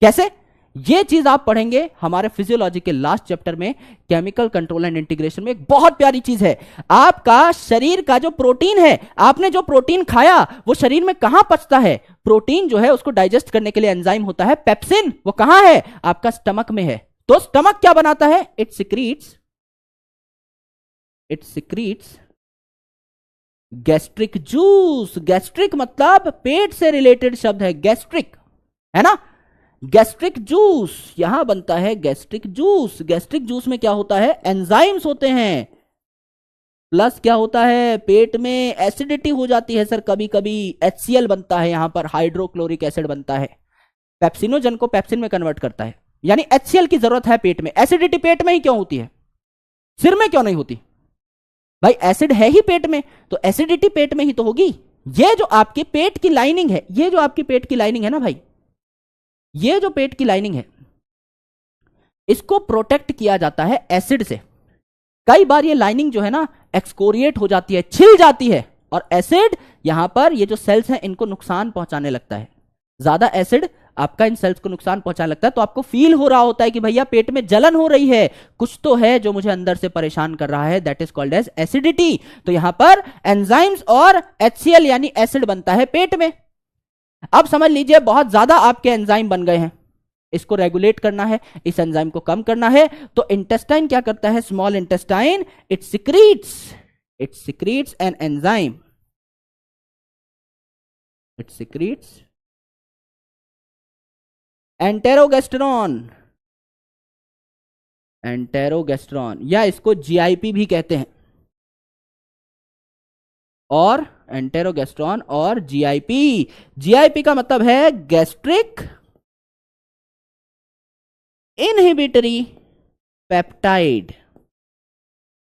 कैसे? ये चीज आप पढ़ेंगे हमारे फिजियोलॉजी के लास्ट चैप्टर में, केमिकल कंट्रोल एंड इंटीग्रेशन में। एक बहुत प्यारी चीज है, आपका शरीर का जो प्रोटीन है, आपने जो प्रोटीन खाया वो शरीर में कहां पचता है? प्रोटीन जो है उसको डाइजेस्ट करने के लिए एंजाइम होता है पेप्सिन, वो कहां है? आपका स्टमक में है। तो स्टमक क्या बनाता है? It secretes gastric juice. Gastric मतलब पेट से रिलेटेड शब्द है, गैस्ट्रिक, है ना। गैस्ट्रिक जूस यहां बनता है, गैस्ट्रिक जूस। गैस्ट्रिक जूस में क्या होता है? एंजाइम्स होते हैं, प्लस क्या होता है? पेट में एसिडिटी हो जाती है सर, कभी कभी HCl बनता है, यहां पर हाइड्रोक्लोरिक एसिड बनता है, पेप्सिनोजन को पेप्सिन में कन्वर्ट करता है, यानी HCl की जरूरत है पेट में। एसिडिटी पेट में ही क्यों होती है, सिर में क्यों नहीं होती? भाई एसिड है ही पेट में, तो एसिडिटी पेट में ही तो होगी। ये जो आपके पेट की लाइनिंग है, ये जो आपकी पेट की लाइनिंग है ना भाई, ये जो पेट की लाइनिंग है, इसको प्रोटेक्ट किया जाता है एसिड से। कई बार ये लाइनिंग जो है ना एक्सकोरिएट हो जाती है, छिल जाती है, और एसिड यहां पर ये जो सेल्स हैं इनको नुकसान पहुंचाने लगता है। ज्यादा एसिड आपका इन सेल्स को नुकसान पहुंचाने लगता है, तो आपको फील हो रहा होता है कि भैया पेट में जलन हो रही है, कुछ तो है जो मुझे अंदर से परेशान कर रहा है, that is called as acidity. तो यहां पर एंजाइम्स और HCl यानी एसिड बनता है पेट में। अब समझ लीजिए बहुत ज्यादा आपके एंजाइम बन गए हैं, इसको रेगुलेट करना है, इस एंजाइम को कम करना है, तो इंटेस्टाइन क्या करता है, small intestine, it secretes an enzyme, it secretes enterogastrone, या इसको GIP भी कहते हैं, और एंटेरोगेस्टेरॉन और GIP का मतलब है गैस्ट्रिक इनहिबिटरी पेप्टाइड।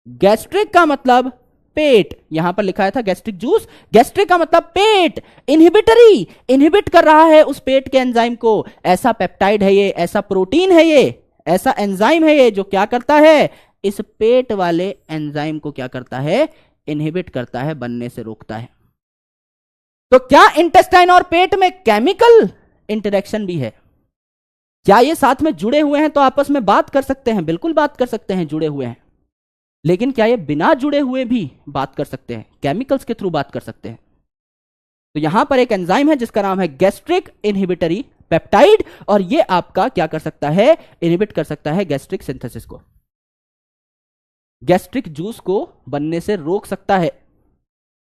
गैस्ट्रिक का मतलब पेट, यहां पर लिखा था गैस्ट्रिक जूस, गैस्ट्रिक का मतलब पेट, इनहिबिटरी, इनहिबिट कर रहा है उस पेट के एंजाइम को। ऐसा पेप्टाइड है ये, ऐसा प्रोटीन है ये, ऐसा एंजाइम है ये, जो क्या करता है, इस पेट वाले एंजाइम को क्या करता है, इनहिबिट करता है, बनने से रोकता है। तो क्या इंटेस्टाइन और पेट में केमिकल इंटरेक्शन भी है? क्या ये साथ में जुड़े हुए हैं तो आपस में बात कर सकते हैं? बिल्कुल बात कर सकते हैं, जुड़े हुए हैं। लेकिन क्या ये बिना जुड़े हुए भी बात कर सकते हैं? केमिकल्स के थ्रू बात कर सकते हैं। तो यहां पर एक एंजाइम है जिसका नाम है गैस्ट्रिक इनहिबिटरी पेप्टाइड, और ये आपका क्या कर सकता है, इनहिबिट कर सकता है गैस्ट्रिक सिंथेसिस को, गैस्ट्रिक जूस को बनने से रोक सकता है।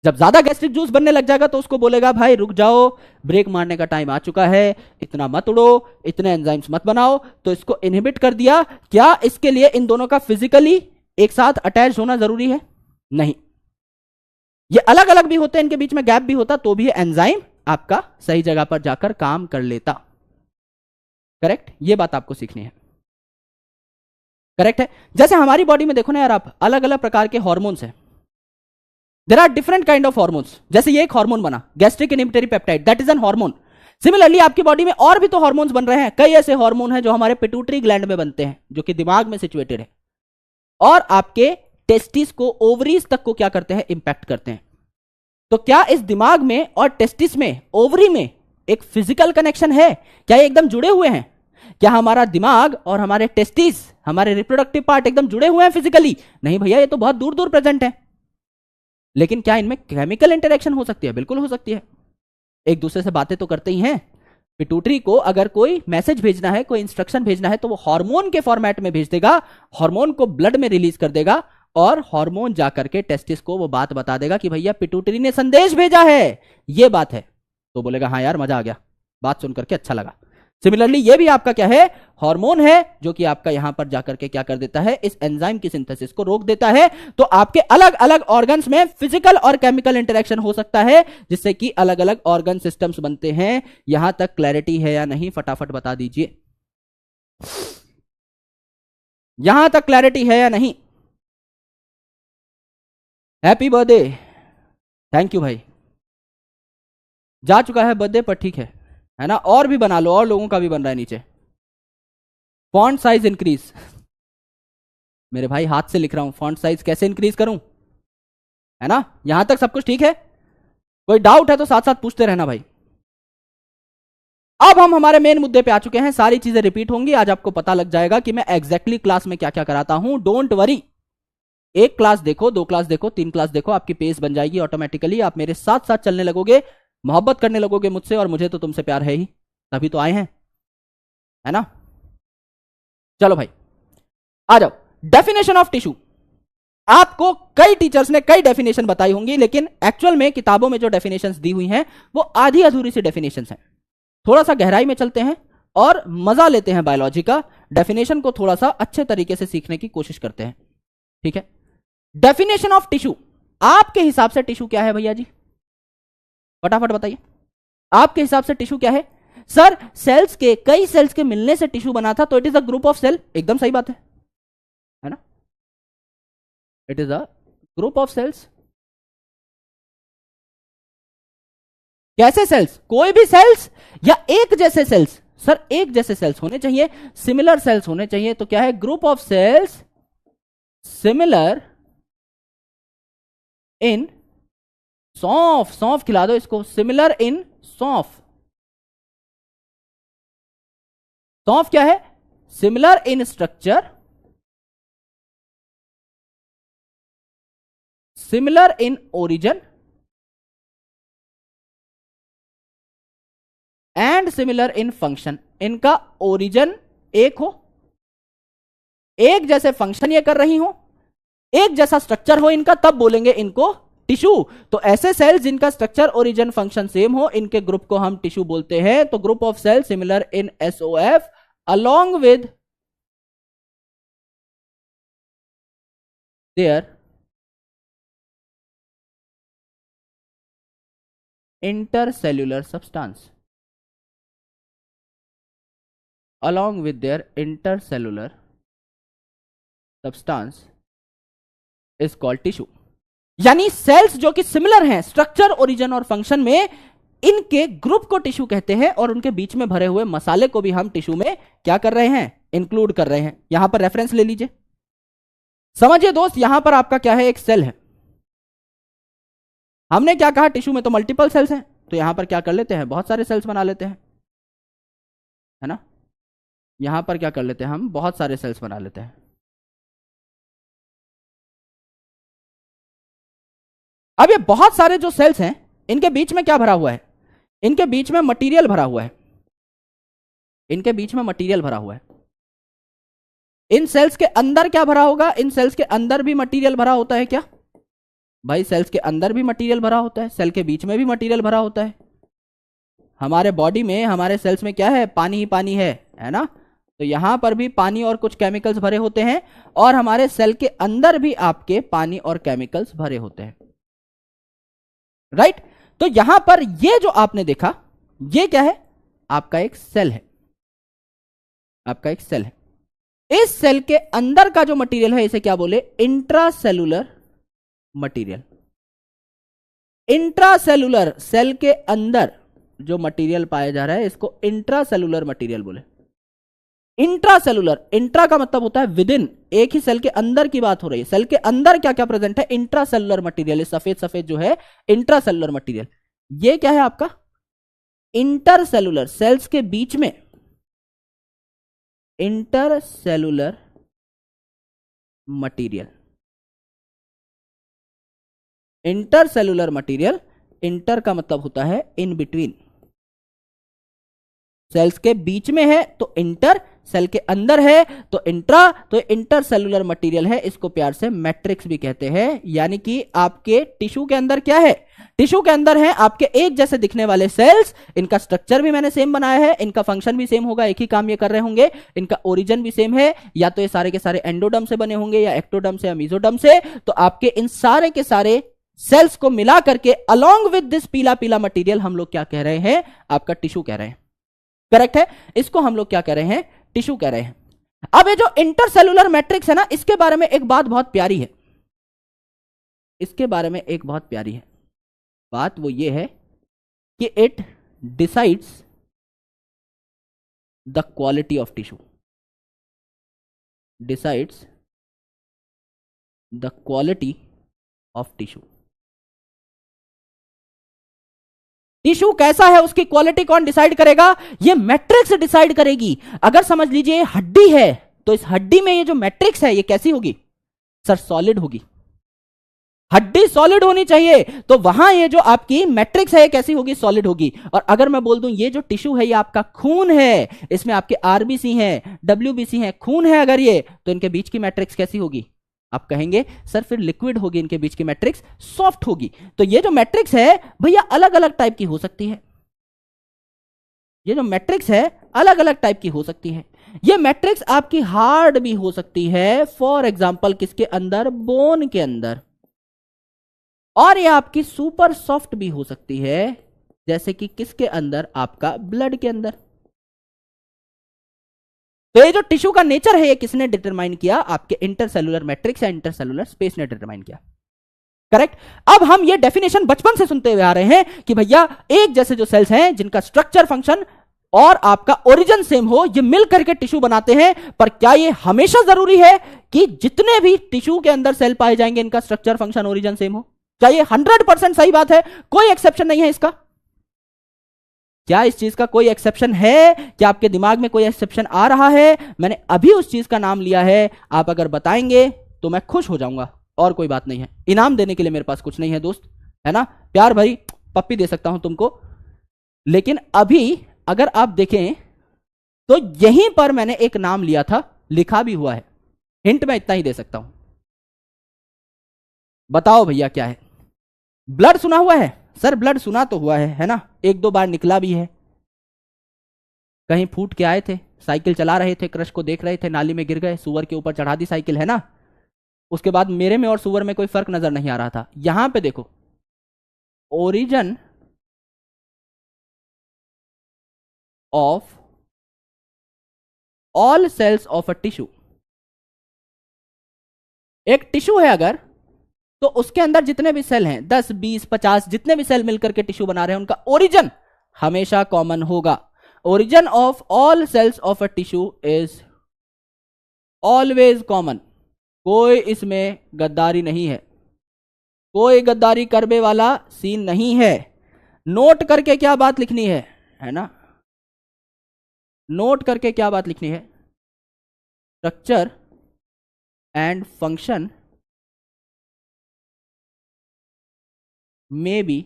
जब ज्यादा गैस्ट्रिक जूस बनने लग जाएगा तो उसको बोलेगा भाई रुक जाओ, ब्रेक मारने का टाइम आ चुका है, इतना मत उड़ो, इतने एंजाइम्स मत बनाओ। तो इसको इनहिबिट कर दिया। क्या इसके लिए इन दोनों का फिजिकली एक साथ अटैच होना जरूरी है? नहीं, ये अलग अलग भी होते हैं, इनके बीच में गैप भी होता, तो भी एंजाइम आपका सही जगह पर जाकर काम कर लेता। करेक्ट, ये बात आपको सीखनी है। करेक्ट है। जैसे हमारी बॉडी में देखो ना यार, आप अलग अलग प्रकार के हार्मोन्स हैं, there are different kind of hormones. जैसे ये एक हार्मोन बना gastric inhibitory peptide, that is an hormone. Similarly आपकी बॉडी में और भी तो हार्मोन्स बन रहे हैं, कई ऐसे हार्मोन हैं जो हमारे पिट्यूटरी ग्लैंड में बनते हैं, जो कि दिमाग में सिचुएटेड है, और आपके टेस्टिस को, ओवरीज तक को क्या करते हैं, इंपैक्ट करते हैं। तो क्या इस दिमाग में और टेस्टिस में, ओवरी में एक फिजिकल कनेक्शन है? क्या ये एकदम जुड़े हुए हैं? क्या हमारा दिमाग और हमारे टेस्टिस, हमारे रिप्रोडक्टिव पार्ट एकदम जुड़े हुए हैं फिजिकली? नहीं भैया, ये तो बहुत दूर दूर प्रेजेंट है। लेकिन क्या इनमें केमिकल इंटरेक्शन हो सकती है? बिल्कुल हो सकती है, एक दूसरे से बातें तो करते ही हैं। पिट्यूटरी को अगर कोई मैसेज भेजना है, कोई इंस्ट्रक्शन भेजना है, तो वो हार्मोन के फॉर्मेट में भेज देगा, हार्मोन को ब्लड में रिलीज कर देगा, और हार्मोन जाकर के टेस्टिस को वो बात बता देगा कि भैया पिट्यूटरी ने संदेश भेजा है, ये बात है। तो बोलेगा हाँ यार मजा आ गया, बात सुन करके अच्छा लगा। सिमिलरली ये भी आपका क्या है, हार्मोन है, जो कि आपका यहां पर जाकर के क्या कर देता है, इस एंजाइम की सिंथेसिस को रोक देता है। तो आपके अलग अलग ऑर्गन्स में फिजिकल और केमिकल इंटरेक्शन हो सकता है, जिससे कि अलग अलग ऑर्गन सिस्टम्स बनते हैं। यहां तक क्लैरिटी है या नहीं, फटाफट बता दीजिए। यहां तक क्लैरिटी है या नहीं? हैप्पी बर्थडे, थैंक यू भाई। जा चुका है बर्थडे पर, ठीक है ना? और भी बना लो, और लोगों का भी बन रहा है नीचे। फॉन्ट साइज इंक्रीज, मेरे भाई हाथ से लिख रहा हूं, फॉन्ट साइज कैसे इंक्रीज करूं, है ना? यहां तक सब कुछ ठीक है? कोई डाउट है तो साथ साथ पूछते रहना भाई। अब हम हमारे मेन मुद्दे पे आ चुके हैं, सारी चीजें रिपीट होंगी, आज आपको पता लग जाएगा कि मैं एग्जैक्टली क्लास में क्या क्या कराता हूं। डोंट वरी, एक क्लास देखो, 2 क्लास देखो, 3 क्लास देखो, आपकी पेस बन जाएगी ऑटोमेटिकली। आप मेरे साथ साथ चलने लगोगे, मोहब्बत करने लगोगे मुझसे, और मुझे तो तुमसे प्यार है ही, तभी तो आए हैं, है ना? चलो भाई आ जाओ। डेफिनेशन ऑफ टिश्यू, आपको कई टीचर्स ने कई डेफिनेशन बताई होंगी, लेकिन एक्चुअल में किताबों में जो डेफिनेशंस दी हुई हैं वो आधी अधूरी सी डेफिनेशंस हैं। थोड़ा सा गहराई में चलते हैं और मजा लेते हैं बायोलॉजी का, डेफिनेशन को थोड़ा सा अच्छे तरीके से सीखने की कोशिश करते हैं, ठीक है? डेफिनेशन ऑफ टिश्यू, आपके हिसाब से टिश्यू क्या है भैया जी? फटाफट बताइए, आपके हिसाब से टिश्यू क्या है? सर सेल्स के, कई सेल्स के मिलने से टिश्यू बना था, तो it is a group of cell. एकदम सही बात है ना? It is a group of cells. कैसे सेल्स? कोई भी सेल्स या एक जैसे सेल्स? सर एक जैसे सेल्स होने चाहिए, सिमिलर सेल्स होने चाहिए। तो क्या है? Group of cells similar in सौंफ। सौंफ खिला दो इसको। सिमिलर इन सौंफ। सौंफ क्या है? Similar in structure, similar in origin and similar in function. इनका ओरिजिन एक हो, एक जैसे फंक्शन ये कर रही हो, एक जैसा स्ट्रक्चर हो इनका, तब बोलेंगे इनको टिश्यू। तो ऐसे सेल्स जिनका स्ट्रक्चर ओरिजिन फंक्शन सेम हो, इनके ग्रुप को हम टिश्यू बोलते हैं। तो group of cell similar in S O F along with their intercellular substance, along with their intercellular substance is called tissue। यानी सेल्स जो कि सिमिलर हैं स्ट्रक्चर, ओरिजिन और फंक्शन में, इनके ग्रुप को टिश्यू कहते हैं। और उनके बीच में भरे हुए मसाले को भी हम टिश्यू में क्या कर रहे हैं? इंक्लूड कर रहे हैं। यहां पर रेफरेंस ले लीजिए, समझिए दोस्त। यहां पर आपका क्या है? एक सेल है। हमने क्या कहा? टिश्यू में तो मल्टीपल सेल्स हैं, तो यहां पर क्या कर लेते हैं? बहुत सारे सेल्स बना लेते हैं, है ना। यहां पर क्या कर लेते हैं? हम बहुत सारे सेल्स बना लेते हैं। अब ये बहुत सारे जो सेल्स हैं, इनके बीच में क्या भरा हुआ है? इनके बीच में मटेरियल भरा हुआ है। इनके बीच में मटेरियल भरा हुआ है। इन सेल्स के अंदर क्या भरा होगा? इन सेल्स के अंदर भी मटेरियल भरा होता है क्या भाई? सेल्स के अंदर भी मटेरियल भरा होता है, सेल के बीच में भी मटेरियल भरा होता है। हमारे बॉडी में, हमारे सेल्स में क्या है? पानी ही पानी है ना। तो यहां पर भी पानी और कुछ केमिकल्स भरे होते हैं, और हमारे सेल के अंदर भी आपके पानी और केमिकल्स भरे होते हैं, राइट। तो यहां पर ये जो आपने देखा, ये क्या है? आपका एक सेल है। आपका एक सेल है। इस सेल के अंदर का जो मटेरियल है, इसे क्या बोले? Intracellular material. इंट्रासेलुलर, सेल के अंदर जो मटेरियल पाया जा रहा है, इसको इंट्रासेलुलर मटेरियल बोले। इंट्रासेलुलर, इंट्रा का मतलब होता है विद इन, एक ही सेल के अंदर की बात हो रही है। सेल के अंदर क्या क्या प्रेजेंट है? Intracellular material. सफेद सफेद जो है इंट्रासेलुलर मटेरियल। ये क्या है आपका? इंटरसेलुलर, सेल्स के बीच में intercellular material. Intercellular material, inter का मतलब होता है इन बिटवीन। सेल्स के बीच में है तो इंटर, सेल के अंदर है तो इंट्रा, तो इंटरसेलुलर मटेरियल है। इसको प्यार से मैट्रिक्स भी कहते हैं। यानी कि आपके टिश्यू के अंदर क्या है? टिश्यू के अंदर है आपके एक जैसे दिखने वाले सेल्स। इनका स्ट्रक्चर भी मैंने सेम बनाया है, इनका फंक्शन भी सेम होगा, एक ही काम ये कर रहे होंगे। इनका ओरिजिन भी सेम है, या तो ये सारे के सारे एंडोडर्म से बने होंगे, या एक्टोडर्म से, या मेसोडर्म से। तो आपके इन सारे के सारे सेल्स को मिला करके अलोंग विद दिस पीला पीला मटेरियल हम लोग क्या कह रहे हैं? आपका टिश्यू कह रहे हैं। करेक्ट है। इसको हम लोग क्या कह रहे हैं? टिश्यू कह रहे हैं। अब ये जो इंटरसेलुलर मैट्रिक्स है ना, इसके बारे में एक बात बहुत प्यारी है। इसके बारे में एक बहुत प्यारी है बात, वो ये है कि it decides the quality of tissue. Decides the quality of tissue. Tissue कैसा है, उसकी क्वालिटी कौन डिसाइड करेगा? ये मैट्रिक्स डिसाइड करेगी। अगर समझ लीजिए हड्डी है, तो इस हड्डी में ये जो मैट्रिक्स है, ये कैसी होगी? सर सॉलिड होगी। हड्डी सॉलिड होनी चाहिए, तो वहां ये जो आपकी मैट्रिक्स है, ये कैसी होगी? सॉलिड होगी। और अगर मैं बोल दूं ये जो टिश्यू है, ये आपका खून है, इसमें आपके आरबीसी हैं, डब्ल्यूबीसी हैं, खून है अगर ये, तो इनके बीच की मैट्रिक्स कैसी होगी? आप कहेंगे सर फिर लिक्विड होगी, इनके बीच की मैट्रिक्स सॉफ्ट होगी। तो ये जो मैट्रिक्स है भैया अलग अलग टाइप की हो सकती है। ये जो मैट्रिक्स है अलग अलग टाइप की हो सकती है। ये मैट्रिक्स आपकी हार्ड भी हो सकती है, फॉर एग्जाम्पल किसके अंदर? बोन के अंदर। और ये आपकी सुपर सॉफ्ट भी हो सकती है, जैसे कि किसके अंदर? आपका ब्लड के अंदर। तो ये जो टिश्यू का नेचर है, ये किसने डिटरमाइन किया? आपके इंटरसेलुलर मैट्रिक्स या इंटरसेलुलर स्पेस ने डिटरमाइन किया। करेक्ट। अब हम ये डेफिनेशन बचपन से सुनते हुए आ रहे हैं कि भैया एक जैसे जो सेल्स हैं जिनका स्ट्रक्चर, फंक्शन और आपका ओरिजिन सेम हो, ये मिल करके टिश्यू बनाते हैं। पर क्या ये हमेशा जरूरी है कि जितने भी टिश्यू के अंदर सेल पाए जाएंगे इनका स्ट्रक्चर, फंक्शन, ओरिजिन सेम हो? क्या ये 100% सही बात है? कोई एक्सेप्शन नहीं है इसका? क्या इस चीज का कोई एक्सेप्शन है? क्या आपके दिमाग में कोई एक्सेप्शन आ रहा है? मैंने अभी उस चीज का नाम लिया है, आप अगर बताएंगे तो मैं खुश हो जाऊंगा, और कोई बात नहीं है। इनाम देने के लिए मेरे पास कुछ नहीं है दोस्त, है ना? प्यार भरी पप्पी दे सकता हूं तुमको, लेकिन अभी अगर आप देखें तो यहीं पर मैंने एक नाम लिया था, लिखा भी हुआ है। हिंट मैं इतना ही दे सकता हूं, बताओ भैया क्या है? ब्लड सुना हुआ है? सर ब्लड सुना तो हुआ है ना, एक दो बार निकला भी है। कहीं फूट के आए थे, साइकिल चला रहे थे, क्रश को देख रहे थे, नाली में गिर गए, सुअर के ऊपर चढ़ा दी साइकिल, है ना? उसके बाद मेरे में और सुअर में कोई फर्क नजर नहीं आ रहा था। यहां पे देखो, origin of all cells of a tissue. एक टिश्यू है अगर, तो उसके अंदर जितने भी सेल हैं, 10, 20, 50 जितने भी सेल मिलकर के टिश्यू बना रहे हैं, उनका ओरिजिन हमेशा कॉमन होगा। Origin of all cells of a tissue is always common. कोई इसमें गद्दारी नहीं है, कोई गद्दारी करने वाला सीन नहीं है। नोट करके क्या बात लिखनी है ना? नोट करके क्या बात लिखनी है? स्ट्रक्चर एंड फंक्शन में बी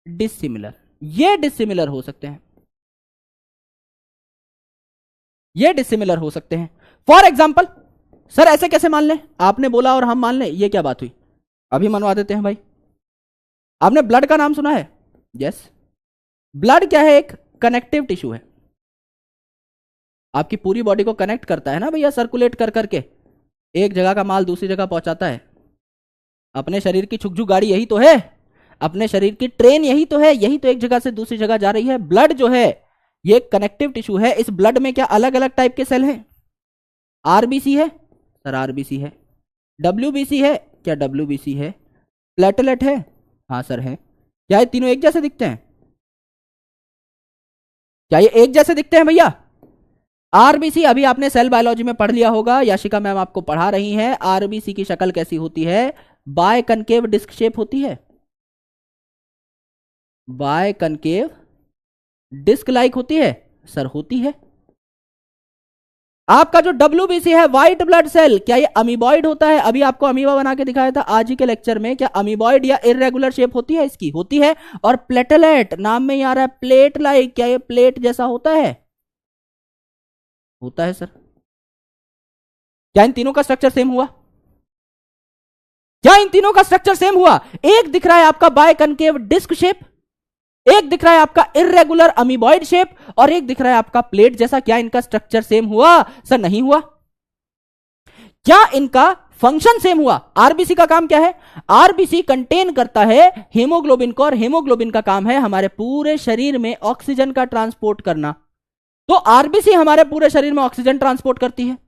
डिसिमिलर। ये डिसिमिलर हो सकते हैं, ये डिसिमिलर हो सकते हैं। फॉर एग्जाम्पल, सर ऐसे कैसे मान लें? आपने बोला और हम मान लें, ये क्या बात हुई? अभी मनवा देते हैं भाई। आपने ब्लड का नाम सुना है? यस। ब्लड क्या है? एक कनेक्टिव टिश्यू है, आपकी पूरी बॉडी को कनेक्ट करता है ना भैया, सर्कुलेट कर करके एक जगह का माल दूसरी जगह पहुंचाता है। अपने शरीर की छुकछुक गाड़ी यही तो है, अपने शरीर की ट्रेन यही तो है, यही तो एक जगह से दूसरी जगह जा रही है। ब्लड जो है ये कनेक्टिव टिश्यू है। इस ब्लड में क्या अलग अलग टाइप के सेल हैं? आरबीसी है सर, आरबीसी है। डब्ल्यूबीसी है? क्या डब्ल्यूबीसी है। प्लेटलेट है? हाँ सर है। क्या ये तीनों एक जैसे दिखते हैं? क्या ये एक जैसे दिखते हैं भैया? आरबीसी अभी आपने सेल बायोलॉजी में पढ़ लिया होगा, याशिका मैम आपको पढ़ा रही हैं। आरबीसी की शक्ल कैसी होती है? बाय कनकेव डिस्क शेप होती है, बाय कनकेव डिस्क लाइक होती है सर, होती है। आपका जो डब्ल्यूबीसी है, व्हाइट ब्लड सेल, क्या ये अमीबॉइड होता है? अभी आपको अमीबा बना के दिखाया था आज ही के लेक्चर में। क्या अमीबॉइड या इरेगुलर शेप होती है इसकी? होती है। और प्लेटलेट, नाम में ही आ रहा है प्लेट लाइक, क्या ये प्लेट जैसा होता है? होता है सर। क्या इन तीनों का स्ट्रक्चर सेम हुआ? क्या इन तीनों का स्ट्रक्चर सेम हुआ? एक दिख रहा है आपका बाय कनकेव डिस्क शेप, एक दिख रहा है आपका इरेगुलर अमीबॉइड शेप, और एक दिख रहा है आपका प्लेट जैसा। क्या इनका स्ट्रक्चर सेम हुआ? सर नहीं हुआ। क्या इनका फंक्शन सेम हुआ? आरबीसी का काम क्या है? आरबीसी कंटेन करता है हीमोग्लोबिन को, और हीमोग्लोबिन का काम है हमारे पूरे शरीर में ऑक्सीजन का ट्रांसपोर्ट करना। तो आरबीसी हमारे पूरे शरीर में ऑक्सीजन ट्रांसपोर्ट करती है।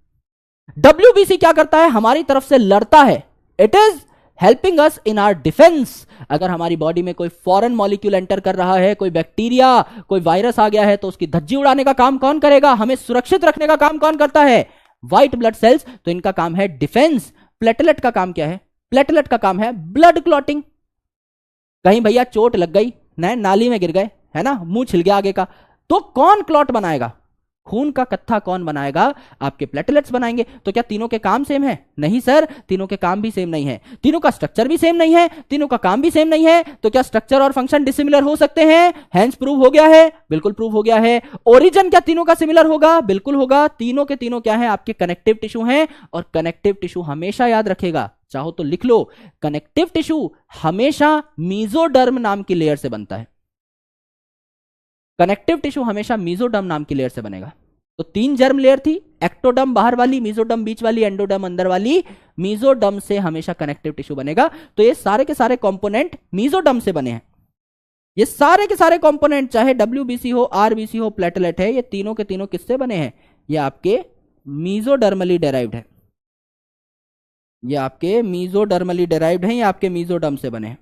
डब्ल्यूबीसी क्या करता है? हमारी तरफ से लड़ता है। It is helping us in are defence. अगर हमारी बॉडी में कोई फॉरेन मॉलिक्यूल एंटर कर रहा है, कोई बैक्टीरिया, कोई वायरस आ गया है, तो उसकी धज्जी उड़ाने का काम कौन करेगा? हमें सुरक्षित रखने का काम कौन करता है? White blood cells. तो इनका काम है डिफेंस। प्लेटलेट का काम क्या है? प्लेटलेट का काम है ब्लड क्लॉटिंग। कहीं भैया चोट लग गई, नए नाली में गिर गए, है ना, मुंह छिल गया आगे का, तो कौन क्लॉट बनाएगा? खून का कत्था कौन बनाएगा? आपके प्लेटलेट्स बनाएंगे। तो क्या तीनों के काम सेम है? नहीं सर, तीनों के काम भी सेम नहीं है, तीनों का स्ट्रक्चर भी सेम नहीं है, तीनों का काम भी सेम नहीं है। तो क्या स्ट्रक्चर और फंक्शन डिसिमिलर हो सकते हैं? हेंस प्रूव हो गया है, बिल्कुल प्रूव हो गया है। ओरिजिन क्या तीनों का सिमिलर होगा? बिल्कुल होगा। तीनों के तीनों क्या है? आपके कनेक्टिव टिश्यू हैं, और कनेक्टिव टिश्यू हमेशा याद रखेगा, चाहो तो लिख लो, कनेक्टिव टिश्यू हमेशा मीजोडर्म नाम की लेयर से बनता है। कनेक्टिव टिश्यू हमेशा मीजोडर्म नाम की लेयर से बनेगा। तो 3 जर्म लेयर थी, एक्टोडर्म बाहर वाली, मीजोडर्म बीच वाली, एंडोडर्म अंदर वाली। मीजोडर्म से हमेशा कनेक्टिव टिश्यू बनेगा। तो ये सारे के सारे कंपोनेंट मीजोडर्म से बने हैं। ये सारे के सारे कंपोनेंट, चाहे डब्ल्यूबीसी हो, आरबीसी हो, प्लेटलेट है, ये तीनों के तीनों किससे बने हैं? ये आपके मीजोडर्मली डेराइव्ड है। ये आपके मीजोडर्मली डेराइव्ड हैं या आपके मीजोडर्म से बने हैं?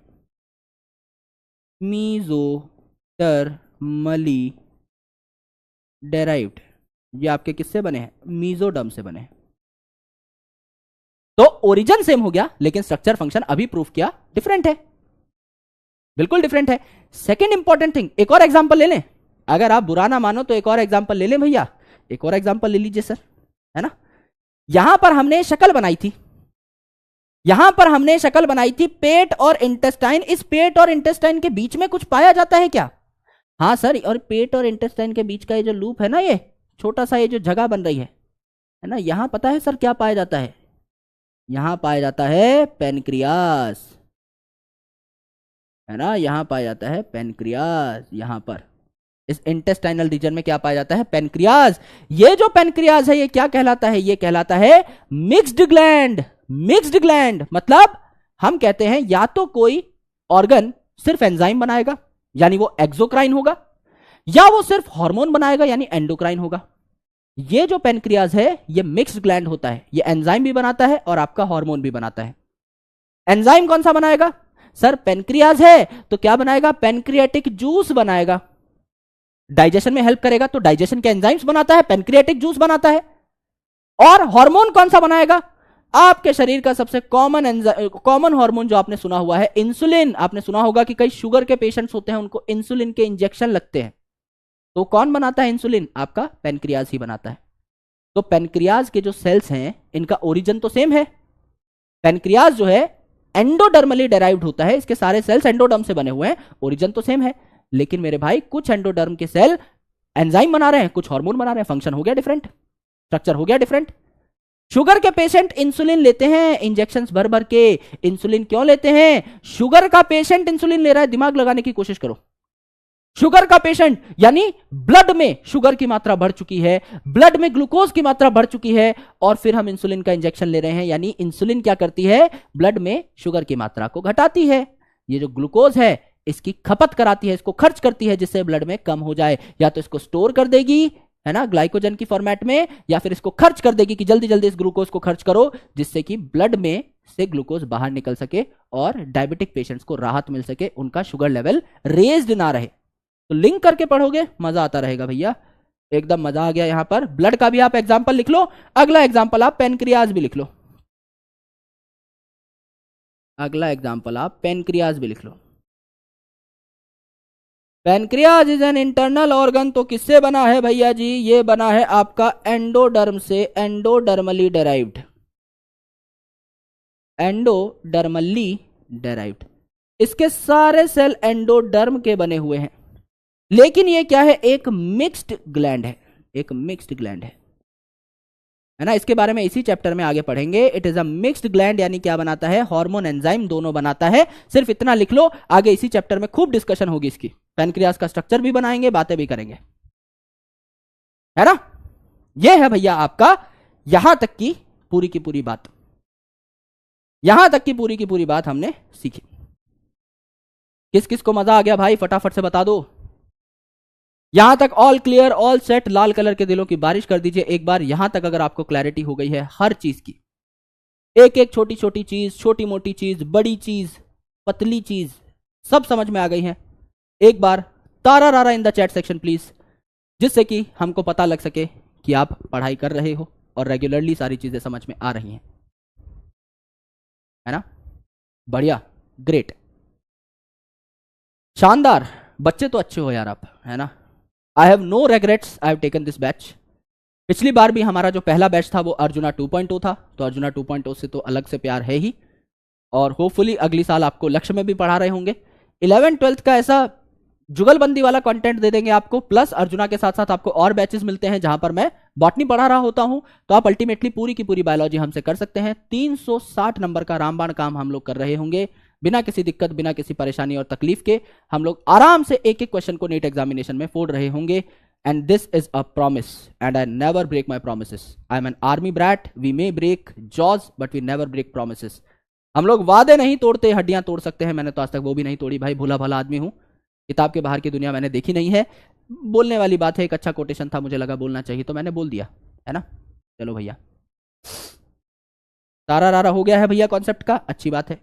मीजोडर्मली डेराइव्ड, ये आपके किससे बने हैं? मीजोडर्म से बने हैं। तो ओरिजिन सेम हो गया लेकिन स्ट्रक्चर फंक्शन अभी प्रूफ किया डिफरेंट है, बिल्कुल डिफरेंट है। सेकेंड इंपॉर्टेंट थिंग, एक और एग्जांपल ले लें। अगर आप बुरा ना मानो तो एक और एग्जांपल ले लें भैया, एक और एग्जांपल ले लीजिए सर, है ना। यहां पर हमने शक्ल बनाई थी, यहां पर हमने शक्ल बनाई थी पेट और इंटेस्टाइन। इस पेट और इंटेस्टाइन के बीच में कुछ पाया जाता है क्या? हाँ सर, और पेट और इंटेस्टाइन के बीच का ये जो लूप है ना, ये छोटा सा ये जो जगह बन रही है ना, यहां पता है सर क्या पाया जाता है? यहां पाया जाता है पेनक्रियास, है ना, यहां पाया जाता है पेनक्रियास। यहां पर इस इंटेस्टाइनल रीजन में क्या पाया जाता है? पेनक्रियास। ये जो पेनक्रियास है ये क्या कहलाता है? ये कहलाता है मिक्स्ड ग्लैंड। मिक्स्ड ग्लैंड मतलब हम कहते हैं या तो कोई ऑर्गन सिर्फ एंजाइम बनाएगा यानी वो एक्सोक्राइन होगा, या वो सिर्फ हार्मोन बनाएगा यानी एंडोक्राइन होगा। ये जो पेनक्रियास है ये मिक्स्ड ग्लैंड होता है, ये एंजाइम भी बनाता है और आपका हार्मोन भी बनाता है। एंजाइम कौन सा बनाएगा? सर पेनक्रियास है तो क्या बनाएगा? पेनक्रियाटिक जूस बनाएगा। डाइजेशन में हेल्प करेगा तो डाइजेशन के एंजाइम्स बनाता है, पेनक्रियाटिक जूस बनाता है। और हार्मोन कौन सा बनाएगा? आपके शरीर का सबसे कॉमन हार्मोन जो आपने सुना हुआ है इंसुलिन। आपने सुना होगा कि कई शुगर के पेशेंट्स होते हैं उनको इंसुलिन के इंजेक्शन लगते हैं, तो कौन बनाता है इंसुलिन? आपका पेनक्रियास ही बनाता है। तो पेनक्रियास के जो सेल्स हैं इनका ओरिजिन तो सेम है। पेनक्रियास जो है एंडोडर्मली डेराइव्ड होता है, इसके सारे सेल्स एंडोडर्म से बने हुए हैं, ओरिजिन तो सेम है। लेकिन मेरे भाई कुछ एंडोडर्म के सेल एंजाइम बना रहे हैं, कुछ हार्मोन बना रहे हैं, फंक्शन हो गया डिफरेंट, स्ट्रक्चर हो गया डिफरेंट। शुगर के पेशेंट इंसुलिन लेते हैं इंजेक्शंस भर भर के। इंसुलिन क्यों लेते हैं? शुगर का पेशेंट इंसुलिन ले रहा है, दिमाग लगाने की कोशिश करो। शुगर का पेशेंट यानी ब्लड में शुगर की मात्रा बढ़ चुकी है, ब्लड में ग्लूकोज की मात्रा बढ़ चुकी है, और फिर हम इंसुलिन का इंजेक्शन ले रहे हैं। यानी इंसुलिन क्या करती है? ब्लड में शुगर की मात्रा को घटाती है। ये जो ग्लूकोज है इसकी खपत कराती है, इसको खर्च करती है जिससे ब्लड में कम हो जाए। या तो इसको स्टोर कर देगी, है ना, ग्लाइकोजन की फॉर्मेट में, या फिर इसको खर्च कर देगी कि जल्दी जल्दी इस ग्लूकोज को खर्च करो जिससे कि ब्लड में से ग्लूकोज बाहर निकल सके और डायबिटिक पेशेंट्स को राहत मिल सके, उनका शुगर लेवल रेज्ड ना रहे। तो लिंक करके पढ़ोगे मजा आता रहेगा भैया, एकदम मजा आ गया। यहां पर ब्लड का भी आप एग्जांपल लिख लो, अगला एग्जांपल आप पेनक्रियाज भी लिख लो, अगला एग्जांपल आप पेनक्रियाज भी लिख लो। Pancreas is an internal organ, तो किससे बना है भैया जी? ये बना है आपका एंडोडर्म से, एंडोडर्मली डेराइव्ड, एंडोडर्मली डेराइव्ड। इसके सारे सेल एंडोडर्म के बने हुए हैं। लेकिन ये क्या है? एक मिक्स्ड ग्लैंड है, एक मिक्स्ड ग्लैंड है ना। इसके बारे में इसी चैप्टर में आगे पढ़ेंगे। It is a mixed gland यानी क्या बनाता है? हार्मोन एंजाइम दोनों बनाता है। सिर्फ इतना लिख लो, आगे इसी चैप्टर में खूब डिस्कशन होगी इसकी। पैनक्रियास का स्ट्रक्चर भी बनाएंगे, बातें भी करेंगे, है ना। यह है भैया आपका यहां तक की पूरी बात, यहां तक की पूरी बात हमने सीखी। किस किस को मजा आ गया भाई? फटाफट से बता दो। यहां तक ऑल क्लियर, ऑल सेट, लाल कलर के दिलों की बारिश कर दीजिए एक बार। यहां तक अगर आपको क्लैरिटी हो गई है हर चीज की, एक एक छोटी छोटी चीज, छोटी मोटी चीज, बड़ी चीज, पतली चीज, सब समझ में आ गई है, एक बार तारा रारा in the chat section please, जिससे कि हमको पता लग सके कि आप पढ़ाई कर रहे हो और रेगुलरली सारी चीजें समझ में आ रही हैं, है ना। बढ़िया, ग्रेट, शानदार। बच्चे तो अच्छे हो यार आप, है ना। I have no regrets, I have taken this batch. पिछली बार भी हमारा जो पहला बैच था वो अर्जुना 2.0 था, तो अर्जुना 2.0 से तो अलग से प्यार है ही, और होपफुली अगली साल आपको लक्ष्य में भी पढ़ा रहे होंगे। 11th-12th का ऐसा जुगलबंदी वाला कंटेंट दे देंगे आपको, प्लस अर्जुना के साथ साथ आपको और बैचेस मिलते हैं जहां पर मैं बॉटनी पढ़ा रहा होता हूं, तो आप अल्टीमेटली पूरी की पूरी बायोलॉजी हमसे कर सकते हैं। 360 नंबर का रामबाण काम हम लोग कर रहे होंगे, बिना किसी दिक्कत, बिना किसी परेशानी और तकलीफ के। हम लोग आराम से एक एक क्वेश्चन को नीट एग्जामिनेशन में फोड़ रहे होंगे। And this is a promise and I never break my promises. I am an army brat, we may break jaws but we never break promises. हम लोग वादे नहीं तोड़ते, हड्डियां तोड़ सकते हैं। मैंने तो आज तक वो भी नहीं तोड़ी भाई, भूला भला आदमी हूं, किताब के बाहर की दुनिया मैंने देखी नहीं है। बोलने वाली बात है, एक अच्छा कोटेशन था, मुझे लगा बोलना चाहिए तो मैंने बोल दिया, है ना। चलो भैया, सारा रारा हो गया है भैया कॉन्सेप्ट का, अच्छी बात है।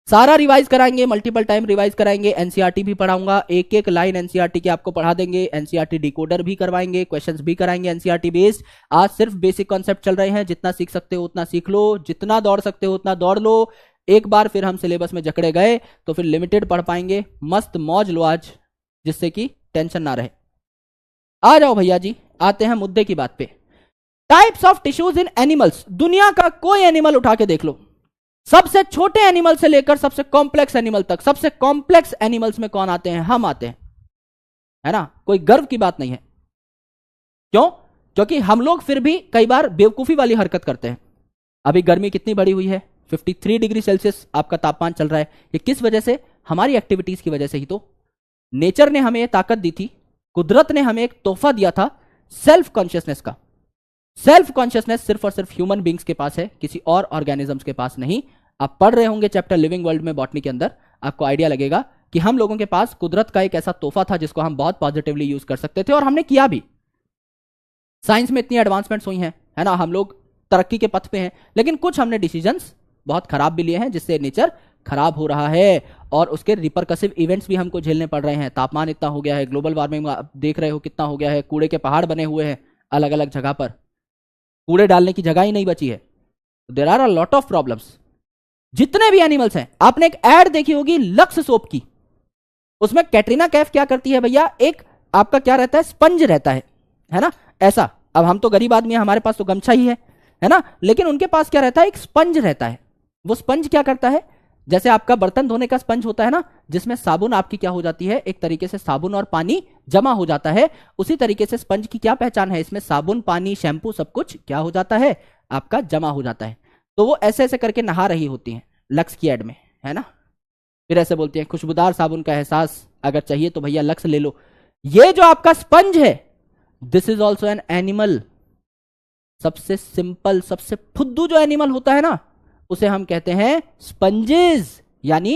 सारा रिवाइज कराएंगे, मल्टीपल टाइम रिवाइज कराएंगे, एनसीईआरटी भी पढ़ाऊंगा, एक एक लाइन एनसीईआरटी की आपको पढ़ा देंगे, एनसीईआरटी डिकोडर भी करवाएंगे, क्वेश्चंस भी कराएंगे एनसीईआरटी बेस्ड। आज सिर्फ बेसिक कॉन्सेप्ट चल रहे हैं, जितना सीख सकते हो उतना सीख लो, जितना दौड़ सकते हो उतना दौड़ लो। एक बार फिर हम सिलेबस में जकड़े गए तो फिर लिमिटेड पढ़ पाएंगे, मस्त मौज लो आज, जिससे कि टेंशन ना रहे। आ जाओ भैया जी, आते हैं मुद्दे की बात पे। Types of tissues in animals. दुनिया का कोई एनिमल उठा के देख लो, सबसे छोटे एनिमल से लेकर सबसे कॉम्प्लेक्स एनिमल तक, सबसे कॉम्प्लेक्स एनिमल्स में कौन आते हैं? हम आते हैं, है ना। कोई गर्व की बात नहीं है। क्यों? क्योंकि हम लोग फिर भी कई बार बेवकूफी वाली हरकत करते हैं। अभी गर्मी कितनी बढ़ी हुई है, 53 डिग्री सेल्सियस आपका तापमान चल रहा है। ये किस वजह से? हमारी एक्टिविटीज की वजह से ही तो। नेचर ने हमें ताकत दी थी, कुदरत ने हमें एक तोहफा दिया था सेल्फ कॉन्शियसनेस का। सेल्फ कॉन्शियसनेस सिर्फ और सिर्फ ह्यूमन बींग्स के पास है, किसी और ऑर्गेनिजम्स के पास नहीं। आप पढ़ रहे होंगे चैप्टर लिविंग वर्ल्ड में, बॉटनी के अंदर, आपको आइडिया लगेगा कि हम लोगों के पास कुदरत का एक ऐसा तोहफा था जिसको हम बहुत पॉजिटिवली यूज कर सकते थे, और हमने किया भी। साइंस में इतनी एडवांसमेंट्स हुई हैं, है ना, हम लोग तरक्की के पथ पे हैं, लेकिन कुछ हमने डिसीजंस बहुत खराब भी लिए हैं, जिससे नेचर खराब हो रहा है और उसके रिपरकसिव इवेंट्स भी हमको झेलने पड़ रहे हैं। तापमान इतना हो गया है, ग्लोबल वार्मिंग आप देख रहे हो कितना हो गया है, कूड़े के पहाड़ बने हुए हैं अलग अलग जगह पर, कूड़े डालने की जगह ही नहीं बची है। There are a lot of problems. जितने भी एनिमल्स हैं, आपने एक एड देखी होगी लक्स सोप की, उसमें कैटरीना कैफ क्या करती है भैया, एक आपका क्या रहता है, स्पंज रहता है ना, ऐसा। अब हम तो गरीब आदमी हैं, हमारे पास तो गमछा ही है ना, लेकिन उनके पास क्या रहता है, एक स्पंज रहता है। वो स्पंज क्या करता है, जैसे आपका बर्तन धोने का स्पंज होता है ना, जिसमें साबुन आपकी क्या हो जाती है, एक तरीके से साबुन और पानी जमा हो जाता है, उसी तरीके से स्पंज की क्या पहचान है, इसमें साबुन, पानी, शैम्पू सब कुछ क्या हो जाता है, आपका जमा हो जाता है। तो वो ऐसे ऐसे करके नहा रही होती हैं लक्स की एड में, है ना। फिर ऐसे बोलती हैं, खुशबूदार साबुन का एहसास अगर चाहिए तो भैया लक्स ले लो। ये जो आपका स्पंज है, this is also an animal. सबसे सिंपल, सबसे फुद्दू जो एनिमल होता है ना, उसे हम कहते हैं स्पंजेस, यानी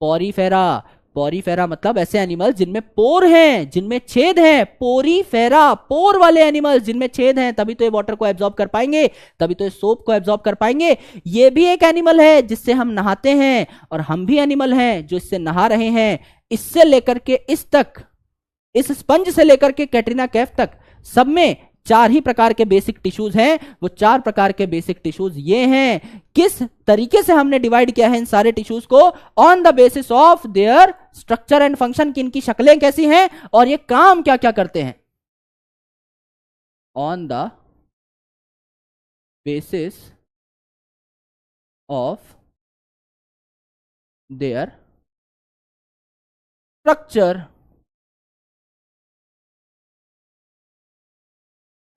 पोरीफेरा। पोरीफेरा मतलब ऐसे एनिमल जिनमें पोर हैं, जिनमें छेद हैं। पोरीफेरा, पोर वाले एनिमल जिनमें छेद हैं, तभी तो ये वाटर को एब्जॉर्ब कर पाएंगे, तभी तो ये सोप को एब्जॉर्ब कर पाएंगे। ये भी एक एनिमल है जिससे हम नहाते हैं, और हम भी एनिमल हैं जो इससे नहा रहे हैं। इससे लेकर के इस तक, इस स्पंज से लेकर के कैटरीना कैफ तक, सब में 4 ही प्रकार के बेसिक टिश्यूज हैं। वो 4 प्रकार के बेसिक टिश्यूज ये हैं। किस तरीके से हमने डिवाइड किया है इन सारे टिश्यूज को, on the basis of their structure and function, कि इनकी शक्लें कैसी हैं और ये काम क्या क्या करते हैं, on the basis of their structure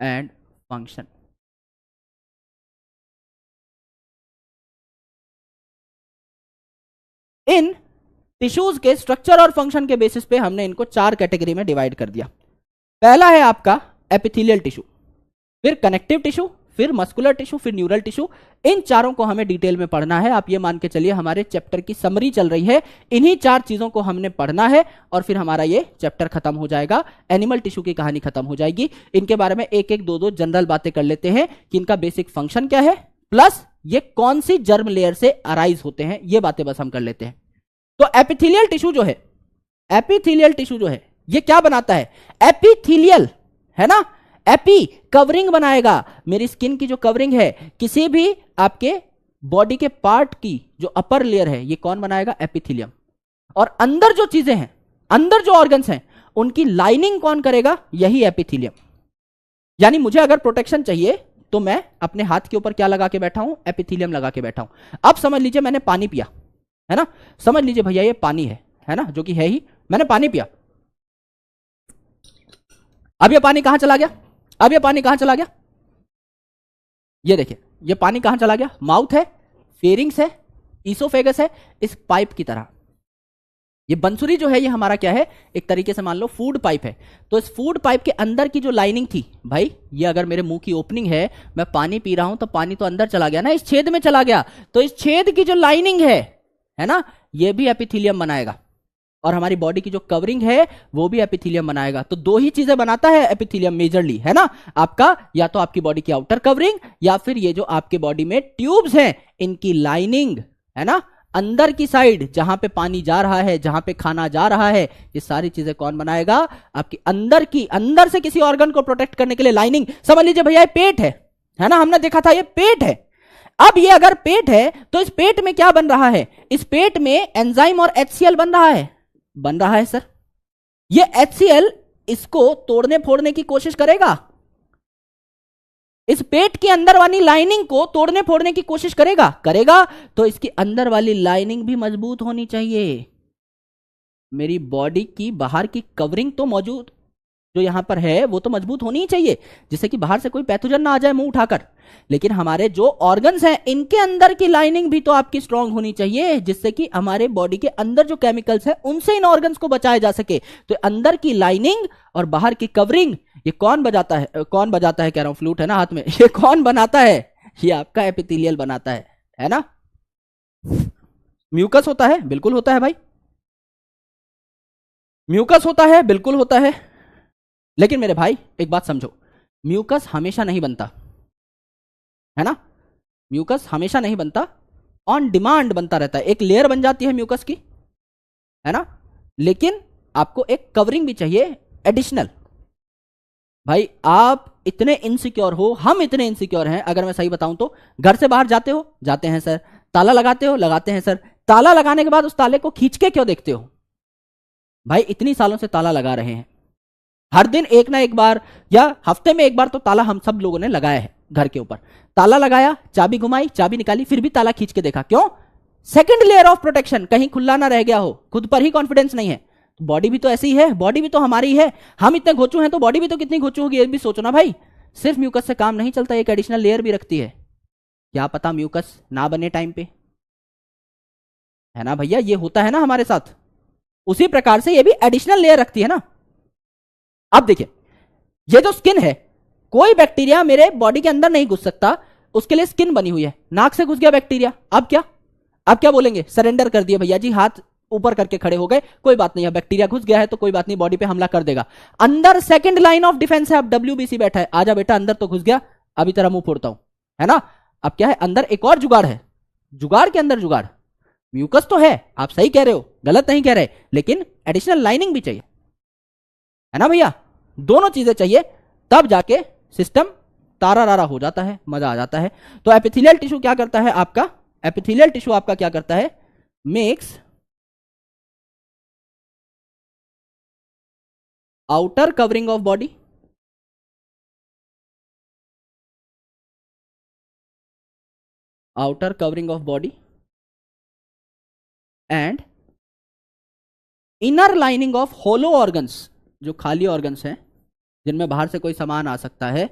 and function. In tissues के स्ट्रक्चर और फंक्शन के बेसिस पे हमने इनको 4 कैटेगरी में डिवाइड कर दिया। पहला है आपका एपिथेलियल टिश्यू, फिर कनेक्टिव टिश्यू, फिर मस्कुलर टिश्यू, फिर न्यूरल टिश्यू। इन चारों को हमें डिटेल में पढ़ना है। आप ये मान के चलिए हमारे चैप्टर की समरी चल रही है, इन्हीं 4 चीजों को हमने पढ़ना है और फिर हमारा ये चैप्टर खत्म हो जाएगा, एनिमल टिश्यू की कहानी खत्म हो जाएगी। इनके बारे में एक एक 2 जनरल बातें कर लेते हैं कि इनका बेसिक फंक्शन क्या है, प्लस ये कौन सी जर्म लेयर से अराइज होते हैं, ये बातें बस हम कर लेते हैं। तो एपिथेलियल टिश्यू जो है, एपिथेलियल टिश्यू जो है, ये क्या बनाता है, एपिथेलियल, है ना, एपी कवरिंग बनाएगा। मेरी स्किन की जो कवरिंग है, किसी भी आपके बॉडी के पार्ट की जो अपर लेयर है, ये कौन बनाएगा, एपिथेलियम। और अंदर जो चीजें हैं, अंदर जो ऑर्गन्स हैं, उनकी लाइनिंग कौन करेगा, यही एपिथेलियम। यानी मुझे अगर प्रोटेक्शन चाहिए तो मैं अपने हाथ के ऊपर क्या लगा के बैठा हूं, एपिथेलियम लगा के बैठा हूं। अब समझ लीजिए मैंने पानी पिया, है ना, समझ लीजिए भैया ये पानी है ना, जो कि है ही, मैंने पानी पिया। अब ये पानी कहां चला गया, अब ये पानी कहां चला गया, ये देखिए ये पानी कहां चला गया, माउथ है, फेरिंग्स है, ईसोफेगस है, इस पाइप की तरह। ये बंसुरी जो है ये हमारा क्या है, एक तरीके से मान लो फूड पाइप है। तो इस फूड पाइप के अंदर की जो लाइनिंग थी, भाई ये अगर मेरे मुंह की ओपनिंग है, मैं पानी पी रहा हूं तो पानी तो अंदर चला गया ना, इस छेद में चला गया। तो इस छेद की जो लाइनिंग है ना, ये भी एपिथेलियम बनाएगा। और हमारी बॉडी की जो कवरिंग है वो भी एपिथेलियम बनाएगा। तो दो ही चीजें बनाता है एपिथेलियम मेजरली, है ना, आपका या तो आपकी बॉडी की आउटर कवरिंग या फिर ये जो आपके बॉडी में ट्यूब्स हैं इनकी लाइनिंग, है ना, अंदर की साइड जहां पे पानी जा रहा है, जहां पे खाना जा रहा है, ये सारी चीजें कौन बनाएगा, आपकी अंदर की, अंदर से किसी ऑर्गन को प्रोटेक्ट करने के लिए लाइनिंग। समझ लीजिए भैया ये पेट है ना, हमने देखा था ये पेट है। अब ये अगर पेट है तो इस पेट में क्या बन रहा है, इस पेट में एंजाइम और HCl बन रहा है सर। ये HCl इसको तोड़ने फोड़ने की कोशिश करेगा, इस पेट की अंदर वाली लाइनिंग को तोड़ने फोड़ने की कोशिश करेगा तो इसकी अंदर वाली लाइनिंग भी मजबूत होनी चाहिए। मेरी बॉडी की बाहर की कवरिंग तो मौजूद जो यहां पर है वो तो मजबूत होनी ही चाहिए, जिससे कि बाहर से कोई पैथोजन ना आ जाए मुंह उठाकर। लेकिन हमारे जो ऑर्गन्स हैं इनके अंदर की लाइनिंग भी तो आपकी स्ट्रांग होनी चाहिए, जिससे कि हमारे बॉडी के अंदर जो केमिकल्स हैं उनसे इन ऑर्गन्स को बचाया जा सके। तो अंदर की लाइनिंग और बाहर की कवरिंग ये कौन बजाता है, कह रहा हूं, फ्लूट है ना हाथ में, ये कौन बनाता है, ये आपका एपिथेलियल बनाता है ना। म्यूकस होता है, बिल्कुल होता है भाई, म्यूकस होता है, बिल्कुल होता है। लेकिन मेरे भाई एक बात समझो, म्यूकस हमेशा नहीं बनता, है ना, म्यूकस हमेशा नहीं बनता, ऑन डिमांड बनता रहता है। एक लेयर बन जाती है म्यूकस की, है ना, लेकिन आपको एक कवरिंग भी चाहिए एडिशनल। भाई आप इतने इनसिक्योर हो, हम इतने इनसिक्योर हैं, अगर मैं सही बताऊं तो घर से बाहर जाते हो, जाते हैं सर, ताला लगाते हो, लगाते हैं सर, ताला लगाने के बाद उस ताले को खींच के क्यों देखते हो? भाई इतनी सालों से ताला लगा रहे हैं, हर दिन एक ना एक बार या हफ्ते में एक बार तो ताला हम सब लोगों ने लगाया है। घर के ऊपर ताला लगाया, चाबी घुमाई, चाबी निकाली, फिर भी ताला खींच के देखा, क्यों? सेकंड लेयर ऑफ प्रोटेक्शन, कहीं खुला ना रह गया हो, खुद पर ही कॉन्फिडेंस नहीं है। बॉडी भी तो ऐसी ही है, बॉडी भी तो हमारी है, हम इतने घोचू हैं तो बॉडी भी तो कितनी घोचू होगी, ये भी सोचो ना भाई। सिर्फ म्यूकस से काम नहीं चलता, एक एडिशनल लेयर भी रखती है, क्या पता म्यूकस ना बने टाइम पे, है ना भैया, ये होता है ना हमारे साथ। उसी प्रकार से ये भी एडिशनल लेयर रखती है ना। अब देखिए ये जो स्किन है, कोई बैक्टीरिया मेरे बॉडी के अंदर नहीं घुस सकता, उसके लिए स्किन बनी हुई है। नाक से घुस गया बैक्टीरिया, अब क्या बोलेंगे, सरेंडर कर दिया भैया जी, हाथ ऊपर करके खड़े हो गए, कोई बात नहीं है, बैक्टीरिया घुस गया है तो कोई बात नहीं, बॉडी पे हमला कर देगा। अंदर सेकंड लाइन ऑफ डिफेंस है, अब WBC बैठा है, आजा बेटा अंदर तो घुस गया, अभी तेरा मुंह फोड़ता हूं, है ना। अब क्या है, अंदर एक और जुगाड़ है, जुगाड़ के अंदर जुगाड़। म्यूकस तो है, आप सही कह रहे हो, गलत नहीं कह रहे, लेकिन एडिशनल लाइनिंग भी चाहिए, है ना भैया, दोनों चीजें चाहिए, तब जाके सिस्टम तारा रारा हो जाता है, मजा आ जाता है। तो एपिथेलियल टिश्यू क्या करता है आपका, एपिथेलियल टिश्यू आपका क्या करता है, makes outer covering of body, outer covering of body and inner lining of hollow organs, जो खाली ऑर्गन्स हैं जिनमें बाहर से कोई सामान आ सकता है।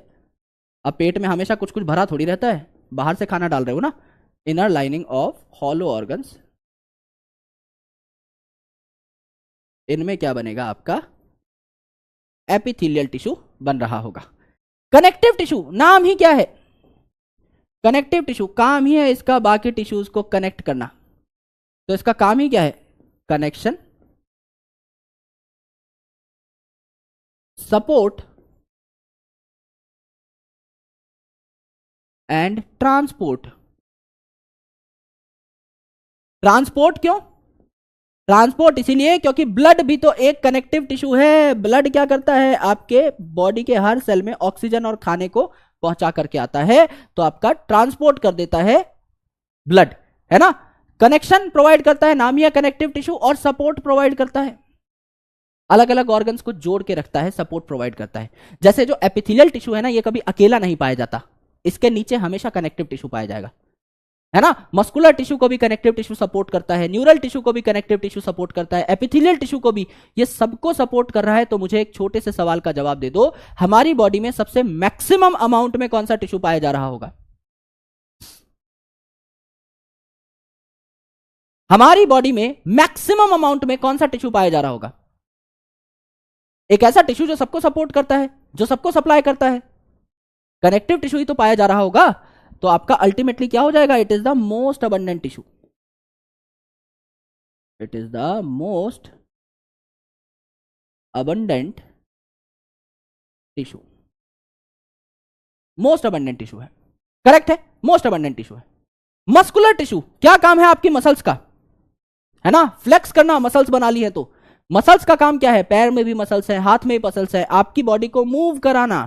अब पेट में हमेशा कुछ कुछ भरा थोड़ी रहता है, बाहर से खाना डाल रहे हो ना। Inner lining of hollow organs, इनमें क्या बनेगा आपका, एपिथेलियल टिश्यू बन रहा होगा। कनेक्टिव टिश्यू नाम ही क्या है, कनेक्टिव टिश्यू काम ही है इसका बाकी टिश्यूज को कनेक्ट करना, तो इसका काम ही क्या है, connection, support and transport. Transport क्यों, ट्रांसपोर्ट इसीलिए क्योंकि ब्लड भी तो एक कनेक्टिव टिश्यू है। ब्लड क्या करता है, आपके बॉडी के हर सेल में ऑक्सीजन और खाने को पहुंचा करके आता है, तो आपका ट्रांसपोर्ट कर देता है ब्लड, है ना। कनेक्शन प्रोवाइड करता है, नाम ही है कनेक्टिव टिश्यू, और सपोर्ट प्रोवाइड करता है, अलग अलग ऑर्गन्स को जोड़ के रखता है, सपोर्ट प्रोवाइड करता है। जैसे जो एपिथेलियल टिश्यू है ना, ये कभी अकेला नहीं पाया जाता, इसके नीचे हमेशा कनेक्टिव टिश्यू पाया जाएगा, है ना। मस्कुलर टिश्यू को भी कनेक्टिव टिश्यू सपोर्ट करता है, न्यूरल टिश्यू को भी कनेक्टिव टिश्यू सपोर्ट करता है, एपिथेलियल टिश्यू को भी, ये सबको सपोर्ट कर रहा है। तो मुझे एक छोटे से सवाल का जवाब दे दो, हमारी बॉडी में सबसे मैक्सिमम अमाउंट में कौन सा टिश्यू पाया जा रहा होगा, हमारी बॉडी में मैक्सिमम अमाउंट में कौन सा टिश्यू पाया जा रहा होगा, एक ऐसा टिश्यू जो सबको सपोर्ट करता है, जो सबको सप्लाई करता है, कनेक्टिव टिश्यू ही तो पाया जा रहा होगा। तो आपका अल्टीमेटली क्या हो जाएगा, it is the most abundant tissue, it is the most abundant tissue, most abundant tissue है, करेक्ट है, मोस्ट अबंडेंट टिश्यू है। मस्कुलर टिश्यू, क्या काम है आपकी मसल्स का, है ना, फ्लेक्स करना, मसल्स बना ली है तो मसल्स का काम क्या है, पैर में भी मसल्स है, हाथ में भी मसल्स है, आपकी बॉडी को मूव कराना,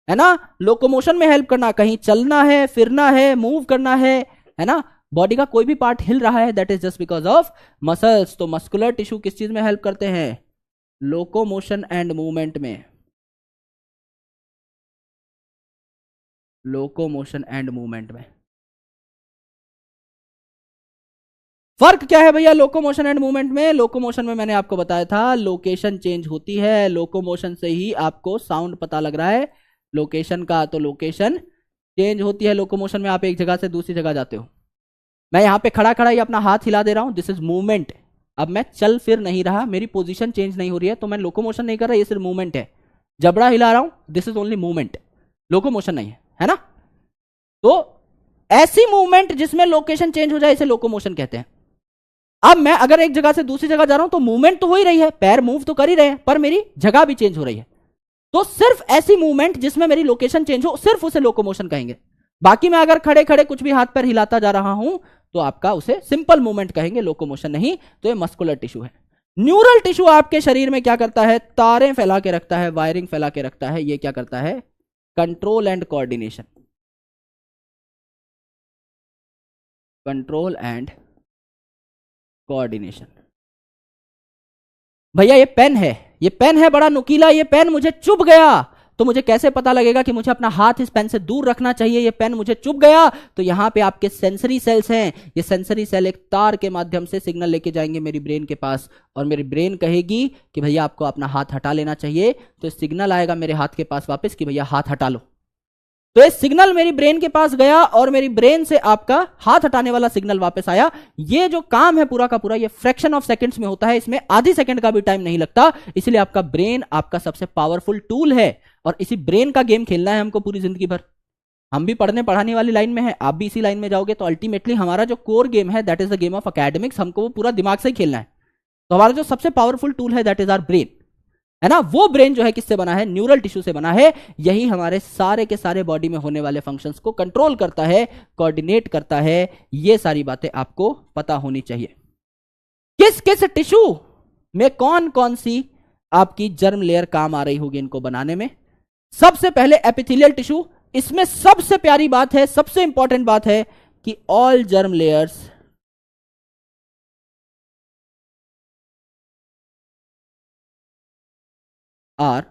है ना, लोकोमोशन में हेल्प करना, कहीं चलना है, फिरना है, मूव करना है ना, बॉडी का कोई भी पार्ट हिल रहा है, that is just because of muscles. तो मस्कुलर टिश्यू किस चीज में हेल्प करते हैं, लोकोमोशन एंड मूवमेंट में, लोकोमोशन एंड मूवमेंट में। फर्क क्या है भैया लोकोमोशन एंड मूवमेंट में, लोकोमोशन में मैंने आपको बताया था लोकेशन चेंज होती है, लोकोमोशन से ही आपको साउंड पता लग रहा है लोकेशन का, तो लोकेशन चेंज होती है लोकोमोशन में, आप एक जगह से दूसरी जगह जाते हो। मैं यहां पे खड़ा खड़ा ही अपना हाथ हिला दे रहा हूं, दिस इज मूवमेंट, अब मैं चल फिर नहीं रहा, मेरी पोजीशन चेंज नहीं हो रही है, तो मैं लोकोमोशन नहीं कर रहा, ये सिर्फ मूवमेंट है। जबड़ा हिला रहा हूं, this is only movement, locomotion नहीं है ना। तो ऐसी मूवमेंट जिसमें लोकेशन चेंज हो जाए इसे लोकोमोशन कहते हैं। अब मैं अगर एक जगह से दूसरी जगह जा रहा हूं तो मूवमेंट तो हो ही रही है, पैर मूव तो कर ही रहे हैं, पर मेरी जगह भी चेंज हो रही है। तो सिर्फ ऐसी मूवमेंट जिसमें मेरी लोकेशन चेंज हो, सिर्फ उसे लोकोमोशन कहेंगे। बाकी मैं अगर खड़े खड़े कुछ भी हाथ पैर हिलाता जा रहा हूं तो आपका उसे सिंपल मूवमेंट कहेंगे, लोकोमोशन नहीं। तो ये मस्कुलर टिश्यू है। न्यूरल टिश्यू आपके शरीर में क्या करता है, तारें फैला के रखता है, वायरिंग फैला के रखता है। ये क्या करता है, control and coordination, control and coordination. भैया ये पेन है, ये पेन है बड़ा नुकीला, ये पेन मुझे चुभ गया, तो मुझे कैसे पता लगेगा कि मुझे अपना हाथ इस पेन से दूर रखना चाहिए, ये पेन मुझे चुभ गया। तो यहां पे आपके सेंसरी सेल्स हैं, ये सेंसरी सेल एक तार के माध्यम से सिग्नल लेके जाएंगे मेरी ब्रेन के पास, और मेरी ब्रेन कहेगी कि भैया आपको अपना हाथ हटा लेना चाहिए। तो सिग्नल आएगा मेरे हाथ के पास वापस कि भैया हाथ हटा लो। तो ये सिग्नल मेरी ब्रेन के पास गया और मेरी ब्रेन से आपका हाथ हटाने वाला सिग्नल वापस आया। ये जो काम है पूरा का पूरा ये फ्रैक्शन ऑफ सेकंड्स में होता है, इसमें आधी सेकंड का भी टाइम नहीं लगता। इसलिए आपका ब्रेन आपका सबसे पावरफुल टूल है, और इसी ब्रेन का गेम खेलना है हमको पूरी जिंदगी भर। हम भी पढ़ने पढ़ाने वाली लाइन में है, आप भी इसी लाइन में जाओगे, तो अल्टीमेटली हमारा जो कोर गेम है that is the game of academics, हमको वो पूरा दिमाग से ही खेलना है। तो हमारा जो सबसे पावरफुल टूल है दैट इज आवर ब्रेन, है ना। वो ब्रेन जो है किससे बना है, न्यूरल टिश्यू से बना है। यही हमारे सारे के सारे बॉडी में होने वाले फंक्शंस को कंट्रोल करता है, कोऑर्डिनेट करता है। ये सारी बातें आपको पता होनी चाहिए। किस किस टिश्यू में कौन कौन सी आपकी जर्म लेयर काम आ रही होगी इनको बनाने में। सबसे पहले एपिथेलियल टिश्यू, इसमें सबसे प्यारी बात है, सबसे इंपॉर्टेंट बात है कि all germ layers are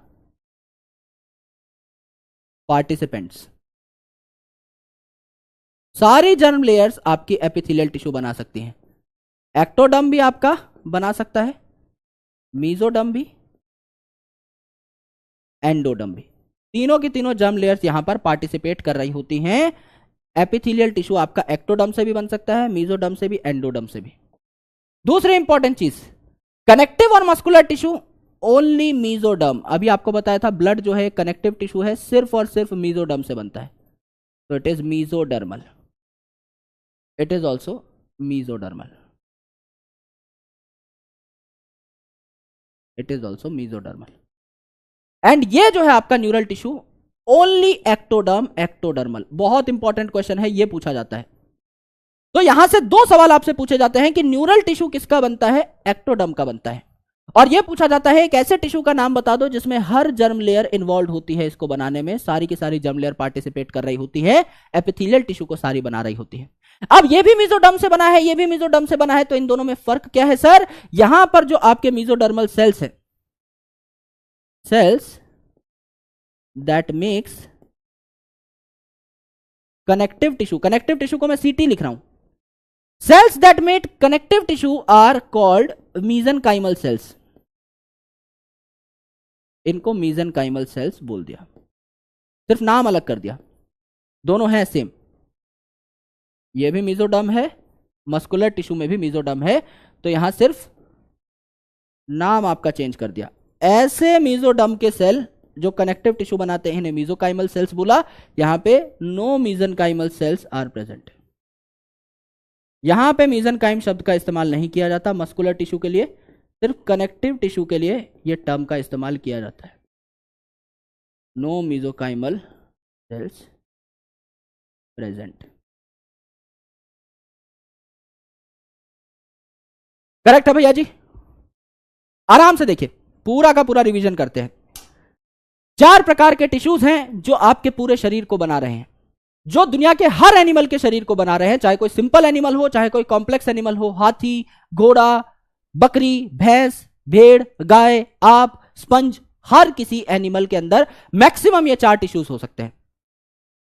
participants. सारी जर्म लेयर्स आपकी एपिथेलियल टिश्यू बना सकती हैं। एक्टोडर्म भी आपका बना सकता है, मीजोडर्म भी, एंडोडर्म भी, तीनों की तीनों जर्म लेयर्स यहां पर पार्टिसिपेट कर रही होती हैं। एपिथेलियल टिश्यू आपका एक्टोडर्म से भी बन सकता है, मीजोडर्म से भी, एंडोडर्म से भी। दूसरी इंपॉर्टेंट चीज, कनेक्टिव और मस्कुलर टिश्यू ओनली मीजोडर्म। अभी आपको बताया था ब्लड जो है कनेक्टिव टिश्यू है, सिर्फ और सिर्फ मीजोडर्म से बनता है, तो it is mesodermal, it is also mesodermal, it is also mesodermal. And ये जो है आपका neural tissue only ectoderm, ectodermal. बहुत इंपॉर्टेंट क्वेश्चन है, ये पूछा जाता है। तो यहां से दो सवाल आपसे पूछे जाते हैं कि न्यूरल टिश्यू किसका बनता है, एक्टोडर्म का बनता है। और यह पूछा जाता है एक ऐसे टिश्यू का नाम बता दो जिसमें हर जर्म लेयर इन्वॉल्व होती है, इसको बनाने में सारी की सारी जर्म लेयर पार्टिसिपेट कर रही होती है, एपिथेलियल टिश्यू को सारी बना रही होती है। अब ये भी मीजोडर्म से बना है, ये भी मीजोडर्म से बना है, तो इन दोनों में फर्क क्या है सर। यहां पर जो आपके मीजोडर्मल सेल्स है, cells that makes connective tissue, connective tissue को मैं सीटी लिख रहा हूं, cells that make connective tissue are called mesenchymal cells. इनको मीजनकाइमल सेल्स बोल दिया, सिर्फ नाम अलग कर दिया, दोनों हैं सेम। ये भी मीजोडर्म है, मस्कुलर टिश्यू में भी मीजोडर्म है, तो यहां सिर्फ नाम आपका चेंज कर दिया। ऐसे मीजोडर्म के सेल जो कनेक्टिव टिश्यू बनाते हैं इन्हें मीजोकाइमल सेल्स बोला। यहां पे नो मीजनकाइमल सेल्स आर प्रेजेंट, यहां पे मीजनकाइम शब्द का इस्तेमाल नहीं किया जाता मस्कुलर टिश्यू के लिए, सिर्फ कनेक्टिव टिश्यू के लिए यह टर्म का इस्तेमाल किया जाता है, नो मीजोकाइमल सेल्स प्रेजेंट। करेक्ट है भैया जी? आराम से देखिए, पूरा का पूरा रिवीजन करते हैं। 4 प्रकार के टिश्यूज हैं जो आपके पूरे शरीर को बना रहे हैं, जो दुनिया के हर एनिमल के शरीर को बना रहे हैं, चाहे कोई सिंपल एनिमल हो, चाहे कोई कॉम्प्लेक्स एनिमल हो, हाथी, घोड़ा, बकरी, भैंस, भेड़, गाय, आप, स्पंज, हर किसी एनिमल के अंदर मैक्सिमम ये 4 टिश्यूज हो सकते हैं,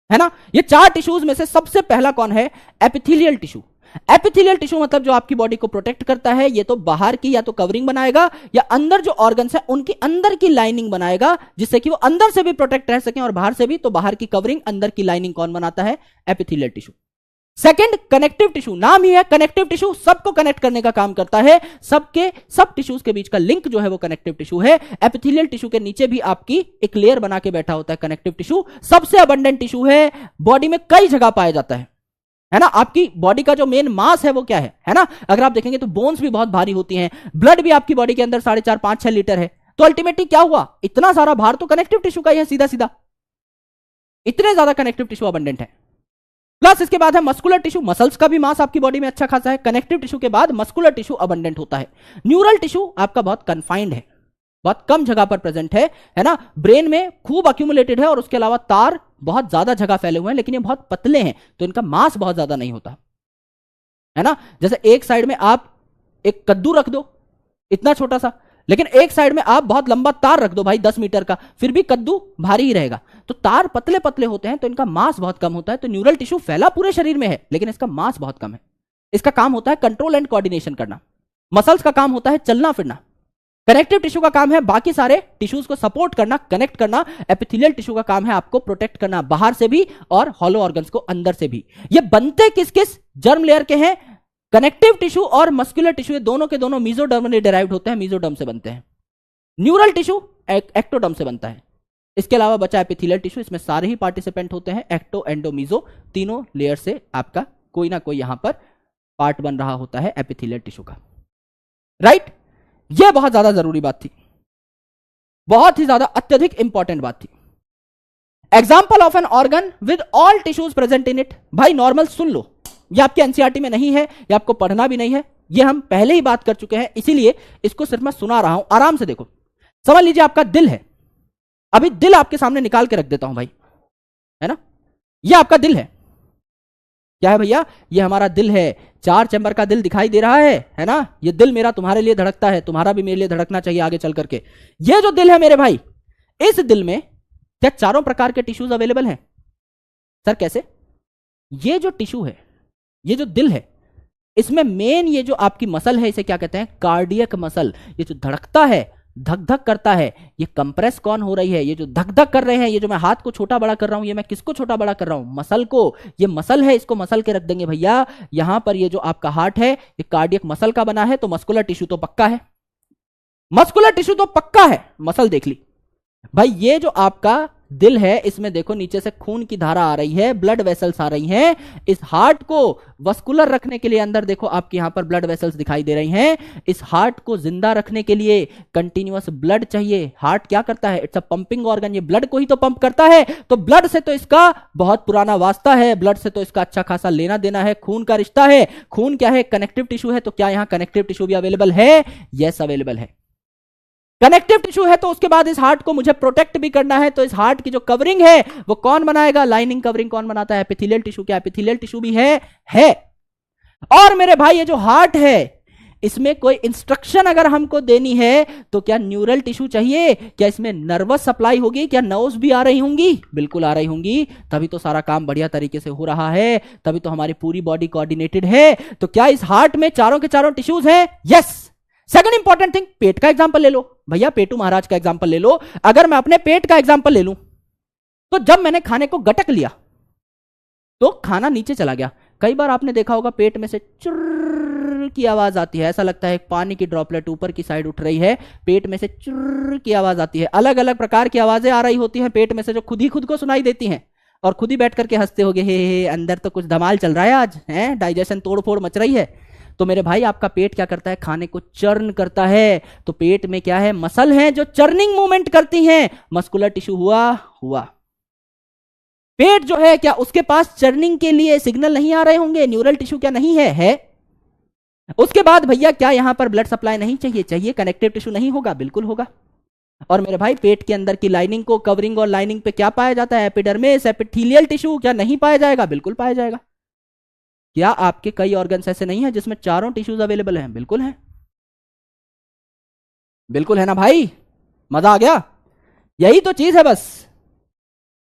है ना। ये 4 टिश्यूज में से सबसे पहला कौन है? Epithelial tissue. एपिथेलियल टिश्यू मतलब जो आपकी बॉडी को प्रोटेक्ट करता है, ये तो बाहर की या तो कवरिंग बनाएगा या अंदर जो ऑर्गन्स है उनकी अंदर की लाइनिंग बनाएगा, जिससे कि वो अंदर से भी प्रोटेक्ट रह सकें और बाहर से भी। तो बाहर की कवरिंग, अंदर की लाइनिंग कौन बनाता है? Epithelial tissue. Second, connective tissue. नाम ही है कनेक्टिव टिश्यू, सबको कनेक्ट करने का काम करता है, सब टिश्यूज के बीच का लिंक जो है वो कनेक्टिव टिश्यू है। एपिथेलियल टिश्यू के नीचे भी आपकी एक लेयर बना के बैठा होता है कनेक्टिव टिश्यू। सबसे अबंडेंट टिश्यू है, बॉडी में कई जगह पाया जाता है ना। आपकी बॉडी का जो मेन मास है वो क्या है ना। अगर आप देखेंगे तो बोन्स भी बहुत भारी होती हैं, ब्लड भी आपकी बॉडी के अंदर 4.5-5-6 लीटर है। तो अल्टीमेटली क्या हुआ? इतना सारा भार तो कनेक्टिव टिश्यू का ही है, सीधा सीधा। इतने ज्यादा कनेक्टिव टिश्यू अबंडेंट है। प्लस इसके बाद है मस्कुलर टिश्यू। मसल्स का भी मास आपकी बॉडी में अच्छा खासा है। कनेक्टिव टिश्यू के बाद मस्कुलर टिश्यू अबंडेंट होता है। न्यूरल टिश्यू आपका बहुत कन्फाइंड है, बहुत कम जगह पर प्रेजेंट है ना। ब्रेन में खूब अक्यूमुलेटेड है और उसके अलावा तार बहुत ज्यादा जगह फैले हुए हैं, लेकिन ये बहुत पतले हैं तो इनका मास बहुत ज्यादा नहीं होता, है ना। जैसे एक साइड में आप एक कद्दू रख दो, इतना छोटा सा, लेकिन एक साइड में आप बहुत लंबा तार रख दो भाई 10 मीटर का, फिर भी कद्दू भारी ही रहेगा। तो तार पतले पतले होते हैं तो इनका मास बहुत कम होता है। तो न्यूरल टिश्यू फैला पूरे शरीर में है, लेकिन इसका मास बहुत कम है। इसका काम होता है कंट्रोल एंड कोऑर्डिनेशन करना। मसल्स का काम होता है चलना फिरना। कनेक्टिव टिश्यू का काम है बाकी सारे टिश्यूज को सपोर्ट करना, कनेक्ट करना। एपिथेलियल टिश्यू का काम है आपको प्रोटेक्ट करना, बाहर से भी और हॉलो ऑर्गन्स को अंदर से भी। ये बनते किस किस जर्म लेयर के हैं? कनेक्टिव टिश्यू और मस्कुलर टिश्यू, दोनों के दोनों मीजोडर्मली डिराइव्ड होते हैं, मीजोडर्म से बनते हैं। न्यूरल टिश्यू एक्टोडर्म से बनता है। इसके अलावा बचा एपिथेलियल टिश्यू, इसमें सारे ही पार्टिसिपेंट होते हैं, एक्टो, एंडो, मीजो, तीनों लेयर से आपका कोई ना कोई यहां पर पार्ट बन रहा होता है एपिथेलियल टिश्यू का, राइट। यह बहुत ज्यादा जरूरी बात थी, बहुत ही ज्यादा अत्यधिक इंपॉर्टेंट बात थी। Example of an organ with all tissues present in it. भाई नॉर्मल सुन लो, ये आपके एनसीईआरटी में नहीं है, ये आपको पढ़ना भी नहीं है, ये हम पहले ही बात कर चुके हैं, इसीलिए इसको सिर्फ मैं सुना रहा हूं। आराम से देखो, समझ लीजिए आपका दिल है। अभी दिल आपके सामने निकाल के रख देता हूं भाई, है ना। ये आपका दिल है। क्या है भैया? ये हमारा दिल है। 4 चैम्बर का दिल दिखाई दे रहा है ना। ये दिल मेरा तुम्हारे लिए धड़कता है, तुम्हारा भी मेरे लिए धड़कना चाहिए आगे चल करके। ये जो दिल है मेरे भाई, इस दिल में क्या 4 प्रकार के टिश्यूज अवेलेबल हैं? सर कैसे? ये जो टिश्यू है, ये जो दिल है, इसमें मेन ये जो आपकी मसल है, इसे क्या कहते हैं? Cardiac muscle. ये जो धड़कता है, धक धक करता है, ये कंप्रेस कौन हो रही है? ये जो धक धक कर रहे हैं, ये जो मैं हाथ को छोटा बड़ा कर रहा हूं, ये मैं किसको छोटा बड़ा कर रहा हूं? मसल को। ये मसल है, इसको मसल के रख देंगे भैया। यहां पर ये जो आपका हार्ट है, ये कार्डियक मसल का बना है, तो मस्कुलर टिश्यू तो पक्का है, मस्कुलर टिश्यू तो पक्का है, मसल देख ली भाई। ये जो आपका दिल है, इसमें देखो नीचे से खून की धारा आ रही है, ब्लड वेसल्स आ रही हैं। इस हार्ट को वस्कुलर रखने के लिए अंदर देखो आपके यहां पर ब्लड वेसल्स दिखाई दे रही हैं। इस हार्ट को जिंदा रखने के लिए कंटिन्यूअस ब्लड चाहिए। हार्ट क्या करता है? इट्स अ पंपिंग ऑर्गन, ये ब्लड को ही तो पंप करता है। तो ब्लड से तो इसका बहुत पुराना वास्ता है, ब्लड से तो इसका अच्छा खासा लेना देना है, खून का रिश्ता है। खून क्या है? कनेक्टिव टिश्यू है। तो क्या यहां कनेक्टिव टिश्यू भी अवेलेबल है? यस, अवेलेबल है। कनेक्टिव टिश्यू है तो उसके बाद इस हार्ट को मुझे प्रोटेक्ट भी करना है, तो इस हार्ट की जो कवरिंग है वो कौन बनाएगा? लाइनिंग कवरिंग कौन बनाता है? Epithelial tissue. क्या एपिथेलियल टिश्यू भी है। और मेरे भाई ये जो हार्ट है, इसमें कोई इंस्ट्रक्शन अगर हमको देनी है तो क्या न्यूरल टिश्यू चाहिए? क्या इसमें नर्वस सप्लाई होगी? क्या नर्व्स भी आ रही होंगी? बिल्कुल आ रही होंगी, तभी तो सारा काम बढ़िया तरीके से हो रहा है, तभी तो हमारी पूरी बॉडी कोऑर्डिनेटेड है। तो क्या इस हार्ट में चारों के चारों टिश्यूज हैं? यस। सेकंड इंपॉर्टेंट थिंग, पेट का एग्जांपल ले लो भैया, पेटू महाराज का एग्जांपल ले लो। अगर मैं अपने पेट का एग्जांपल ले लूं, तो जब मैंने खाने को गटक लिया तो खाना नीचे चला गया। कई बार आपने देखा होगा पेट में से चुर्र की आवाज आती है, ऐसा लगता है एक पानी की ड्रॉपलेट ऊपर की साइड उठ रही है, पेट में से चुर्र की आवाज आती है। अलग अलग प्रकार की आवाजें आ रही होती हैं पेट में से, जो खुद ही खुद को सुनाई देती हैं, और खुद ही बैठ करके हंसते होगे, हे अंदर तो कुछ धमाल चल रहा है आज, है डाइजेशन तोड़ फोड़ मच रही है। तो मेरे भाई आपका पेट क्या करता है, खाने को चर्न करता है। तो पेट में क्या है, मसल है जो चर्निंग मूवमेंट करती हैं। मस्कुलर टिश्यू हुआ। पेट जो है क्या उसके पास चर्निंग के लिए सिग्नल नहीं आ रहे होंगे, न्यूरल टिश्यू क्या नहीं है। उसके बाद भैया क्या यहां पर ब्लड सप्लाई नहीं चाहिए, कनेक्टिव टिश्यू नहीं होगा, बिल्कुल होगा। और मेरे भाई पेट के अंदर की लाइनिंग को, कवरिंग और लाइनिंग पे क्या पाया जाता है, एपिडर्मिस, एपिथेलियल टिश्यू क्या नहीं पाया जाएगा, बिल्कुल पाया जाएगा। क्या आपके कई ऑर्गन्स ऐसे नहीं है जिसमें चारों टिश्यूज अवेलेबल हैं, बिल्कुल है, बिल्कुल है ना भाई, मजा आ गया। यही तो चीज है बस,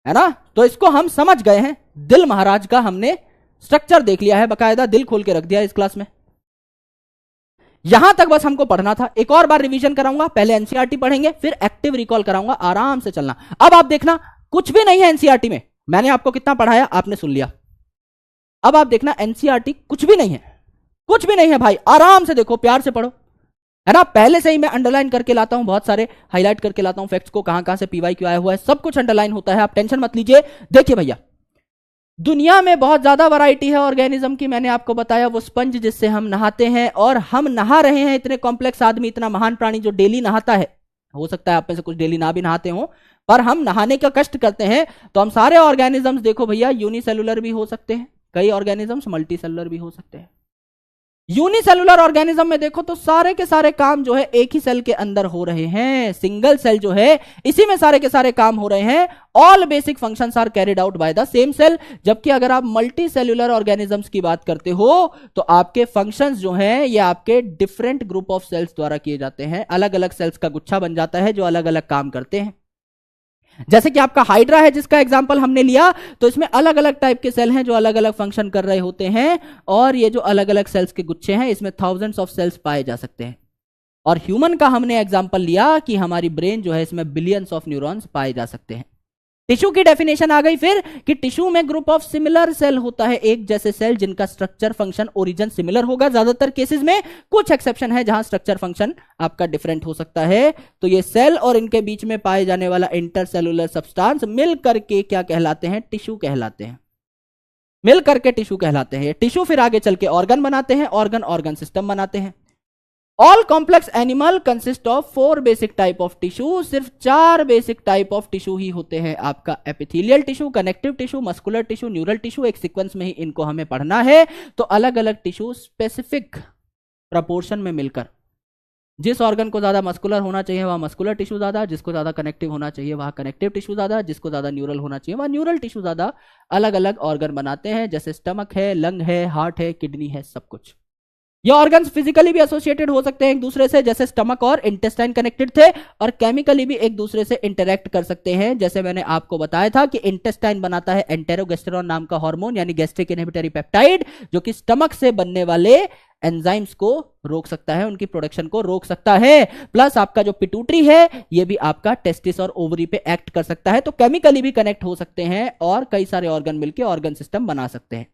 है ना। तो इसको हम समझ गए हैं, दिल महाराज का हमने स्ट्रक्चर देख लिया है, बकायदा दिल खोल के रख दिया इस क्लास में। यहां तक बस हमको पढ़ना था। एक और बार रिवीजन कराऊंगा, पहले एनसीईआरटी पढ़ेंगे, फिर एक्टिव रिकॉल कराऊंगा, आराम से चलना। अब आप देखना कुछ भी नहीं है एनसीईआरटी में, मैंने आपको कितना पढ़ाया आपने सुन लिया। अब आप देखना एनसीईआरटी कुछ भी नहीं है, कुछ भी नहीं है भाई, आराम से देखो, प्यार से पढ़ो, है ना। पहले से ही मैं अंडरलाइन करके लाता हूं, बहुत सारे हाईलाइट करके लाता हूं फैक्ट्स को, कहां कहां से पीवाईक्यू आया हुआ है, सब कुछ अंडरलाइन होता है, आप टेंशन मत लीजिए। देखिए भैया, दुनिया में बहुत ज्यादा वैरायटी है ऑर्गेनिज्म की, मैंने आपको बताया वो स्पंज जिससे हम नहाते हैं, और हम नहा रहे हैं, इतने कॉम्प्लेक्स आदमी, इतना महान प्राणी जो डेली नहाता है। हो सकता है आप में से कुछ डेली ना भी नहाते हो, पर हम नहाने का कष्ट करते हैं। तो हम सारे ऑर्गेनिजम्स देखो भैया, यूनिसेलुलर भी हो सकते हैं, कई ऑर्गेनिजम्स मल्टी सेलुलर भी हो सकते हैं। यूनिसेलुलर ऑर्गेनिज्म में देखो तो सारे के सारे काम जो है एक ही सेल के अंदर हो रहे हैं, सिंगल सेल जो है इसी में सारे के सारे काम हो रहे हैं। All basic functions are carried out by the same cell. जबकि अगर आप मल्टी सेलुलर ऑर्गेनिजम्स की बात करते हो तो आपके फंक्शंस जो हैं ये आपके डिफरेंट ग्रुप ऑफ सेल्स द्वारा किए जाते हैं, अलग अलग सेल्स का गुच्छा बन जाता है जो अलग अलग काम करते हैं। जैसे कि आपका हाइड्रा है जिसका एग्जांपल हमने लिया, तो इसमें अलग अलग टाइप के सेल हैं जो अलग अलग फंक्शन कर रहे होते हैं, और ये जो अलग अलग सेल्स के गुच्छे हैं इसमें थाउजेंड्स ऑफ सेल्स पाए जा सकते हैं। और ह्यूमन का हमने एग्जांपल लिया कि हमारी ब्रेन जो है इसमें बिलियंस ऑफ न्यूरॉन्स पाए जा सकते हैं। टिश्यू की डेफिनेशन आ गई फिर कि टिश्यू में ग्रुप ऑफ सिमिलर सेल होता है, एक जैसे सेल जिनका स्ट्रक्चर फंक्शन ओरिजिन सिमिलर होगा ज्यादातर केसेस में, कुछ एक्सेप्शन है जहां स्ट्रक्चर फंक्शन आपका डिफरेंट हो सकता है। तो ये सेल और इनके बीच में पाए जाने वाला इंटरसेलुलर सब्सटेंस मिल करके क्या कहलाते हैं, टिश्यू कहलाते हैं, मिल करके टिश्यू कहलाते हैं। टिश्यू फिर आगे चल के ऑर्गन बनाते हैं, ऑर्गन सिस्टम बनाते हैं। All complex animal consist of 4 basic type of tissue, सिर्फ 4 बेसिक टाइप ऑफ टिश्यू ही होते हैं, आपका epithelial tissue, connective tissue, muscular tissue, neural tissue, एक सीक्वेंस में ही इनको हमें पढ़ना है। तो अलग अलग टिश्यू स्पेसिफिक प्रपोर्शन में मिलकर, जिस ऑर्गन को ज्यादा मस्कुलर होना चाहिए वहां मस्कुलर टिश्यू ज्यादा, जिसको ज्यादा कनेक्टिव होना चाहिए वहां कनेक्टिव टिश्यू ज्यादा, जिसको ज्यादा न्यूरल होना चाहिए वहां न्यूरल टिश्यू ज्यादा, अलग अलग ऑर्गन बनाते हैं। जैसे स्टमक है, लंग है, हार्ट है, किडनी है, सब कुछ। ये ऑर्गन्स फिजिकली भी एसोसिएटेड हो सकते हैं एक दूसरे से, जैसे स्टमक और इंटेस्टाइन कनेक्टेड थे, और केमिकली भी एक दूसरे से इंटरेक्ट कर सकते हैं। जैसे मैंने आपको बताया था कि इंटेस्टाइन बनाता है एंटेरोगेस्टेरॉन नाम का हार्मोन, यानी गैस्ट्रिक इनहिबिटरी पेप्टाइड, जो कि स्टमक से बनने वाले एंजाइम्स को रोक सकता है, उनकी प्रोडक्शन को रोक सकता है। प्लस आपका जो पिट्यूटरी है ये भी आपका टेस्टिस और ओवरी पे एक्ट कर सकता है। तो केमिकली भी कनेक्ट हो सकते हैं और कई सारे ऑर्गन मिलकर ऑर्गन सिस्टम बना सकते हैं।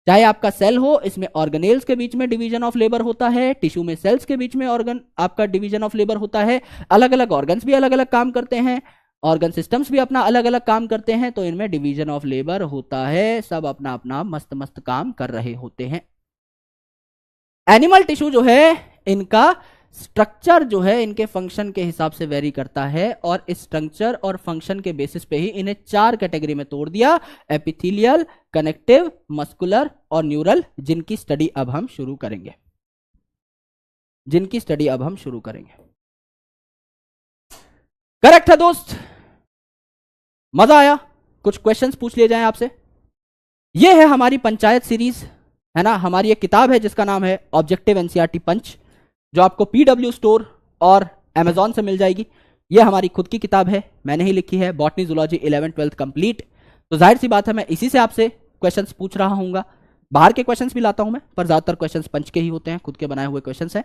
चाहे आपका सेल हो, इसमें ऑर्गेनेल्स के बीच में डिवीजन ऑफ लेबर होता है, टिश्यू में सेल्स के बीच में ऑर्गन आपका डिवीजन ऑफ लेबर होता है। अलग अलग ऑर्गन्स भी अलग अलग काम करते हैं, ऑर्गन सिस्टम्स भी अपना अलग अलग काम करते हैं, तो इनमें डिवीजन ऑफ लेबर होता है, सब अपना अपना मस्त मस्त काम कर रहे होते हैं। एनिमल टिश्यू जो है इनका स्ट्रक्चर जो है इनके फंक्शन के हिसाब से वेरी करता है, और इस स्ट्रक्चर और फंक्शन के बेसिस पे ही इन्हें 4 कैटेगरी में तोड़ दिया, एपिथेलियल, कनेक्टिव, मस्कुलर और न्यूरल, जिनकी स्टडी अब हम शुरू करेंगे, करेक्ट है दोस्त? मजा आया? कुछ क्वेश्चंस पूछ लिए जाएं आपसे। ये है हमारी पंचायत सीरीज, है ना। हमारी एक किताब है जिसका नाम है ऑब्जेक्टिव एनसीईआरटी पंच, जो आपको पीडब्ल्यू स्टोर और अमेजॉन से मिल जाएगी। ये हमारी खुद की किताब है, मैंने ही लिखी है, botany zoology 11th 12th complete. तो जाहिर सी बात है मैं इसी से आपसे क्वेश्चंस पूछ रहा हूँगा। बाहर के क्वेश्चंस भी लाता हूं मैं, पर ज्यादातर क्वेश्चंस पंच के ही होते हैं, खुद के बनाए हुए क्वेश्चंस हैं।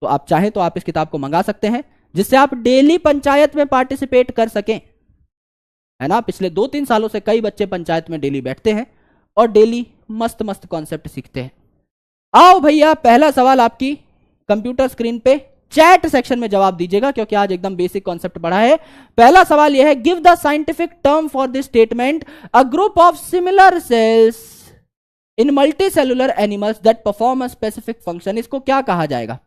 तो आप चाहें तो आप इस किताब को मंगा सकते हैं, जिससे आप डेली पंचायत में पार्टिसिपेट कर सकें, है ना। पिछले 2-3 सालों से कई बच्चे पंचायत में डेली बैठते हैं और डेली मस्त मस्त कॉन्सेप्ट सीखते हैं। आओ भैया, पहला सवाल आपकी कंप्यूटर स्क्रीन पे चैट सेक्शन में जवाब दीजिएगा, क्योंकि आज एकदम बेसिक कॉन्सेप्ट पढ़ा है। पहला सवाल यह है, give the scientific term for this statement, a group of similar sales in multi cellular animals that perform a specific function, इसको क्या कहा जाएगा?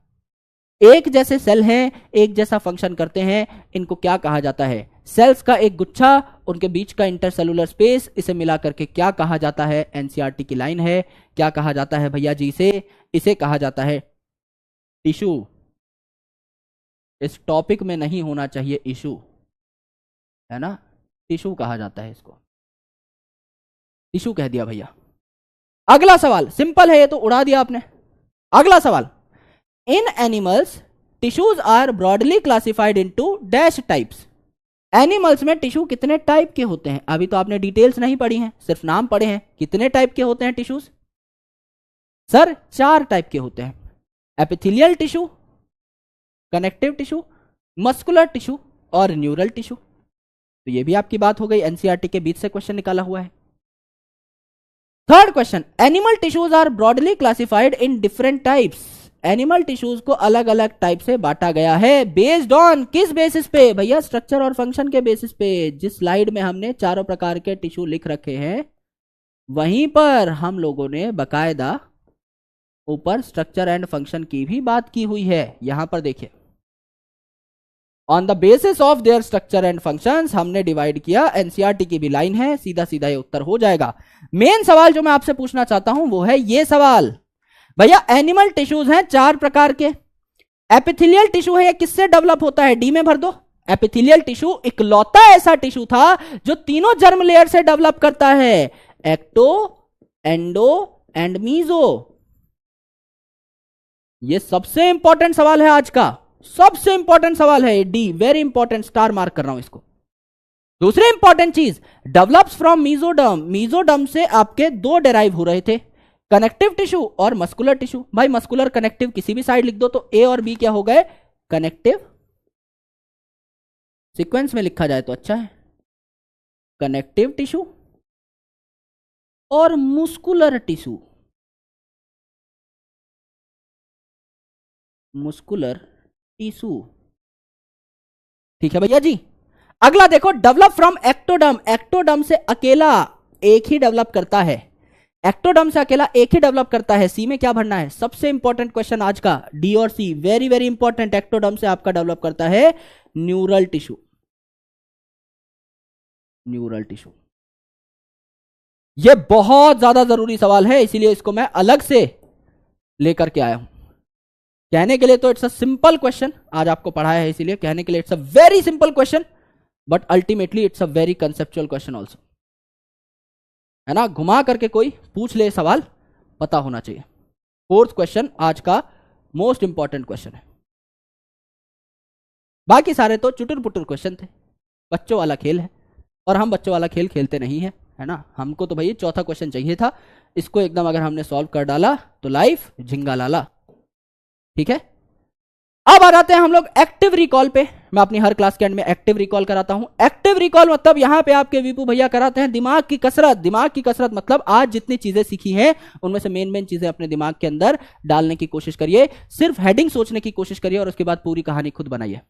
एक जैसे सेल हैं, एक जैसा फंक्शन करते हैं, इनको क्या कहा जाता है? सेल्स का एक गुच्छा, उनके बीच का इंटरसेलुलर स्पेस, इसे मिला करके क्या कहा जाता है? एनसीईआरटी की लाइन है। क्या कहा जाता है भैया जी इसे? इसे कहा जाता है टिश्यू। इस टॉपिक में नहीं होना चाहिए इशू, है ना? टिश्यू कहा जाता है इसको, टिश्यू कह दिया भैया। अगला सवाल सिंपल है, ये तो उड़ा दिया आपने। अगला सवाल, in animals tissues are broadly classified into dash types. Animals में टिश्यू कितने टाइप के होते हैं? अभी तो आपने डिटेल्स नहीं पढ़ी हैं, सिर्फ नाम पढ़े हैं। कितने टाइप के होते हैं टिश्यूज? सर 4 टाइप के होते हैं। Epithelial tissue, connective tissue, muscular tissue और न्यूरल टिश्यू। तो ये भी आपकी बात हो गई, एनसीईआरटी के बीच से क्वेश्चन निकाला हुआ है। Third question, animal tissues are broadly classified in different types. Animal tissues को अलग अलग टाइप से बांटा गया है। बेस्ड ऑन किस बेसिस पे भैया? स्ट्रक्चर और फंक्शन के बेसिस पे। जिस स्लाइड में हमने चारों प्रकार के टिश्यू लिख रखे हैं, वहीं पर हम लोगों ने बकायदा ऊपर स्ट्रक्चर एंड फंक्शन की भी बात की हुई है। यहां पर देखिए, on the basis of their structure and functions हमने डिवाइड किया। एनसीईआरटी की भी लाइन है, सीधा सीधा ये उत्तर हो जाएगा। मेन सवाल जो मैं आपसे पूछना चाहता हूं वो है ये सवाल, भैया एनिमल टिश्यूज हैं 4 प्रकार के। एपिथेलियल टिश्यू है, ये किससे डेवलप होता है? डी में भर दो। एपिथेलियल टिश्यू इकलौता ऐसा टिश्यू था जो तीनों जर्म लेयर से डेवलप करता है, एक्टो, एंडो एंड मीजो। ये सबसे इंपॉर्टेंट सवाल है आज का, सबसे इंपॉर्टेंट सवाल है D, very important, star mark कर रहा हूं इसको। दूसरी इंपॉर्टेंट चीज, डेवलप्स फ्रॉम मीजोडर्म। मीजोडर्म से आपके 2 डेराइव हो रहे थे, कनेक्टिव टिश्यू और मस्कुलर टिश्यू। भाई मस्कुलर कनेक्टिव किसी भी साइड लिख दो तो ए और बी क्या हो गए? कनेक्टिव। सीक्वेंस में लिखा जाए तो अच्छा है, कनेक्टिव टिश्यू और मुस्कुलर टिश्यू। मुस्कुलर टिश्यू, ठीक है भैया जी। अगला देखो, डेवलप फ्रॉम एक्टोडर्म। एक्टोडर्म से अकेला एक ही डेवलप करता है, एक्टोडर्म से अकेला एक ही डेवलप करता है। सी में क्या भरना है? सबसे इंपॉर्टेंट क्वेश्चन आज का, डी और सी, वेरी वेरी इंपॉर्टेंट। एक्टोडर्म से आपका डेवलप करता है न्यूरल टिश्यू। न्यूरल टिश्यू ये बहुत ज्यादा जरूरी सवाल है, इसीलिए इसको मैं अलग से लेकर के आया हूं। कहने के लिए तो इट्स अ सिंपल क्वेश्चन, आज आपको पढ़ाया है इसीलिए कहने के लिए it's a very simple question, but ultimately it's a very conceptual question also, है ना? घुमा करके कोई पूछ ले सवाल, पता होना चाहिए। 4th क्वेश्चन आज का मोस्ट इंपॉर्टेंट क्वेश्चन है। बाकी सारे तो चुटुर पुटुर क्वेश्चन थे, बच्चों वाला खेल है, और हम बच्चों वाला खेल खेलते नहीं है, है ना? हमको तो भाई 4था क्वेश्चन चाहिए था, इसको एकदम अगर हमने सॉल्व कर डाला तो लाइफ झिंगा लाला, ठीक है? अब आ जाते हैं हम लोग एक्टिव रिकॉल पे। मैं अपनी हर क्लास के एंड में एक्टिव रिकॉल कराता हूं। एक्टिव रिकॉल मतलब यहां पे आपके वीपू भैया कराते हैं दिमाग की कसरत। दिमाग की कसरत मतलब आज जितनी चीजें सीखी हैं उनमें से मेन चीजें अपने दिमाग के अंदर डालने की कोशिश करिए। सिर्फ हेडिंग सोचने की कोशिश करिए और उसके बाद पूरी कहानी खुद बनाइए।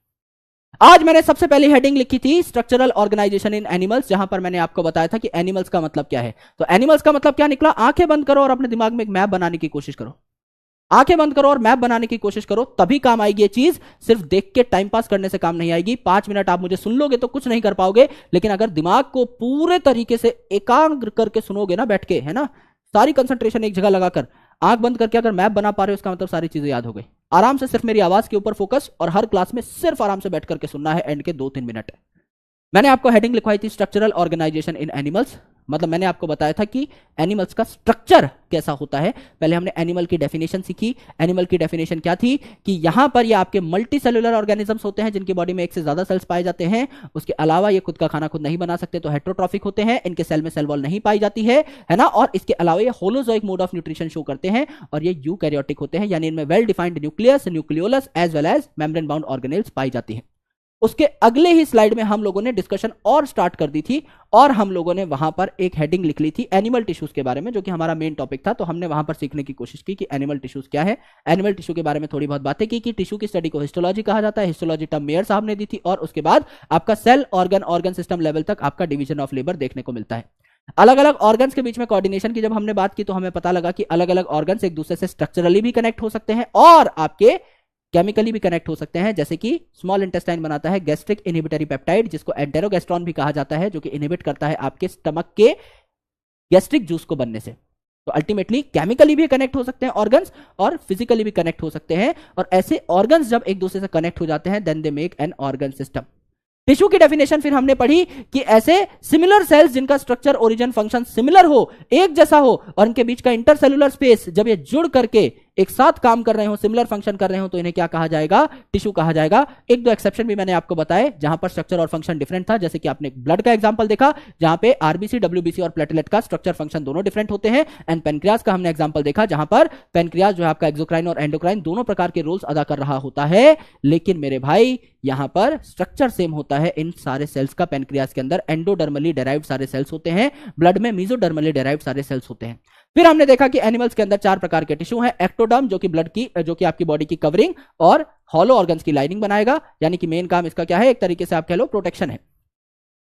आज मैंने सबसे पहली हेडिंग लिखी थी स्ट्रक्चरल ऑर्गेनाइजेशन इन एनिमल्स, जहां पर मैंने आपको बताया था कि एनिमल्स का मतलब क्या है। तो एनिमल्स का मतलब क्या निकला? आंखें बंद करो और अपने दिमाग में एक मैप बनाने की कोशिश करो। आंखें बंद करो और मैप बनाने की कोशिश करो, तभी काम आएगी ये चीज। सिर्फ देख के टाइम पास करने से काम नहीं आएगी। 5 मिनट आप मुझे सुन लोगे तो कुछ नहीं कर पाओगे, लेकिन अगर दिमाग को पूरे तरीके से एकाग्र करके सुनोगे ना बैठ के, है ना, सारी कंसंट्रेशन एक जगह लगाकर आंख बंद करके अगर मैप बना पा रहे हो, इसका मतलब सारी चीजें याद हो गई। आराम से सिर्फ मेरी आवाज के ऊपर फोकस, और हर क्लास में सिर्फ आराम से बैठ करके सुनना है। एंड के 2-3 मिनट मैंने आपको हेडिंग लिखवाई थी स्ट्रक्चरल ऑर्गेनाइजेशन इन एनिमल्स। मतलब मैंने आपको बताया था कि एनिमल्स का स्ट्रक्चर कैसा होता है। पहले हमने एनिमल की डेफिनेशन सीखी। एनिमल की डेफिनेशन क्या थी कि यहां पर ये आपके मल्टी सेलुलर ऑर्गेनिजम्स होते हैं जिनकी बॉडी में एक से ज्यादा सेल्स पाए जाते हैं। उसके अलावा ये खुद का खाना खुद नहीं बना सकते, तो हेट्रोट्रॉफिक होते हैं। इनके सेल में सेल वॉल नहीं पाई जाती है ना। और इसके अलावा ये holozoic mode of nutrition show करते हैं, और ये यूकैरियोटिक होते हैं, यानी इनमें well defined nucleus, nucleolus as well as membrane bound organelles पाई जाती है। उसके अगले ही स्लाइड में हम लोगों ने डिस्कशन और स्टार्ट कर दी थी, और हम लोगों ने वहां पर एक हेडिंग लिख ली थी एनिमल टिश्यूज के बारे में, जो कि हमारा मेन टॉपिक था। तो हमने वहां पर सीखने की कोशिश की कि एनिमल टिश्यूज क्या है। एनिमल टिश्यू के बारे में थोड़ी बहुत बातें की कि टिश्यू की स्टडी को हिस्टोलॉजी कहा जाता है। हिस्टोलॉजी टर्म मेयर साहब ने दी थी, और उसके बाद आपका सेल ऑर्गन सिस्टम लेवल तक आपका डिवीजन ऑफ लेबर देखने को मिलता है। अलग अलग ऑर्गन्स के बीच में कोऑर्डिनेशन की जब हमने बात की तो हमें पता लगा कि अलग अलग ऑर्गन्स एक दूसरे से स्ट्रक्चरली भी कनेक्ट हो सकते हैं और आपके केमिकली भी कनेक्ट हो सकते हैं, जैसे कि स्मॉल इंटेस्टाइन बनाता है गैस्ट्रिक इनहिबिटरी पेप्टाइड जिसको एंटेरोगेस्ट्रॉन भी कहा जाता है, जो कि इनहिबिट करता है आपके स्टमक के गैस्ट्रिक जूस को बनने से। तो अल्टीमेटली केमिकली भी कनेक्ट हो सकते हैं ऑर्गन्स और फिजिकली भी कनेक्ट हो सकते हैं, और ऐसे ऑर्गन्स जब एक दूसरे से कनेक्ट हो जाते हैं then they make an organ system. Tissue की डेफिनेशन फिर हमने पढ़ी कि ऐसे सिमिलर सेल्स जिनका स्ट्रक्चर ओरिजिन फंक्शन सिमिलर हो, एक जैसा हो, और इनके बीच का इंटरसेलुलर स्पेस जब ये जुड़ करके एक साथ काम कर रहे हो, सिमिलर फंक्शन कर रहे हो, तो इन्हें क्या कहा जाएगा? टिश्यू कहा जाएगा। एक दो एक्सेप्शन भी मैंने आपको बताए जहां पर स्ट्रक्चर और फंक्शन डिफरेंट था, जैसे कि आपने ब्लड का एग्जांपल देखा जहां पे आरबीसी, डब्ल्यूबीसी और प्लेटलेट का स्ट्रक्चर फंक्शन दोनों डिफरेंट होते हैं, एंड पेनक्रियाज का हमने एग्जांपल देखा जहां पर पेनक्रियाज जो है आपका एक्सोक्राइन और एंडोक्राइन दोनों प्रकार के रोल्स अदा कर रहा होता है, लेकिन मेरे भाई यहां पर स्ट्रक्चर सेम होता है इन सारे सेल्स का। पेनक्रियाज के अंदर एंडोडर्मली डेराइव्ड सारे सेल्स होते हैं, ब्लड में मेसोडर्मली डेराइव्ड सारे सेल्स होते हैं। फिर हमने देखा कि एनिमल्स के अंदर 4 प्रकार के टिश्यू हैं। एक्टोडर्म जो कि ब्लड की, जो कि आपकी बॉडी की कवरिंग और हॉलो ऑर्गन्स की लाइनिंग बनाएगा, यानी कि मेन काम इसका क्या है? एक तरीके से आप कह लो प्रोटेक्शन है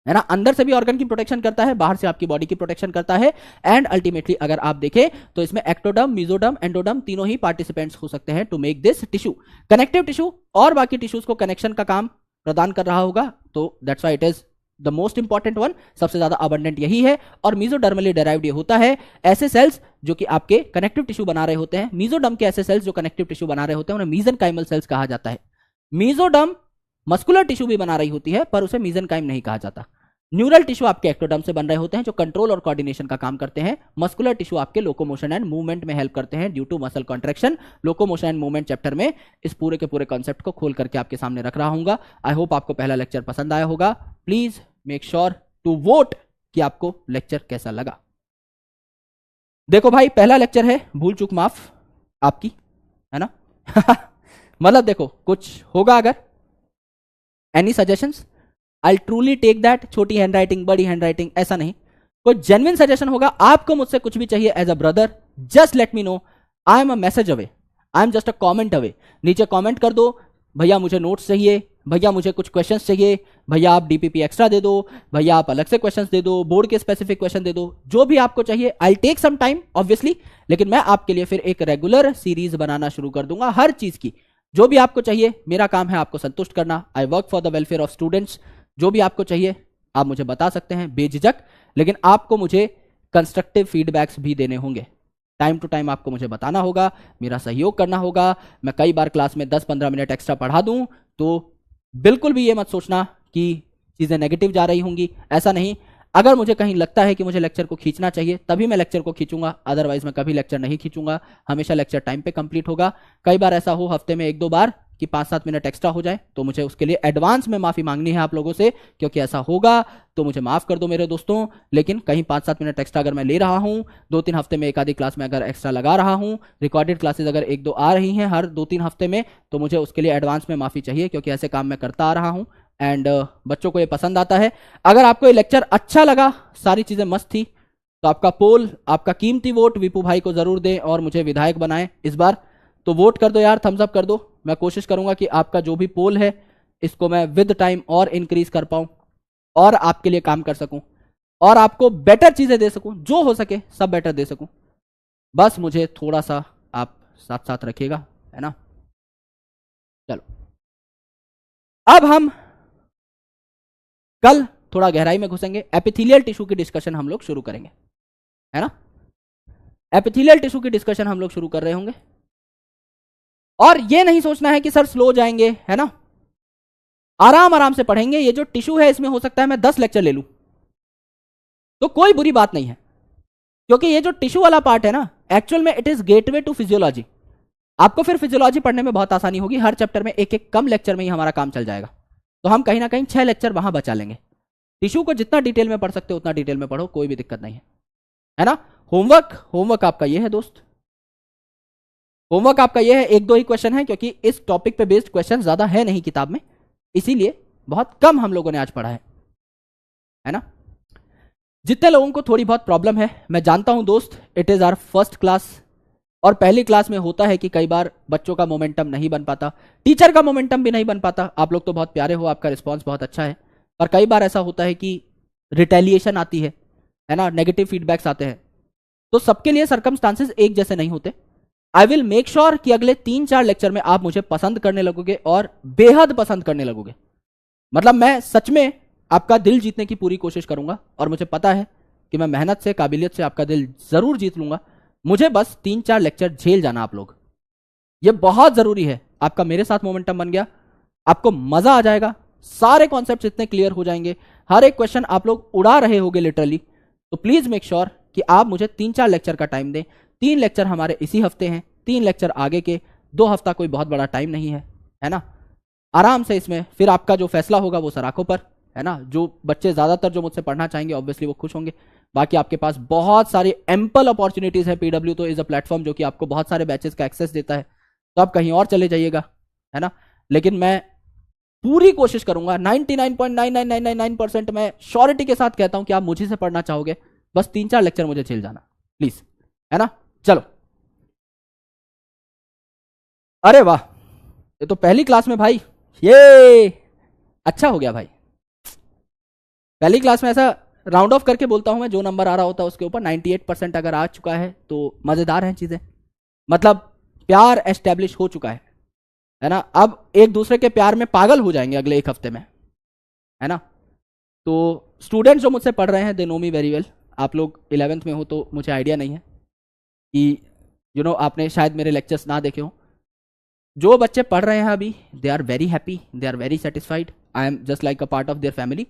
ना। अंदर से भी ऑर्गन की प्रोटेक्शन करता है, बाहर से आपकी बॉडी की प्रोटेक्शन करता है, एंड अल्टीमेटली अगर आप देखें तो इसमें एक्टोडर्म, मेसोडर्म, एंडोडर्म तीनों ही पार्टिसिपेंट्स हो सकते हैं to make this tissue. Connective tissue और बाकी टिश्यूज को कनेक्शन का काम प्रदान कर रहा होगा, तो that's why it is the most important one, सबसे ज्यादा अबंडेंट यही है। और मेसोडर्मली डेराइव्ड ये होता है ऐसे सेल्स जो कि आपके कनेक्टिव टिश्यू बना रहे होते हैं। मेसोडर्म के ऐसे सेल्स जो कनेक्टिव टिश्यू बना रहे होते हैं उन्हें मेसेनकाइमल सेल्स कहा जाता है। मेसोडर्म मस्कुलर टिश्यू भी बना रही होती है पर उसे मेसेनकाइम नहीं कहा जाता। न्यूरल टिश्यू आपके एक्टोडर्म से बन रहे होते हैं जो कंट्रोल और कोऑर्डिनेशन का काम करते हैं। मस्कुलर टिश्यू आपके लोकोमोशन एंड मूवमेंट में हेल्प करते हैं due to muscle contraction. Locomotion and movement chapter में इस पूरे के पूरे कॉन्सेप्ट को खोल करके आपके सामने रख रहा हूंगा। आई होप आपको पहला लेक्चर पसंद आया होगा। Please make sure to vote कि आपको लेक्चर कैसा लगा। देखो भाई, पहला लेक्चर है, भूल चूक माफ आपकी, है ना। मतलब देखो कुछ होगा अगर any suggestions, I truly take that. छोटी हैंडराइटिंग, बड़ी हैंडराइटिंग, ऐसा नहीं। कोई जेन्युइन सजेशन होगा, आपको मुझसे कुछ भी चाहिए as a brother, just let me know. I am a message away, I am just a comment away. नीचे कॉमेंट कर दो, भैया मुझे नोट्स चाहिए, भैया मुझे कुछ क्वेश्चंस चाहिए, भैया आप डीपीपी एक्स्ट्रा दे दो, भैया आप अलग से क्वेश्चंस दे दो, बोर्ड के स्पेसिफिक क्वेश्चन दे दो, जो भी आपको चाहिए। I take some time obviously, लेकिन मैं आपके लिए फिर एक रेगुलर सीरीज बनाना शुरू कर दूंगा हर चीज की। जो भी आपको चाहिए, मेरा काम है आपको संतुष्ट करना। I work for the welfare of students. जो भी आपको चाहिए आप मुझे बता सकते हैं बेझिझक, लेकिन आपको मुझे कंस्ट्रक्टिव फीडबैक्स भी देने होंगे। टाइम टू टाइम आपको मुझे बताना होगा, मेरा सहयोग करना होगा। मैं कई बार क्लास में 10-15 मिनट एक्स्ट्रा पढ़ा दूं तो बिल्कुल भी ये मत सोचना कि चीज़ें नेगेटिव जा रही होंगी, ऐसा नहीं। अगर मुझे कहीं लगता है कि मुझे लेक्चर को खींचना चाहिए तभी मैं लेक्चर को खींचूंगा, अदरवाइज मैं कभी लेक्चर नहीं खींचूंगा। हमेशा लेक्चर टाइम पे कंप्लीट होगा। कई बार ऐसा हो हफ्ते में 1-2 बार कि 5-7 मिनट एक्स्ट्रा हो जाए तो मुझे उसके लिए एडवांस में माफी मांगनी है आप लोगों से, क्योंकि ऐसा होगा तो मुझे माफ कर दो मेरे दोस्तों। लेकिन कहीं 5-7 मिनट एक्स्ट्रा अगर मैं ले रहा हूं, 2-3 हफ्ते में एक आधी क्लास में अगर एक्स्ट्रा लगा रहा हूं, रिकॉर्डेड क्लासेस अगर 1-2 आ रही हैं हर 2-3 हफ्ते में, तो मुझे उसके लिए एडवांस में माफी चाहिए, क्योंकि ऐसे काम मैं करता आ रहा हूं एंड बच्चों को ये पसंद आता है। अगर आपको ये लेक्चर अच्छा लगा, सारी चीजें मस्त थी, तो आपका पोल, आपका कीमती वोट विपू भाई को जरूर दें और मुझे विधायक बनाएं इस बार। तो वोट कर दो यार, थम्स अप कर दो। मैं कोशिश करूंगा कि आपका जो भी पोल है इसको मैं विद टाइम और इंक्रीज कर पाऊं और आपके लिए काम कर सकूं और आपको बेटर चीजें दे सकूं, जो हो सके सब बेटर दे सकूं। बस मुझे थोड़ा सा आप साथ साथ रखिएगा, है ना। चलो अब हम कल थोड़ा गहराई में घुसेंगे। एपिथेलियल टिश्यू की डिस्कशन हम लोग शुरू करेंगे, है ना। एपिथेलियल टिश्यू की डिस्कशन हम लोग शुरू कर रहे होंगे। और ये नहीं सोचना है कि सर स्लो जाएंगे, है ना। आराम आराम से पढ़ेंगे। ये जो टिश्यू है इसमें हो सकता है मैं 10 लेक्चर ले लूं, तो कोई बुरी बात नहीं है, क्योंकि ये जो टिश्यू वाला पार्ट है ना, एक्चुअल में it is gateway to physiology. आपको फिर फिजियोलॉजी पढ़ने में बहुत आसानी होगी। हर चैप्टर में एक एक कम लेक्चर में ही हमारा काम चल जाएगा, तो हम कहीं ना कहीं 6 लेक्चर वहां बचा लेंगे। टिश्यू को जितना डिटेल में पढ़ सकते हो उतना डिटेल में पढ़ो, कोई भी दिक्कत नहीं है ना। होमवर्क आपका ये है दोस्त, होमवर्क आपका ये है। 1-2 ही क्वेश्चन है, क्योंकि इस टॉपिक पे बेस्ड क्वेश्चन ज्यादा है नहीं किताब में, इसीलिए बहुत कम हम लोगों ने आज पढ़ा है ना। जितने लोगों को थोड़ी बहुत प्रॉब्लम है मैं जानता हूं दोस्त, it is our first class, और पहली क्लास में होता है कि कई बार बच्चों का मोमेंटम नहीं बन पाता, टीचर का मोमेंटम भी नहीं बन पाता। आप लोग तो बहुत प्यारे हो, आपका रिस्पॉन्स बहुत अच्छा है, पर कई बार ऐसा होता है कि रिटेलिएशन आती है है ना, नेगेटिव फीडबैक्स आते हैं, तो सबके लिए सर्कमस्टांसेस एक जैसे नहीं होते। आई विल मेक श्योर कि अगले 3-4 लेक्चर में आप मुझे पसंद करने लगोगे और बेहद पसंद करने लगोगे। मतलब मैं सच में आपका दिल जीतने की पूरी कोशिश करूंगा और मुझे पता है कि मैं मेहनत से, काबिलियत से आपका दिल जरूर जीत लूंगा। मुझे बस 3-4 लेक्चर झेल जाना आप लोग, ये बहुत जरूरी है। आपका मेरे साथ मोमेंटम बन गया, आपको मजा आ जाएगा, सारे कॉन्सेप्ट्स इतने क्लियर हो जाएंगे, हर एक क्वेश्चन आप लोग उड़ा रहे होगे लिटरली। तो प्लीज मेक श्योर कि आप मुझे 3-4 लेक्चर का टाइम दें। 3 लेक्चर हमारे इसी हफ्ते हैं, 3 लेक्चर आगे के, 2 हफ्ता कोई बहुत बड़ा टाइम नहीं है ना। आराम से इसमें फिर आपका जो फैसला होगा वो सर आंखों पर, है ना। जो बच्चे ज्यादातर जो मुझसे पढ़ना चाहेंगे ऑब्वियसली वो खुश होंगे। बाकी आपके पास बहुत सारी एम्पल अपॉर्चुनिटीज है। पीडब्ल्यू तो इज अ प्लेटफॉर्म जो कि आपको बहुत सारे बैचेस का एक्सेस देता है, तो आप कहीं और चले जाइएगा, है ना। लेकिन मैं पूरी कोशिश करूंगा, 99.99999% मैं श्योरिटी के साथ कहता हूं कि आप मुझे से पढ़ना चाहोगे, बस 3-4 लेक्चर मुझे झेल जाना प्लीज, है ना। चलो, अरे वाह, ये तो पहली क्लास में भाई, ये अच्छा हो गया भाई। पहली क्लास में ऐसा राउंड ऑफ करके बोलता हूं मैं, जो नंबर आ रहा होता है उसके ऊपर 98% अगर आ चुका है तो मजेदार है चीजें, मतलब प्यार एस्टेब्लिश हो चुका है ना। अब एक दूसरे के प्यार में पागल हो जाएंगे अगले 1 हफ्ते में, है ना। तो स्टूडेंट्स जो मुझसे पढ़ रहे हैं they know me very well. आप लोग 11th में हो तो मुझे आइडिया नहीं है कि आपने शायद मेरे लेक्चर्स ना देखे हो। जो बच्चे पढ़ रहे हैं अभी, they are very happy, they are very satisfied, I am just like a part of their family.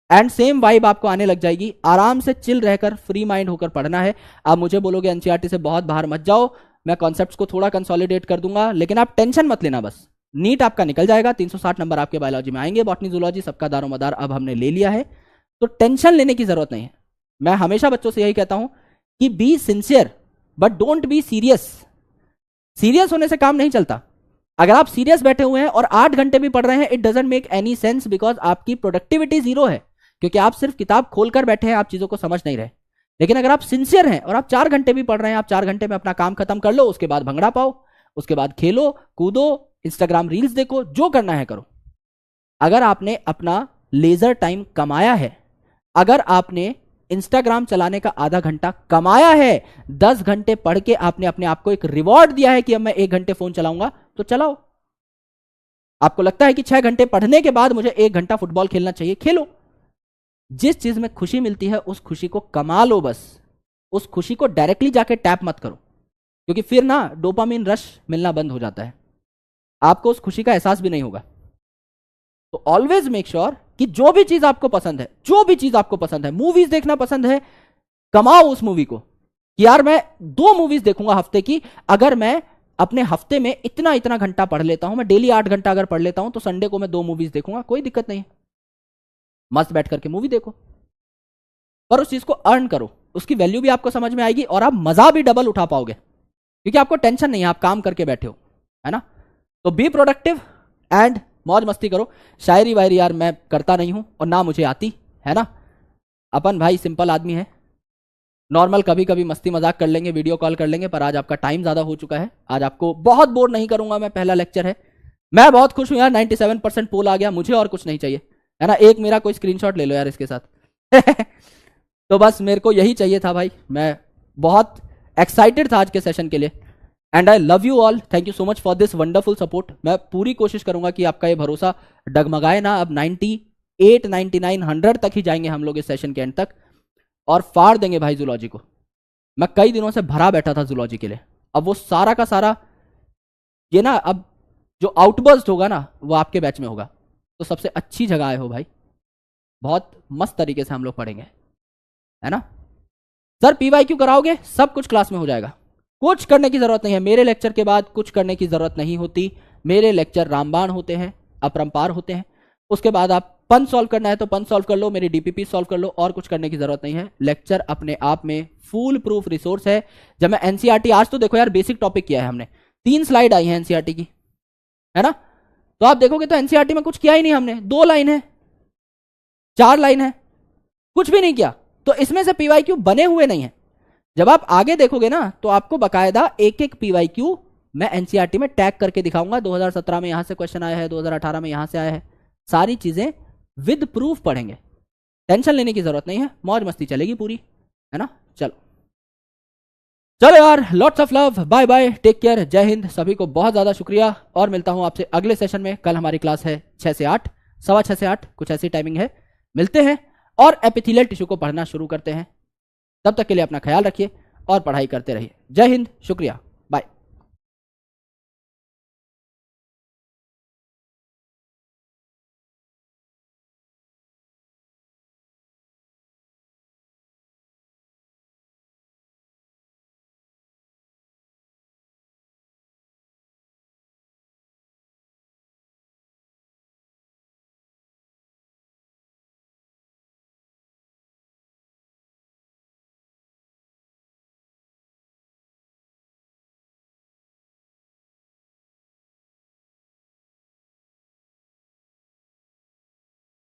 And same vibe आपको आने लग जाएगी। आराम से चिल रहकर फ्री माइंड होकर पढ़ना है। आप मुझे बोलोगे एनसीईआरटी से बहुत बाहर मत जाओ, मैं कॉन्सेप्ट्स को थोड़ा कंसोलिडेट कर दूंगा, लेकिन आप टेंशन मत लेना। बस नीट आपका निकल जाएगा, 360 नंबर आपके बायोलॉजी में आएंगे, बॉटनी जूलॉजी सबका दारोमदार अब हमने ले लिया है, तो टेंशन लेने की जरूरत नहीं है। मैं हमेशा बच्चों से यही कहता हूं कि be sincere but don't be serious. Serious होने से काम नहीं चलता। अगर आप सीरियस बैठे हुए हैं और 8 घंटे भी पढ़ रहे हैं, it doesn't make any sense, because आपकी प्रोडक्टिविटी जीरो है, क्योंकि आप सिर्फ किताब खोलकर बैठे हैं, आप चीजों को समझ नहीं रहे। लेकिन अगर आप सिंसियर हैं और आप 4 घंटे भी पढ़ रहे हैं, आप 4 घंटे में अपना काम खत्म कर लो, उसके बाद भंगड़ा पाओ, उसके बाद खेलो कूदो, इंस्टाग्राम रील्स देखो, जो करना है करो। अगर आपने अपना लेजर टाइम कमाया है, अगर आपने इंस्टाग्राम चलाने का आधा घंटा कमाया है, 10 घंटे पढ़ के आपने अपने आप को एक रिवॉर्ड दिया है कि अब मैं 1 घंटे फोन चलाऊंगा, तो चलाओ। आपको लगता है कि 6 घंटे पढ़ने के बाद मुझे 1 घंटा फुटबॉल खेलना चाहिए, खेलो। जिस चीज में खुशी मिलती है उस खुशी को कमा लो, बस उस खुशी को डायरेक्टली जाके टैप मत करो, क्योंकि फिर ना डोपामिन रश मिलना बंद हो जाता है, आपको उस खुशी का एहसास भी नहीं होगा। तो ऑलवेज मेक श्योर कि जो भी चीज आपको पसंद है, जो भी चीज आपको पसंद है, मूवीज देखना पसंद है, कमाओ उस मूवी को कि यार मैं 2 मूवीज देखूंगा हफ्ते की। अगर मैं अपने हफ्ते में इतना इतना घंटा पढ़ लेता हूं, मैं डेली 8 घंटा अगर पढ़ लेता हूं, तो संडे को मैं 2 मूवीज देखूंगा, कोई दिक्कत नहीं है। मस्त बैठ करके मूवी देखो, पर उस चीज को अर्न करो, उसकी वैल्यू भी आपको समझ में आएगी और आप मजा भी डबल उठा पाओगे, क्योंकि आपको टेंशन नहीं है, आप काम करके बैठे हो, है ना। तो बी प्रोडक्टिव एंड मौज मस्ती करो। शायरी वायरी यार मैं करता नहीं हूं और ना मुझे आती, है ना। अपन भाई सिंपल आदमी है, नॉर्मल कभी कभी मस्ती मजाक कर लेंगे, वीडियो कॉल कर लेंगे, पर आज आपका टाइम ज्यादा हो चुका है, आज आपको बहुत बोर नहीं करूंगा मैं। पहला लेक्चर है, मैं बहुत खुश हूं यार, 97% पोल आ गया, मुझे और कुछ नहीं चाहिए, है ना। एक मेरा कोई स्क्रीनशॉट ले लो यार इसके साथ तो बस मेरे को यही चाहिए था भाई, मैं बहुत एक्साइटेड था आज के सेशन के लिए। And I love you all, thank you so much for this wonderful support. मैं पूरी कोशिश करूंगा कि आपका ये भरोसा डगमगाए ना। अब 98, 99, 100 तक ही जाएंगे हम लोग इस सेशन के एंड तक, और फाड़ देंगे भाई जूलॉजी को। मैं कई दिनों से भरा बैठा था जूलॉजी के लिए, अब वो सारा का सारा ये ना, अब जो आउटबर्स्ट होगा ना वो आपके बैच में होगा। तो सबसे अच्छी जगह आए हो भाई, बहुत मस्त तरीके से हम लोग पढ़ेंगे, है ना। सर पीवाईक्यू कराओगे? सब कुछ क्लास में हो जाएगा, कुछ करने की जरूरत नहीं है। मेरे लेक्चर के बाद कुछ करने की जरूरत नहीं होती। मेरे लेक्चर रामबाण होते हैं, अपरंपार होते हैं। उसके बाद आप पंच सॉल्व करना है तो पंच सॉल्व कर लो, मेरी डीपीपी सॉल्व कर लो, और कुछ करने की जरूरत नहीं है। लेक्चर अपने आप में फुल प्रूफ रिसोर्स है। जब मैं एनसीईआरटी, आज तो देखो यार बेसिक टॉपिक किया है हमने, 3 स्लाइड आई है एनसीईआरटी की, है ना। तो आप देखोगे तो एनसीईआरटी में कुछ किया ही नहीं हमने, 2 लाइन है, 4 लाइन है, कुछ भी नहीं किया। तो इसमें से पीवाईक्यू बने हुए नहीं है। जब आप आगे देखोगे ना तो आपको बकायदा एक एक पीवाईक्यू मैं एनसीईआरटी में टैग करके दिखाऊंगा। 2017 में यहां से क्वेश्चन आया है, 2018 में यहां से आया है, सारी चीजें विद प्रूफ पढ़ेंगे। टेंशन लेने की जरूरत नहीं है, मौज मस्ती चलेगी पूरी। है ना। चलो चलो यार, lots of love, bye bye, take care, जय हिंद, सभी को बहुत ज्यादा शुक्रिया और मिलता हूं आपसे अगले सेशन में। कल हमारी क्लास है 6 से 8, 6:15 से 8, कुछ ऐसी टाइमिंग है। मिलते हैं और एपिथेलियल टिश्यू को पढ़ना शुरू करते हैं। तब तक के लिए अपना ख्याल रखिए और पढ़ाई करते रहिए। जय हिंद, शुक्रिया।